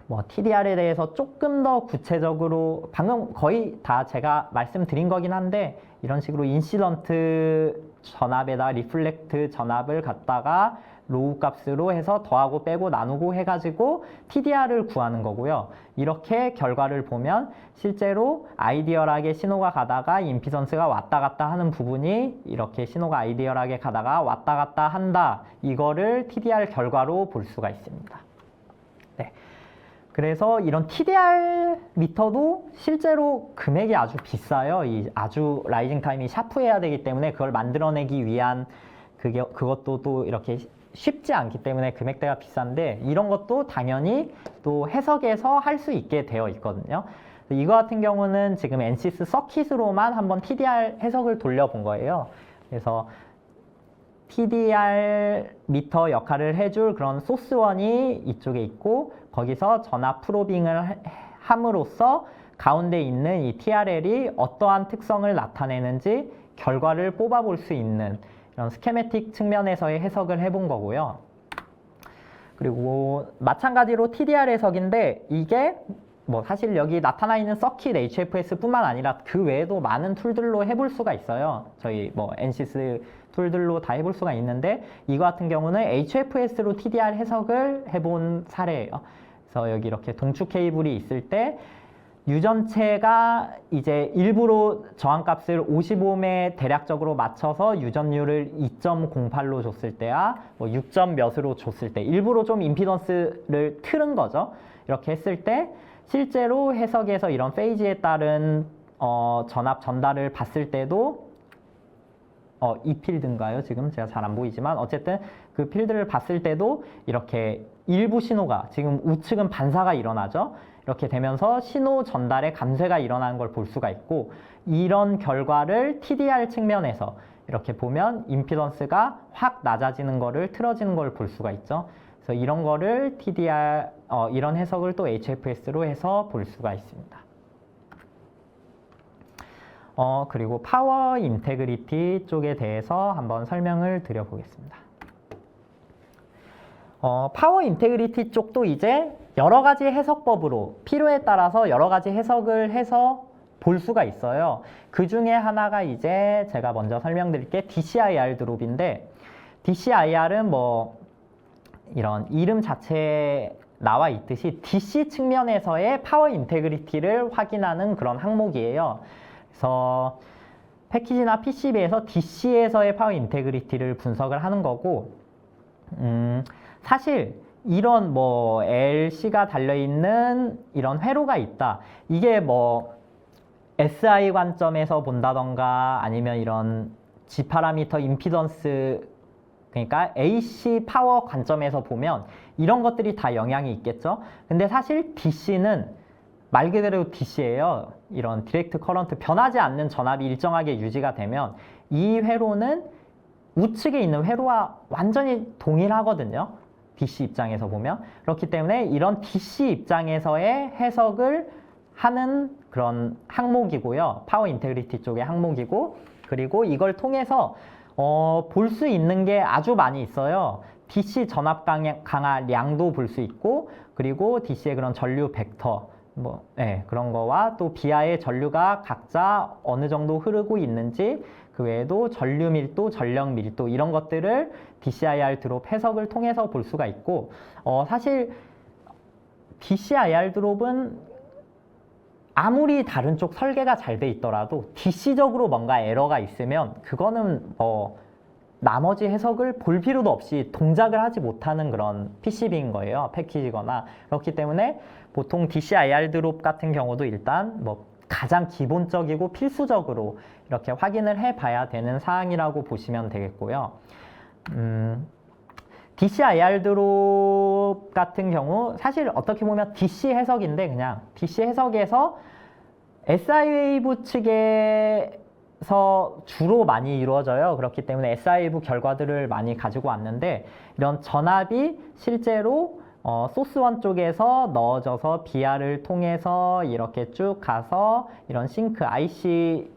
뭐 TDR에 대해서 조금 더 구체적으로 방금 거의 다 제가 말씀드린 거긴 한데, 이런 식으로 인시던트 전압에다 리플렉트 전압을 갖다가 로우 값으로 해서 더하고 빼고 나누고 해가지고 TDR을 구하는 거고요. 이렇게 결과를 보면 실제로 아이디얼하게 신호가 가다가 임피던스가 왔다 갔다 하는 부분이 이렇게 신호가 아이디얼하게 가다가 왔다 갔다 한다. 이거를 TDR 결과로 볼 수가 있습니다. 네. 그래서 이런 TDR 미터도 실제로 금액이 아주 비싸요. 아주 라이징 타임이 샤프해야 되기 때문에 그걸 만들어내기 위한 그것도 또 이렇게 쉽지 않기 때문에 금액대가 비싼데, 이런 것도 당연히 또 해석해서 할 수 있게 되어 있거든요. 이거 같은 경우는 지금 NCS 서킷으로만 한번 TDR 해석을 돌려본 거예요. 그래서 TDR 미터 역할을 해줄 그런 소스원이 이쪽에 있고, 거기서 전압 프로빙을 함으로써 가운데 있는 이 TRL이 어떠한 특성을 나타내는지 결과를 뽑아볼 수 있는 이런 스케매틱 측면에서의 해석을 해본 거고요. 그리고 마찬가지로 TDR 해석인데, 이게 뭐 사실 여기 나타나 있는 서킷 HFS뿐만 아니라 그 외에도 많은 툴들로 해볼 수가 있어요. 저희 뭐 NCS 툴들로 다 해볼 수가 있는데, 이거 같은 경우는 HFS로 TDR 해석을 해본 사례예요. 그래서 여기 이렇게 동축 케이블이 있을 때 유전체가 이제 일부러 저항값을 50옴에 대략적으로 맞춰서 유전율을 2.08로 줬을 때야 뭐 6점 몇으로 줬을 때 일부러 좀 임피던스를 틀은 거죠. 이렇게 했을 때 실제로 해석에서 이런 페이지에 따른 전압 전달을 봤을 때도 이 필드인가요? 지금 제가 잘 안 보이지만 어쨌든 그 필드를 봤을 때도 이렇게 일부 신호가 지금 우측은 반사가 일어나죠. 이렇게 되면서 신호 전달에 감쇄가 일어나는 걸 볼 수가 있고, 이런 결과를 TDR 측면에서 이렇게 보면 임피던스가 확 낮아지는 거를 틀어지는 걸 볼 수가 있죠. 그래서 이런 거를 TDR, 이런 해석을 또 HFS로 해서 볼 수가 있습니다. 그리고 파워 인테그리티 쪽에 대해서 한번 설명을 드려보겠습니다. 파워 인테그리티 쪽도 이제 여러 가지 해석법으로 필요에 따라서 여러 가지 해석을 해서 볼 수가 있어요. 그 중에 하나가 이제 제가 먼저 설명드릴게 DCIR 드롭인데, DCIR은 뭐 이런 이름 자체에 나와 있듯이 DC 측면에서의 파워 인테그리티를 확인하는 그런 항목이에요. 그래서 패키지나 PCB에서 DC에서의 파워 인테그리티를 분석을 하는 거고, 사실 이런 뭐 LC가 달려있는 이런 회로가 있다. 이게 뭐 SI 관점에서 본다던가 아니면 이런 G 파라미터 임피던스, 그러니까 AC 파워 관점에서 보면 이런 것들이 다 영향이 있겠죠. 근데 사실 DC는 말 그대로 DC예요. 이런 디렉트 커런트, 변하지 않는 전압이 일정하게 유지가 되면 이 회로는 우측에 있는 회로와 완전히 동일하거든요. DC 입장에서 보면. 그렇기 때문에 이런 DC 입장에서의 해석을 하는 그런 항목이고요. 파워 인테그리티 쪽의 항목이고, 그리고 이걸 통해서 볼 수 있는 게 아주 많이 있어요. DC 전압 강화량도 볼 수 있고, 그리고 DC의 그런 전류 벡터, 그런 거와 또 비하의 전류가 각자 어느 정도 흐르고 있는지, 그 외에도 전류 밀도, 전력 밀도 이런 것들을 DCIR 드롭 해석을 통해서 볼 수가 있고, 사실 DCIR 드롭은 아무리 다른 쪽 설계가 잘 돼 있더라도 DC적으로 뭔가 에러가 있으면 그거는 나머지 해석을 볼 필요도 없이 동작을 하지 못하는 그런 PCB인 거예요. 패키지거나. 그렇기 때문에 보통 DCIR 드롭 같은 경우도 일단 가장 기본적이고 필수적으로 이렇게 확인을 해봐야 되는 사항이라고 보시면 되겠고요. DCIR 드롭 같은 경우 사실 어떻게 보면 DC 해석인데, 그냥 DC 해석에서 SI 웨이브 측의 주로 많이 이루어져요. 그렇기 때문에 SIV 결과들을 많이 가지고 왔는데 이런 전압이 실제로 소스1 쪽에서 넣어져서 BR을 통해서 이렇게 쭉 가서 이런 싱크 IC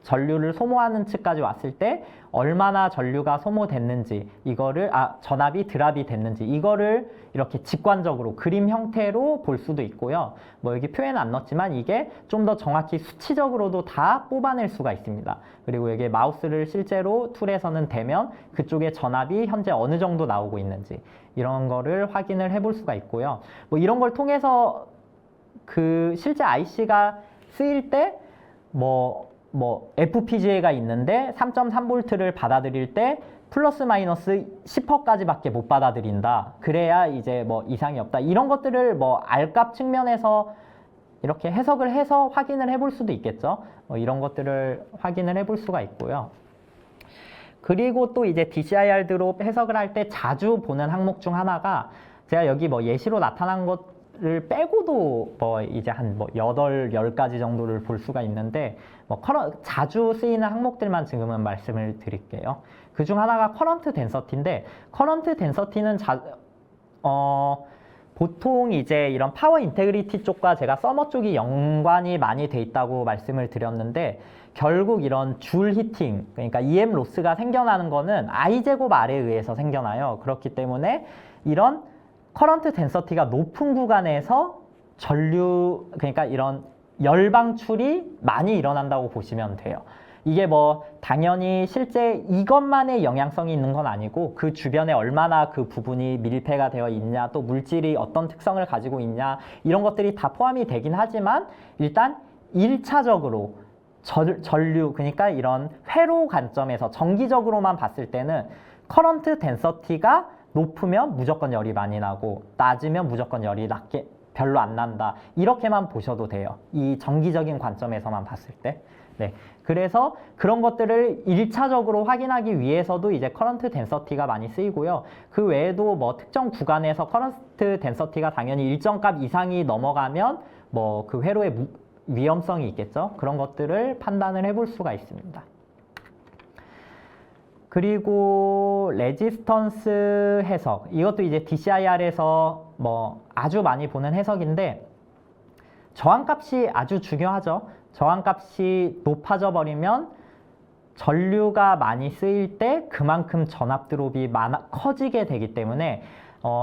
전류를 소모하는 측까지 왔을 때 얼마나 전류가 소모됐는지 이거를 전압이 드랍이 됐는지 이거를 이렇게 직관적으로 그림 형태로 볼 수도 있고요. 뭐 여기 표현 안 넣었지만 이게 좀 더 정확히 수치적으로도 다 뽑아낼 수가 있습니다. 그리고 여기 마우스를 실제로 툴에서는 대면 그쪽에 전압이 현재 어느 정도 나오고 있는지 이런 거를 확인을 해볼 수가 있고요. 뭐 이런 걸 통해서 그 실제 IC가 쓰일 때 FPGA가 있는데 3.3V를 받아들일 때 플러스 마이너스 10H까지밖에 못 받아들인다. 그래야 이제 뭐 이상이 없다. 이런 것들을 뭐 R값 측면에서 이렇게 해석을 해서 확인을 해볼 수도 있겠죠. 이런 것들을 확인을 해볼 수가 있고요. 그리고 또 이제 DCIR 드롭 해석을 할 때 자주 보는 항목 중 하나가 제가 여기 뭐 예시로 나타난 것을 빼고도 뭐 이제 한 8, 10가지 정도를 볼 수가 있는데 자주 쓰이는 항목들만 지금은 말씀을 드릴게요. 그 중 하나가 커런트 덴서티인데 커런트 덴서티는 보통 이제 이런 파워 인테그리티 쪽과 제가 서머 쪽이 연관이 많이 돼 있다고 말씀을 드렸는데 결국 이런 줄 히팅, 그러니까 EM 로스가 생겨나는 거는 I제곱 R에 의해서 생겨나요. 그렇기 때문에 이런 커런트 덴서티가 높은 구간에서 그러니까 이런 열 방출이 많이 일어난다고 보시면 돼요. 이게 뭐 당연히 실제 이것만의 영향성이 있는 건 아니고 그 주변에 얼마나 그 부분이 밀폐가 되어 있냐, 또 물질이 어떤 특성을 가지고 있냐 이런 것들이 다 포함이 되긴 하지만 일단 1차적으로 전류, 그러니까 이런 회로 관점에서 정기적으로만 봤을 때는 커런트 덴서티가 높으면 무조건 열이 많이 나고 낮으면 무조건 열이 별로 안 난다. 이렇게만 보셔도 돼요. 이 정기적인 관점에서만 봤을 때. 네. 그래서 그런 것들을 1차적으로 확인하기 위해서도 이제 커런트 덴서티가 많이 쓰이고요. 그 외에도 뭐 특정 구간에서 커런트 덴서티가 당연히 일정 값 이상이 넘어가면 뭐 그 회로의 위험성이 있겠죠. 그런 것들을 판단을 해볼 수가 있습니다. 그리고 레지스턴스 해석, 이것도 이제 DCIR에서 뭐 아주 많이 보는 해석인데 저항값이 아주 중요하죠. 저항값이 높아져 버리면 전류가 많이 쓰일 때 그만큼 전압 드롭이 커지게 되기 때문에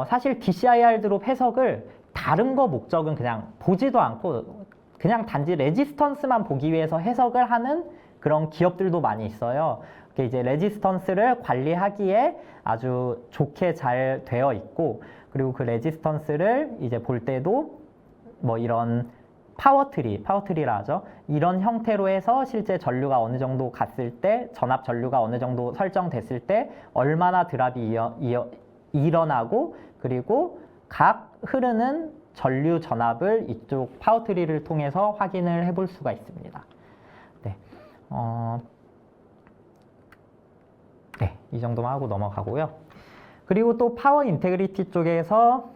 사실 DCIR 드롭 해석을 다른 거 목적은 그냥 보지도 않고 그냥 단지 레지스턴스만 보기 위해서 해석을 하는 그런 기업들도 많이 있어요. 이제 레지스턴스를 관리하기에 아주 좋게 잘 되어 있고 그리고 그 레지스턴스를 이제 볼 때도 뭐 이런 파워트리라 하죠. 이런 형태로 해서 실제 전류가 어느 정도 갔을 때 전압 전류가 어느 정도 설정됐을 때 얼마나 드랍이 일어나고 그리고 각 흐르는 전류 전압을 이쪽 파워트리를 통해서 확인을 해볼 수가 있습니다. 네. 네, 이 정도만 하고 넘어가고요. 그리고 또 파워 인테그리티 쪽에서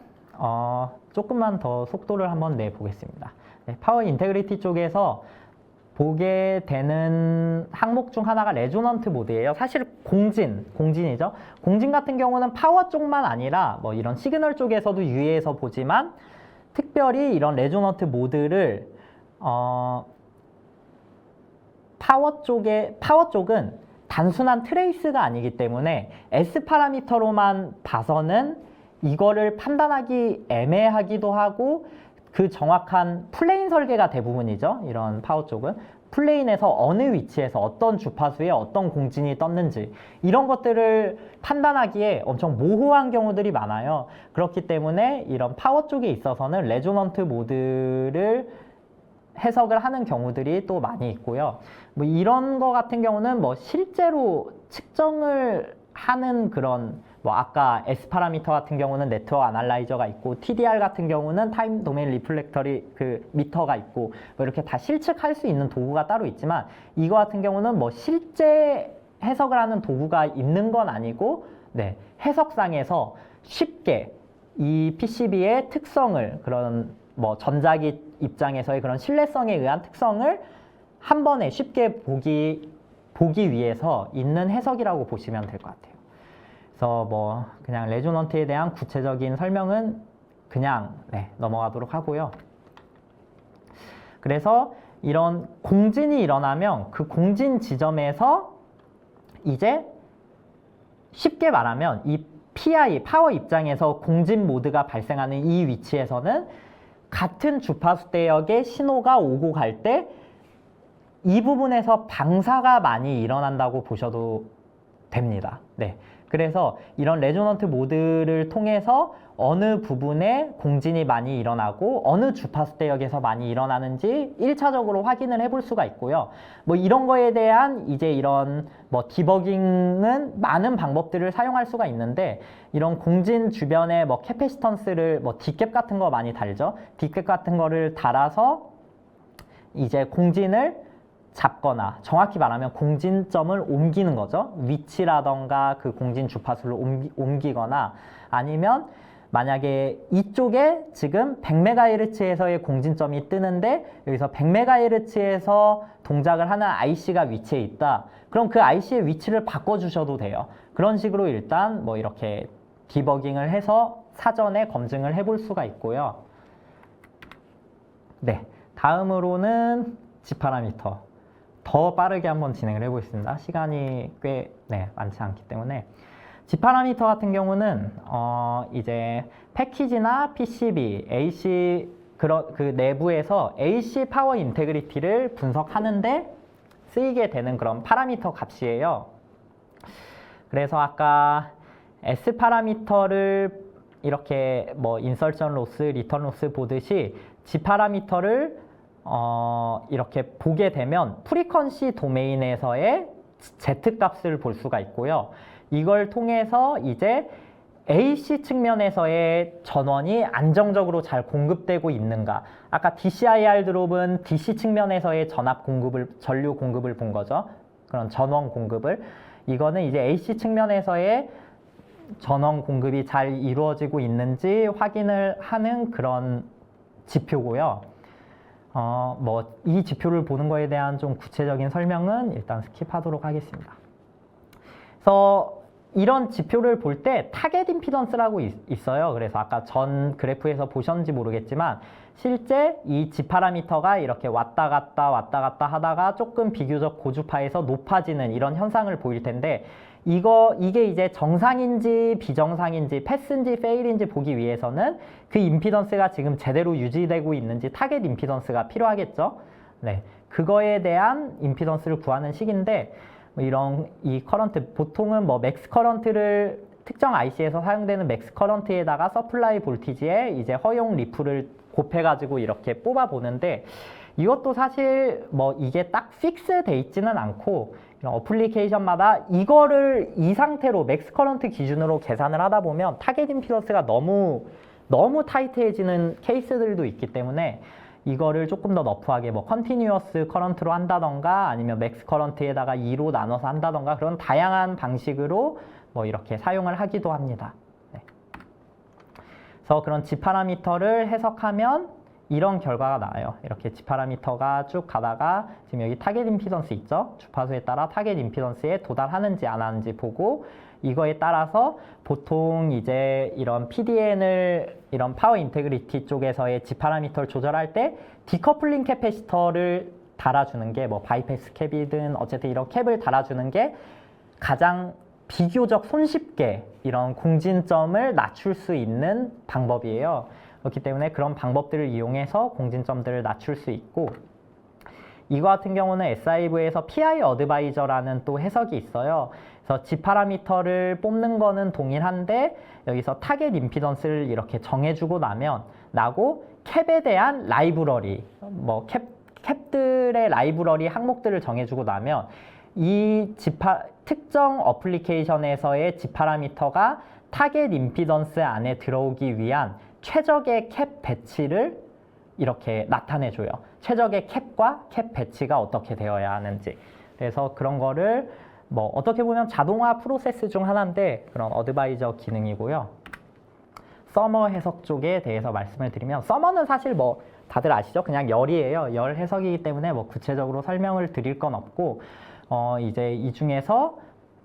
조금만 더 속도를 한번 내보겠습니다. 네, 파워 인테그리티 쪽에서 보게 되는 항목 중 하나가 레조넌트 모드예요. 사실 공진이죠. 공진 같은 경우는 파워 쪽만 아니라 뭐 이런 시그널 쪽에서도 유의해서 보지만 특별히 이런 레조넌트 모드를 파워 쪽은 단순한 트레이스가 아니기 때문에 S 파라미터로만 봐서는 이거를 판단하기 애매하기도 하고 그 정확한 플레인 설계가 대부분이죠. 이런 파워 쪽은 플레인에서 어느 위치에서 어떤 주파수에 어떤 공진이 떴는지 이런 것들을 판단하기에 엄청 모호한 경우들이 많아요. 그렇기 때문에 이런 파워 쪽에 있어서는 레조넌트 모드를 해석을 하는 경우들이 또 많이 있고요. 뭐 이런 거 같은 경우는 뭐 실제로 측정을 하는 그런 뭐 아까 S 파라미터 같은 경우는 네트워크 아날라이저가 있고 TDR 같은 경우는 타임 도메인 리플렉터리 그 미터가 있고 뭐 이렇게 다 실측할 수 있는 도구가 따로 있지만 이거 같은 경우는 뭐 실제 해석을 하는 도구가 있는 건 아니고 네, 해석상에서 쉽게 이 PCB의 특성을 그런 뭐 전자기 입장에서의 그런 신뢰성에 의한 특성을 한 번에 쉽게 보기 위해서 있는 해석이라고 보시면 될 것 같아요. 그래서 뭐 그냥 레조넌트에 대한 구체적인 설명은 그냥 넘어가도록 하고요. 그래서 이런 공진이 일어나면 그 공진 지점에서 이제 쉽게 말하면 이 PI, 파워 입장에서 공진 모드가 발생하는 이 위치에서는 같은 주파수 대역의 신호가 오고 갈 때 이 부분에서 방사가 많이 일어난다고 보셔도 됩니다. 네. 그래서 이런 레조넌트 모드를 통해서 어느 부분에 공진이 많이 일어나고 어느 주파수 대역에서 많이 일어나는지 1차적으로 확인을 해볼 수가 있고요. 뭐 이런 거에 대한 이제 이런 뭐 디버깅은 많은 방법들을 사용할 수가 있는데 이런 공진 주변에 뭐 캐패시턴스를 뭐 D캡 같은 거 많이 달죠. D캡 같은 거를 달아서 이제 공진을 잡거나 정확히 말하면 공진점을 옮기는 거죠. 위치라던가 그 공진 주파수를 옮기거나 아니면 만약에 이쪽에 지금 100MHz에서의 공진점이 뜨는데 여기서 100MHz에서 동작을 하는 IC가 위치해 있다. 그럼 그 IC의 위치를 바꿔주셔도 돼요. 그런 식으로 일단 뭐 이렇게 디버깅을 해서 사전에 검증을 해볼 수가 있고요. 네, 다음으로는 G 파라미터. 더 빠르게 한번 진행을 해보겠습니다. 시간이 꽤 많지 않기 때문에 G 파라미터 같은 경우는 이제 패키지나 PCB, AC 그 내부에서 AC 파워 인테그리티를 분석하는데 쓰이게 되는 그런 파라미터 값이에요. 그래서 아까 S 파라미터를 이렇게 뭐 인설션 로스, 리턴 로스 보듯이 G 파라미터를 이렇게 보게 되면 프리퀀시 도메인에서의 Z 값을 볼 수가 있고요. 이걸 통해서 이제 AC 측면에서의 전원이 안정적으로 잘 공급되고 있는가. 아까 DCIR 드롭은 DC 측면에서의 전류 공급을 본 거죠. 그런 전원 공급을. 이거는 이제 AC 측면에서의 전원 공급이 잘 이루어지고 있는지 확인을 하는 그런 지표고요. 뭐 이 지표를 보는 거에 대한 좀 구체적인 설명은 일단 스킵하도록 하겠습니다. 그래서 이런 지표를 볼 때 타겟 임피던스라고 있어요. 그래서 아까 전 그래프에서 보셨는지 모르겠지만 실제 이 G 파라미터가 이렇게 왔다 갔다 하다가 조금 비교적 고주파에서 높아지는 이런 현상을 보일 텐데 이게 이제 정상인지 비정상인지 패스인지 페일인지 보기 위해서는 그 임피던스가 지금 제대로 유지되고 있는지 타겟 임피던스가 필요하겠죠. 네, 그거에 대한 임피던스를 구하는 식인데 이 커런트 보통은 뭐 맥스 커런트를 특정 IC에서 사용되는 맥스 커런트에다가 서플라이 볼티지에 이제 허용 리플을 곱해가지고 이렇게 뽑아 보는데 이것도 사실 뭐 이게 딱 픽스 돼 있지는 않고 이런 어플리케이션마다 이거를 이 상태로 맥스 커런트 기준으로 계산을 하다 보면 타겟 임피던스가 너무 타이트해지는 케이스들도 있기 때문에 이거를 조금 더 너프하게 뭐 컨티뉴어스 커런트로 한다던가 아니면 맥스 커런트에다가 2로 나눠서 한다던가 그런 다양한 방식으로 뭐 이렇게 사용을 하기도 합니다. 네. 그래서 그런 G 파라미터를 해석하면 이런 결과가 나와요. 이렇게 G 파라미터가 쭉 가다가 지금 여기 타겟 임피던스 있죠? 주파수에 따라 타겟 임피던스에 도달하는지 안 하는지 보고 이거에 따라서 보통 이제 이런 PDN을 이런 파워 인테그리티 쪽에서의 G 파라미터를 조절할 때 디커플링 캐패시터를 달아주는 게 뭐 바이패스 캡이든 어쨌든 이런 캡을 달아주는 게 가장 비교적 손쉽게 이런 공진점을 낮출 수 있는 방법이에요. 그렇기 때문에 그런 방법들을 이용해서 공진점들을 낮출 수 있고 이거 같은 경우는 SIV에서 PI 어드바이저라는 또 해석이 있어요. 그래서 G 파라미터를 뽑는 거는 동일한데 여기서 타겟 임피던스를 이렇게 정해주고 나고 캡에 대한 라이브러리, 뭐 캡들의 라이브러리 항목들을 정해주고 나면 이 특정 어플리케이션에서의 G 파라미터가 타겟 임피던스 안에 들어오기 위한 최적의 캡 배치를 이렇게 나타내줘요. 최적의 캡과 캡 배치가 어떻게 되어야 하는지. 그래서 그런 거를 뭐 어떻게 보면 자동화 프로세스 중 하나인데 그런 어드바이저 기능이고요. 서머 해석 쪽에 대해서 말씀을 드리면 서머는 사실 뭐 다들 아시죠? 그냥 열이에요. 열 해석이기 때문에 뭐 구체적으로 설명을 드릴 건 없고 이제 이 중에서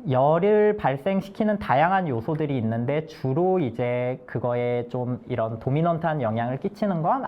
열을 발생시키는 다양한 요소들이 있는데 주로 이제 그거에 좀 이런 도미넌트한 영향을 끼치는 건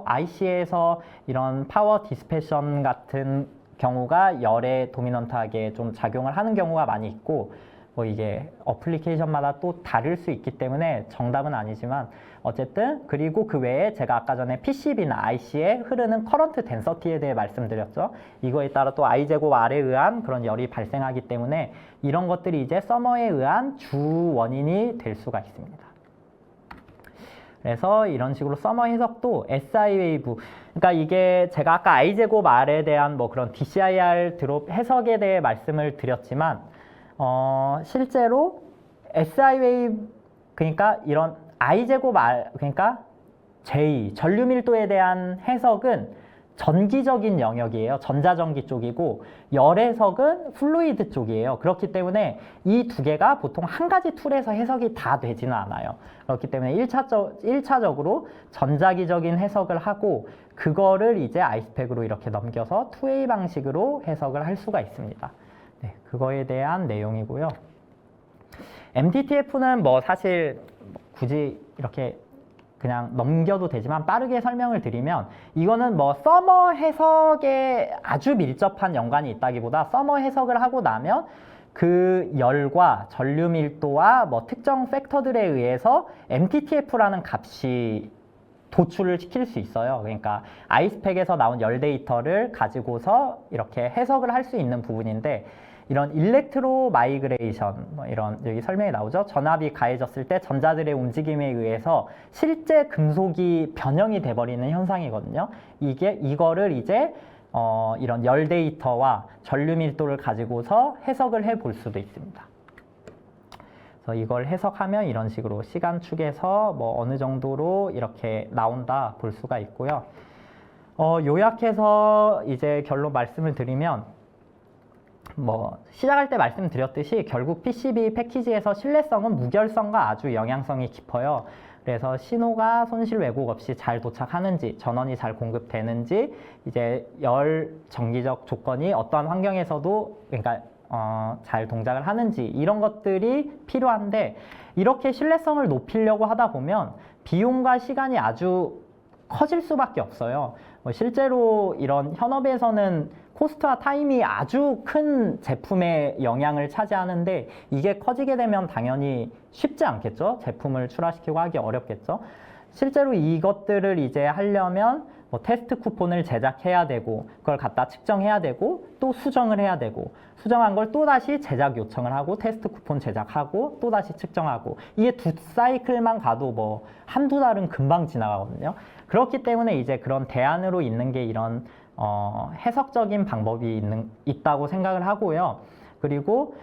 IC에서 이런 파워 디스패션 같은 경우가 열에 도미넌트하게 좀 작용을 하는 경우가 많이 있고 뭐 이게 어플리케이션마다 또 다를 수 있기 때문에 정답은 아니지만 어쨌든 그리고 그 외에 제가 아까 전에 PCB나 IC에 흐르는 커런트 덴서티에 대해 말씀드렸죠. 이거에 따라 또 I제곱 R에 의한 그런 열이 발생하기 때문에 이런 것들이 이제 서머에 의한 주 원인이 될 수가 있습니다. 그래서 이런 식으로 서머 해석도 SI 웨이브, 그러니까 이게 제가 아까 I제곱 R에 대한 뭐 그런 DCIR 드롭 해석에 대해 말씀을 드렸지만 실제로 SI 웨이브, 그러니까 이런 I제곱 R, 그러니까 J, 전류 밀도에 대한 해석은 전기적인 영역이에요. 전자전기 쪽이고 열 해석은 플루이드 쪽이에요. 그렇기 때문에 이 두 개가 보통 한 가지 툴에서 해석이 다 되지는 않아요. 그렇기 때문에 1차적으로 전자기적인 해석을 하고 그거를 이제 아이스팩으로 이렇게 넘겨서 2A 방식으로 해석을 할 수가 있습니다. 네, 그거에 대한 내용이고요. MTTF는 뭐 사실 굳이 이렇게 그냥 넘겨도 되지만 빠르게 설명을 드리면 이거는 뭐 서머 해석에 아주 밀접한 연관이 있다기보다 서머 해석을 하고 나면 그 열과 전류 밀도와 뭐 특정 팩터들에 의해서 MTTF라는 값이 도출을 시킬 수 있어요. 그러니까 아이스팩에서 나온 열 데이터를 가지고서 이렇게 해석을 할 수 있는 부분인데 이런 일렉트로 마이그레이션, 뭐 이런 여기 설명이 나오죠. 전압이 가해졌을 때 전자들의 움직임에 의해서 실제 금속이 변형이 돼버리는 현상이거든요. 이거를 이제 이런 열 데이터와 전류 밀도를 가지고서 해석을 해볼 수도 있습니다. 그래서 이걸 해석하면 이런 식으로 시간축에서 뭐 어느 정도로 이렇게 나온다 볼 수가 있고요. 요약해서 이제 결론 말씀을 드리면 뭐 시작할 때 말씀드렸듯이 결국 PCB 패키지에서 신뢰성은 무결성과 아주 영향성이 깊어요. 그래서 신호가 손실 왜곡 없이 잘 도착하는지, 전원이 잘 공급되는지, 이제 열 전기적 조건이 어떠한 환경에서도 그러니까 잘 동작을 하는지 이런 것들이 필요한데 이렇게 신뢰성을 높이려고 하다 보면 비용과 시간이 아주 커질 수밖에 없어요. 실제로 이런 현업에서는 코스트와 타임이 아주 큰 제품의 영향을 차지하는데 이게 커지게 되면 당연히 쉽지 않겠죠? 제품을 출하시키고 하기 어렵겠죠? 실제로 이것들을 이제 하려면 뭐 테스트 쿠폰을 제작해야 되고 그걸 갖다 측정해야 되고 또 수정을 해야 되고 수정한 걸 또다시 제작 요청을 하고 테스트 쿠폰 제작하고 또다시 측정하고 이게 두 사이클만 가도 뭐 한두 달은 금방 지나가거든요. 그렇기 때문에 이제 그런 대안으로 있는 게 이런 해석적인 방법이 있다고 생각을 하고요. 그리고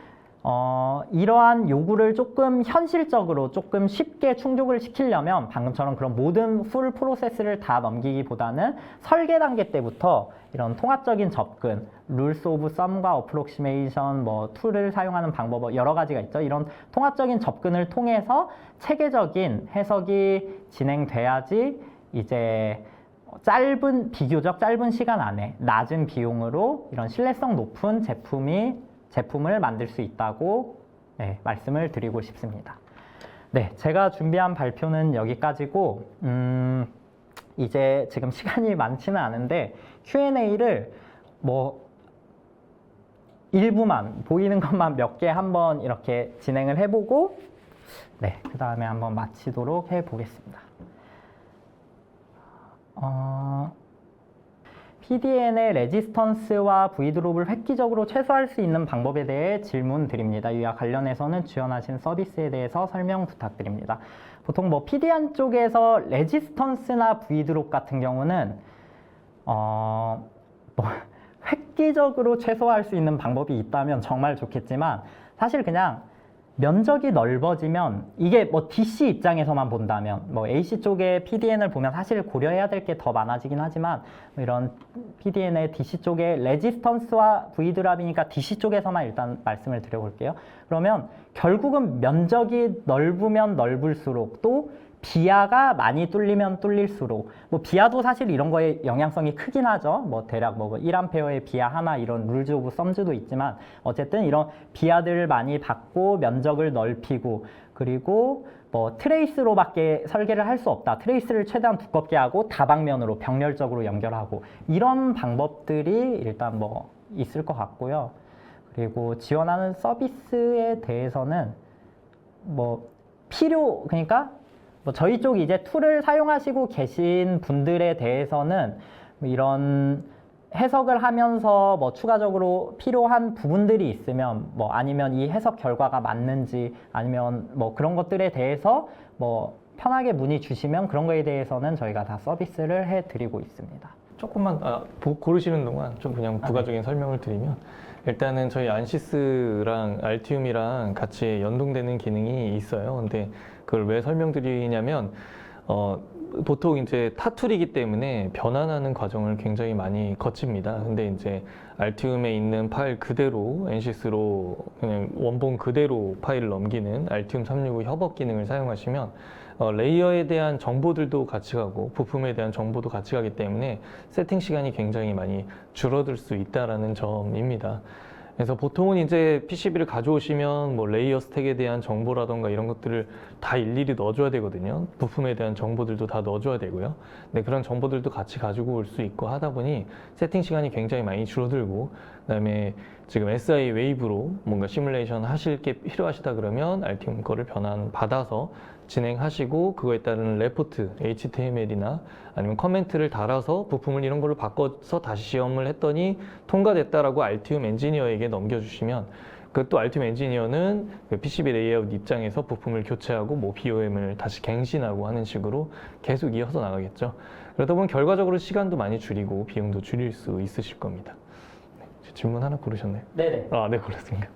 이러한 요구를 조금 현실적으로 조금 쉽게 충족을 시키려면 방금처럼 그런 모든 풀 프로세스를 다 넘기기보다는 설계 단계 때부터 이런 통합적인 접근, 룰스 오브 썸과 어프록시메이션, 뭐 툴을 사용하는 방법 여러 가지가 있죠. 이런 통합적인 접근을 통해서 체계적인 해석이 진행돼야지 이제 비교적 짧은 시간 안에 낮은 비용으로 이런 신뢰성 높은 제품을 만들 수 있다고 말씀을 드리고 싶습니다. 네, 제가 준비한 발표는 여기까지고 이제 지금 시간이 많지는 않은데 Q&A를 뭐 일부만 보이는 것만 몇 개 한번 이렇게 진행을 해보고 그 다음에 한번 마치도록 해보겠습니다. PDN의 레지스턴스와 V드롭을 획기적으로 최소화할 수 있는 방법에 대해 질문 드립니다. 이와 관련해서는 지원하신 서비스에 대해서 설명 부탁드립니다. 보통 뭐 PDN 쪽에서 레지스턴스나 V드롭 같은 경우는 뭐 획기적으로 최소화할 수 있는 방법이 있다면 정말 좋겠지만 사실 그냥 면적이 넓어지면 이게 뭐 DC 입장에서만 본다면 뭐 AC 쪽의 PDN을 보면 사실 고려해야 될 게 더 많아지긴 하지만 이런 PDN의 DC 쪽의 레지스턴스와 V드랍이니까 DC 쪽에서만 일단 말씀을 드려볼게요. 그러면 결국은 면적이 넓으면 넓을수록 또 비하가 많이 뚫리면 뚫릴수록 뭐 비하도 사실 이런 거에 영향성이 크긴 하죠. 뭐 대략 뭐 1A의 비하 하나 이런 룰즈 오브 썸즈도 있지만 어쨌든 이런 비하들을 많이 받고 면적을 넓히고 그리고 뭐 트레이스로밖에 설계를 할 수 없다. 트레이스를 최대한 두껍게 하고 다방면으로 병렬적으로 연결하고 이런 방법들이 일단 뭐 있을 것 같고요. 그리고 지원하는 서비스에 대해서는 뭐 그러니까 뭐 저희 쪽 이제 툴을 사용하시고 계신 분들에 대해서는 뭐 이런 해석을 하면서 뭐 추가적으로 필요한 부분들이 있으면 뭐 아니면 이 해석 결과가 맞는지 아니면 뭐 그런 것들에 대해서 뭐 편하게 문의 주시면 그런 거에 대해서는 저희가 다 서비스를 해드리고 있습니다. 조금만 고르시는 동안 좀 그냥 부가적인 설명을 드리면 일단은 저희 안시스랑 알티움이랑 같이 연동되는 기능이 있어요. 근데 그걸 왜 설명드리냐면 보통 이제 타 툴이기 때문에 변환하는 과정을 굉장히 많이 거칩니다. 근데 이제 알티움에 있는 파일 그대로 엔시스로 그냥 원본 그대로 파일을 넘기는 알티움 365 협업 기능을 사용하시면 레이어에 대한 정보들도 같이 가고 부품에 대한 정보도 같이 가기 때문에 세팅 시간이 굉장히 많이 줄어들 수 있다라는 점입니다. 그래서 보통은 이제 PCB를 가져오시면 뭐 레이어 스택에 대한 정보라던가 이런 것들을 다 일일이 넣어줘야 되거든요. 부품에 대한 정보들도 다 넣어줘야 되고요. 근데 그런 정보들도 같이 가지고 올 수 있고 하다 보니 세팅 시간이 굉장히 많이 줄어들고 그다음에 지금 SI 웨이브로 뭔가 시뮬레이션 하실 게 필요하시다 그러면 알티움 거를 받아서 진행하시고 그거에 따른 레포트, HTML이나 아니면 커멘트를 달아서 부품을 이런 걸로 바꿔서 다시 시험을 했더니 통과됐다라고 알티움 엔지니어에게 넘겨주시면 그 또 알티움 엔지니어는 그 PCB 레이아웃 입장에서 부품을 교체하고 뭐 BOM을 다시 갱신하고 하는 식으로 계속 이어서 나가겠죠. 그러다 보면 결과적으로 시간도 많이 줄이고 비용도 줄일 수 있으실 겁니다. 네, 질문 하나 고르셨나요? 네네. 네, 고르습니다.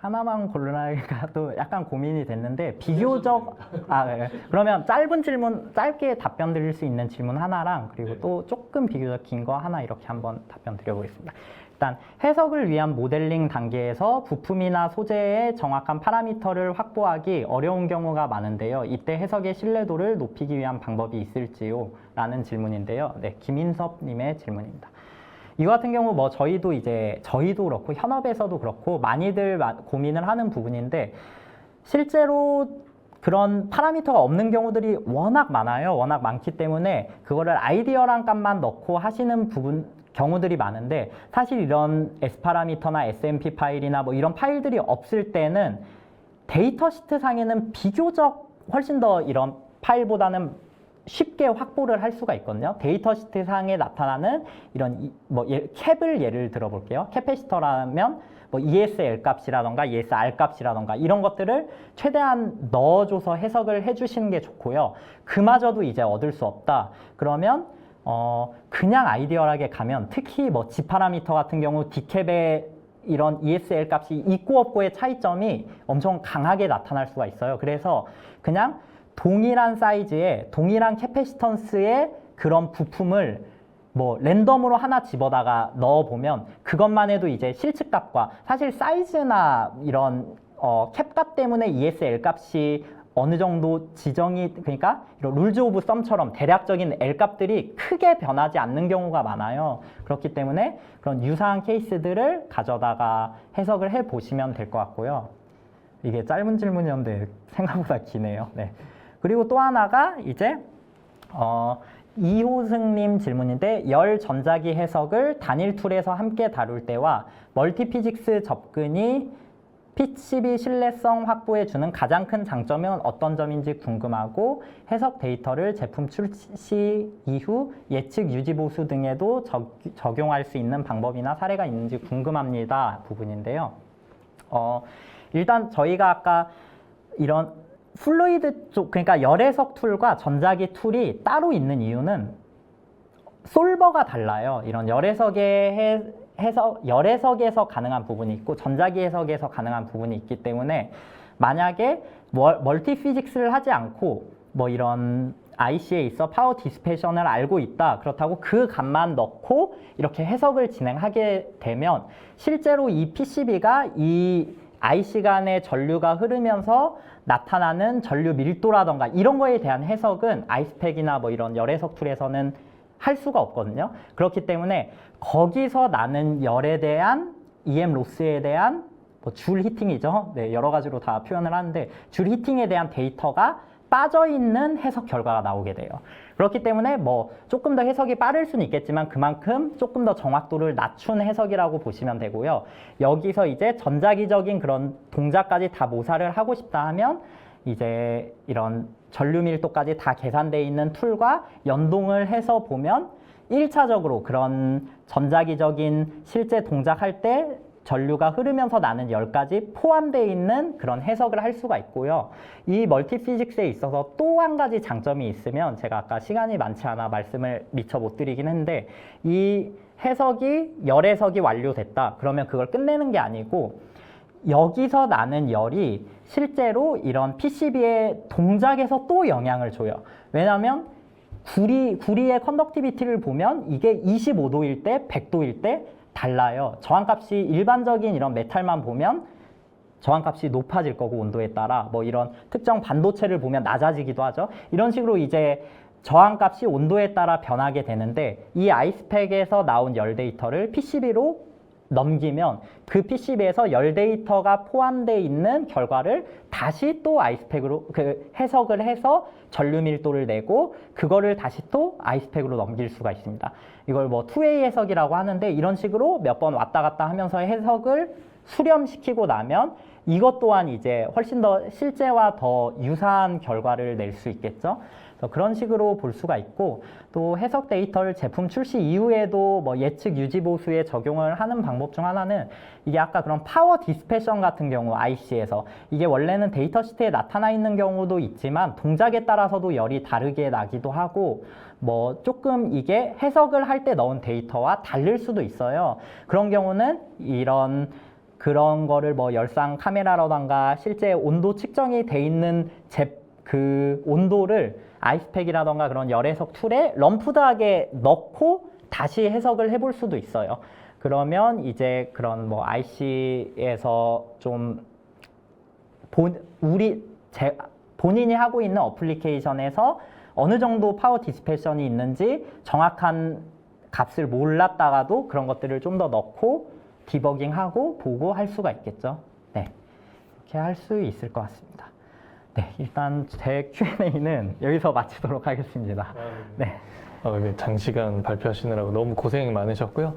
하나만 고르나가 또 약간 고민이 됐는데 비교적 네. 그러면 짧은 질문 짧게 답변 드릴 수 있는 질문 하나랑 그리고 또 조금 비교적 긴 거 하나 이렇게 한번 답변 드려보겠습니다. 일단 해석을 위한 모델링 단계에서 부품이나 소재의 정확한 파라미터를 확보하기 어려운 경우가 많은데요. 이때 해석의 신뢰도를 높이기 위한 방법이 있을지요? 라는 질문인데요. 네, 김인섭 님의 질문입니다. 이거 같은 경우 뭐 저희도 그렇고 현업에서도 그렇고 많이들 고민을 하는 부분인데 실제로 그런 파라미터가 없는 경우들이 워낙 많아요. 워낙 많기 때문에 그거를 아이디어란 값만 넣고 하시는 경우들이 많은데 사실 이런 S 파라미터나 SMP 파일이나 뭐 이런 파일들이 없을 때는 데이터 시트 상에는 비교적 훨씬 더 이런 파일보다는 쉽게 확보를 할 수가 있거든요. 데이터 시트 상에 나타나는 이런 캡을 예를 들어볼게요. 캐패시터라면 뭐 ESL 값이라던가 ESR 값이라던가 이런 것들을 최대한 넣어줘서 해석을 해주시는 게 좋고요. 그마저도 이제 얻을 수 없다. 그러면 그냥 아이디어하게 가면 특히 뭐 G 파라미터 같은 경우 D캡의 이런 ESL 값이 있고 없고의 차이점이 엄청 강하게 나타날 수가 있어요. 그래서 그냥 동일한 사이즈의 동일한 캐패시턴스의 그런 부품을 뭐 랜덤으로 하나 집어다가 넣어보면 그것만 해도 이제 실측값과 사실 사이즈나 이런 캡값 때문에 ESL 값이 어느 정도 그러니까 이런 룰즈 오브 썸처럼 대략적인 L 값들이 크게 변하지 않는 경우가 많아요. 그렇기 때문에 그런 유사한 케이스들을 가져다가 해석을 해보시면 될 것 같고요. 이게 짧은 질문이었는데 생각보다 기네요. 네. 그리고 또 하나가 이제 이호승님 질문인데 열 전자기 해석을 단일 툴에서 함께 다룰 때와 멀티피직스 접근이 PCB 신뢰성 확보에 주는 가장 큰 장점은 어떤 점인지 궁금하고 해석 데이터를 제품 출시 이후 예측 유지 보수 등에도 적용할 수 있는 방법이나 사례가 있는지 궁금합니다 부분인데요. 일단 저희가 아까 이런 플루이드 쪽, 그러니까 열해석 툴과 전자기 툴이 따로 있는 이유는 솔버가 달라요. 이런 열해석에서 가능한 부분이 있고 전자기 해석에서 가능한 부분이 있기 때문에 만약에 멀티 피직스를 하지 않고 뭐 이런 IC에 있어 파워 디스패션을 알고 있다. 그렇다고 그 값만 넣고 이렇게 해석을 진행하게 되면 실제로 이 PCB가 이 IC 간의 전류가 흐르면서 나타나는 전류 밀도라던가 이런 거에 대한 해석은 아이스팩이나 뭐 이런 열해석 툴에서는 할 수가 없거든요. 그렇기 때문에 거기서 나는 열에 대한 EM 로스에 대한 뭐 줄 히팅이죠. 네, 여러 가지로 다 표현을 하는데 줄 히팅에 대한 데이터가 빠져있는 해석 결과가 나오게 돼요. 그렇기 때문에 뭐 조금 더 해석이 빠를 수는 있겠지만 그만큼 조금 더 정확도를 낮춘 해석이라고 보시면 되고요. 여기서 이제 전자기적인 그런 동작까지 다 모사를 하고 싶다 하면 이제 이런 전류 밀도까지 다 계산되어 있는 툴과 연동을 해서 보면 1차적으로 그런 전자기적인 실제 동작할 때 전류가 흐르면서 나는 열까지 포함되어 있는 그런 해석을 할 수가 있고요. 이 멀티피직스에 있어서 또 한 가지 장점이 있으면 제가 아까 시간이 많지 않아 말씀을 미처 못 드리긴 했는데 이 해석이 열해석이 완료됐다. 그러면 그걸 끝내는 게 아니고 여기서 나는 열이 실제로 이런 PCB의 동작에서 또 영향을 줘요. 왜냐하면 구리의 컨덕티비티를 보면 이게 25도일 때, 100도일 때 달라요. 저항값이 일반적인 이런 메탈만 보면 저항값이 높아질 거고 온도에 따라 뭐 이런 특정 반도체를 보면 낮아지기도 하죠. 이런 식으로 이제 저항값이 온도에 따라 변하게 되는데 이 아이스팩에서 나온 열 데이터를 PCB로 넘기면 그 PCB에서 열 데이터가 포함되어 있는 결과를 다시 또 아이스팩으로 해석을 해서 전류 밀도를 내고 그거를 다시 또 아이스팩으로 넘길 수가 있습니다. 이걸 뭐 투웨이 해석이라고 하는데 이런 식으로 몇 번 왔다 갔다 하면서 해석을 수렴시키고 나면 이것 또한 이제 훨씬 더 실제와 더 유사한 결과를 낼 수 있겠죠. 그런 식으로 볼 수가 있고 또 해석 데이터를 제품 출시 이후에도 뭐 예측 유지 보수에 적용을 하는 방법 중 하나는 이게 아까 그런 파워 디스패션 같은 경우 IC에서 이게 원래는 데이터 시트에 나타나 있는 경우도 있지만 동작에 따라서도 열이 다르게 나기도 하고 뭐 조금 이게 해석을 할 때 넣은 데이터와 다를 수도 있어요. 그런 경우는 그런 거를 뭐 열상 카메라라던가 실제 온도 측정이 돼 있는 그 온도를 아이스팩이라던가 그런 열해석 툴에 럼프드하게 넣고 다시 해석을 해볼 수도 있어요. 그러면 이제 그런 뭐 IC에서 좀 본인이 하고 있는 어플리케이션에서 어느 정도 파워 디스패션이 있는지 정확한 값을 몰랐다가도 그런 것들을 좀 더 넣고 디버깅하고 보고 할 수가 있겠죠. 네, 이렇게 할 수 있을 것 같습니다. 네, 일단 제 Q&A는 여기서 마치도록 하겠습니다. 네. 장시간 발표하시느라고 너무 고생이 많으셨고요.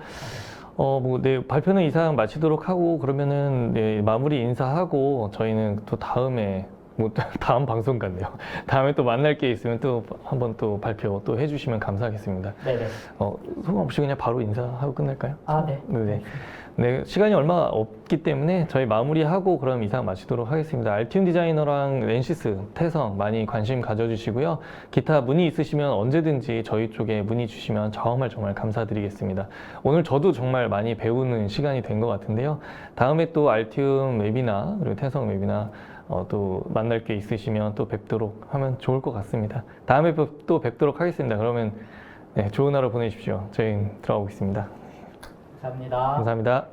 네, 발표는 이상 마치도록 하고 그러면은 네, 마무리 인사하고 저희는 또 다음에 다음 방송 같네요. 다음에 또 만날 게 있으면 또 한번 또 발표 또 해주시면 감사하겠습니다. 네네. 소감 없이 그냥 바로 인사하고 끝낼까요? 아, 네. 네. 네, 시간이 얼마 없기 때문에 저희 마무리하고 그럼 이상 마치도록 하겠습니다. 알티움 디자이너랑 렌시스, 태성 많이 관심 가져주시고요. 기타 문의 있으시면 언제든지 저희 쪽에 문의 주시면 정말 감사드리겠습니다. 오늘 저도 정말 많이 배우는 시간이 된 것 같은데요. 다음에 또 알티움 웨비나 그리고 태성 웨비나 또 만날 게 있으시면 또 뵙도록 하면 좋을 것 같습니다. 다음에 또 뵙도록 하겠습니다. 그러면 네, 좋은 하루 보내십시오. 저희는 들어가고 있습니다. 감사합니다. 감사합니다.